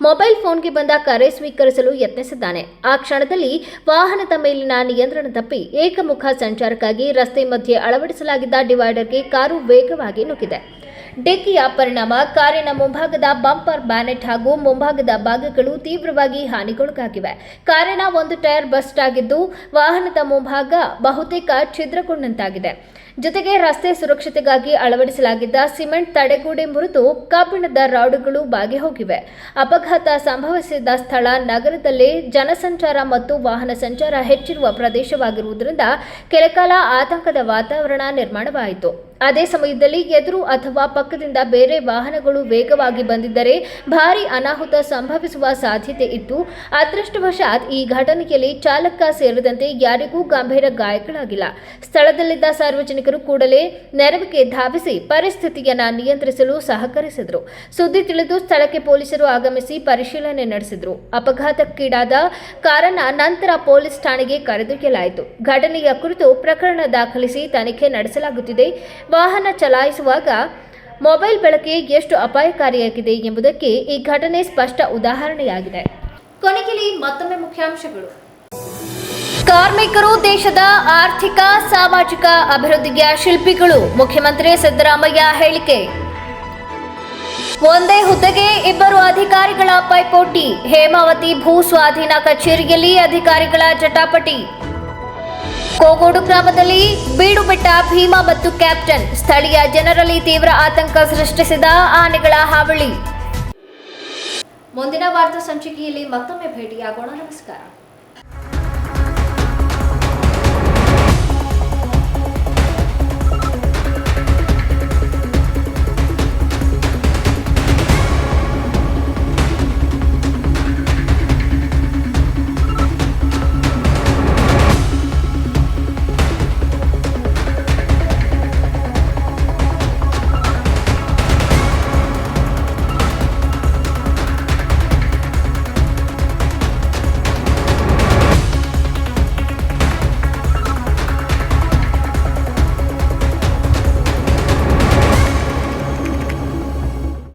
ಮೊಬೈಲ್ ಫೋನ್ಗೆ ಬಂದ ಕರೆ ಸ್ವೀಕರಿಸಲು ಯತ್ನಿಸಿದ್ದಾನೆ. ಆ ಕ್ಷಣದಲ್ಲಿ ವಾಹನದ ಮೇಲಿನ ನಿಯಂತ್ರಣ ತಪ್ಪಿ ಏಕಮುಖ ಸಂಚಾರಕ್ಕಾಗಿ ರಸ್ತೆ ಮಧ್ಯೆ ಅಳವಡಿಸಲಾಗಿದ್ದ ಡಿವೈಡರ್ಗೆ ಕಾರು ವೇಗವಾಗಿ ನುಗ್ಗಿದೆ. ಡಿಕ್ಕಿಯ ಪರಿಣಾಮ ಕಾರಿನ ಮುಂಭಾಗದ ಬಂಪರ್, ಬ್ಯಾನೆಟ್ ಹಾಗೂ ಮುಂಭಾಗದ ಭಾಗಗಳು ತೀವ್ರವಾಗಿ ಹಾನಿಗೊಳಗಾಗಿವೆ. ಕಾರಿನ ಒಂದು ಟೈರ್ ಬಸ್ಟ್ ಆಗಿದ್ದು, ವಾಹನದ ಮುಂಭಾಗ ಬಹುತೇಕ ಛಿದ್ರಗೊಂಡಂತಾಗಿದೆ. ಜೊತೆಗೆ ರಸ್ತೆ ಸುರಕ್ಷತೆಗಾಗಿ ಅಳವಡಿಸಲಾಗಿದ್ದ ಸಿಮೆಂಟ್ ತಡೆಗೋಡೆ ಮುರಿದು ಕಬ್ಬಿಣದ ರಾಡುಗಳು ಬಾಗಿ ಹೋಗಿವೆ. ಅಪಘಾತ ಸಂಭವಿಸಿದ ಸ್ಥಳ ನಗರದಲ್ಲೇ ಜನಸಂಚಾರ ಮತ್ತು ವಾಹನ ಸಂಚಾರ ಹೆಚ್ಚಿರುವ ಪ್ರದೇಶವಾಗಿರುವುದರಿಂದ ಕೆಲಕಾಲ ಆತಂಕದ ವಾತಾವರಣ ನಿರ್ಮಾಣವಾಯಿತು. ಅದೇ ಸಮಯದಲ್ಲಿ ಎದುರು ಅಥವಾ ಪಕ್ಕದಿಂದ ಬೇರೆ ವಾಹನಗಳು ವೇಗವಾಗಿ ಬಂದಿದ್ದರೆ ಭಾರೀ ಅನಾಹುತ ಸಂಭವಿಸುವ ಸಾಧ್ಯತೆ ಇತ್ತು. ಅದೃಷ್ಟವಶಾತ್ ಈ ಘಟನೆಯಲ್ಲಿ ಚಾಲಕ ಸೇರಿದಂತೆ ಯಾರಿಗೂ ಗಂಭೀರ ಗಾಯಗಳಾಗಿಲ್ಲ. ಸ್ಥಳದಲ್ಲಿದ್ದ ಸಾರ್ವಜನಿಕರು ಕೂಡಲೇ ನೆರವಿಗೆ ಧಾವಿಸಿ ಪರಿಸ್ಥಿತಿಯನ್ನು ನಿಯಂತ್ರಿಸಲು ಸಹಕರಿಸಿದರು. ಸುದ್ದಿ ತಿಳಿದು ಸ್ಥಳಕ್ಕೆ ಪೊಲೀಸರು ಆಗಮಿಸಿ ಪರಿಶೀಲನೆ ನಡೆಸಿದರು. ಅಪಘಾತಕ್ಕೀಡಾದ ಕಾರನ್ನು ನಂತರ ಪೊಲೀಸ್ ಠಾಣೆಗೆ ಕರೆದೊಯ್ಯಲಾಯಿತು. ಘಟನೆಯ ಕುರಿತು ಪ್ರಕರಣ ದಾಖಲಿಸಿ ತನಿಖೆ ನಡೆಸಲಾಗುತ್ತಿದೆ. ವಾಹನ ಚಲಾಯಿಸುವಾಗ ಮೊಬೈಲ್ ಬಳಕೆ ಎಷ್ಟು ಅಪಾಯಕಾರಿಯಾಗಿದೆ ಎಂಬುದಕ್ಕೆ ಈ ಘಟನೆ ಸ್ಪಷ್ಟ ಉದಾಹರಣೆಯಾಗಿದೆ. ಕೊನೆಯಲ್ಲಿ ಮತ್ತೊಮ್ಮೆ ಮುಖ್ಯಾಂಶಗಳು. ಕಾರ್ಮಿಕರು ದೇಶದ ಆರ್ಥಿಕ ಸಾಮಾಜಿಕ ಅಭಿವೃದ್ಧಿಯ ಶಿಲ್ಪಿಗಳು, ಮುಖ್ಯಮಂತ್ರಿ ಸಿದ್ದರಾಮಯ್ಯ ಹೇಳಿಕೆ. ಒಂದೇ ಹುದ್ದೆಗೆ 2 ಅಧಿಕಾರಿಗಳ ಪೈಪೋಟಿ, ಹೇಮಾವತಿ ಭೂ ಸ್ವಾಧೀನ ಕಚೇರಿಯಲ್ಲಿ ಅಧಿಕಾರಿಗಳ ಜಟಾಪಟಿ. ಕೋಗೋಡು ಗ್ರಾಮದಲ್ಲಿ ಬೀಡು ಬೆಟ್ಟ ಭೀಮಾ ಮತ್ತು ಕ್ಯಾಪ್ಟನ್, ಸ್ಥಳೀಯ ಜನರಲ್ಲಿ ತೀವ್ರ ಆತಂಕ ಸೃಷ್ಟಿಸಿದ ಆನೆಗಳ ಹಾವಳಿ. ಮುಂದಿನ ವಾರ್ತಾ ಸಂಚಿಕೆಯಲ್ಲಿ ಮತ್ತೊಮ್ಮೆ ಭೇಟಿಯಾಗೋಣ. ನಮಸ್ಕಾರ.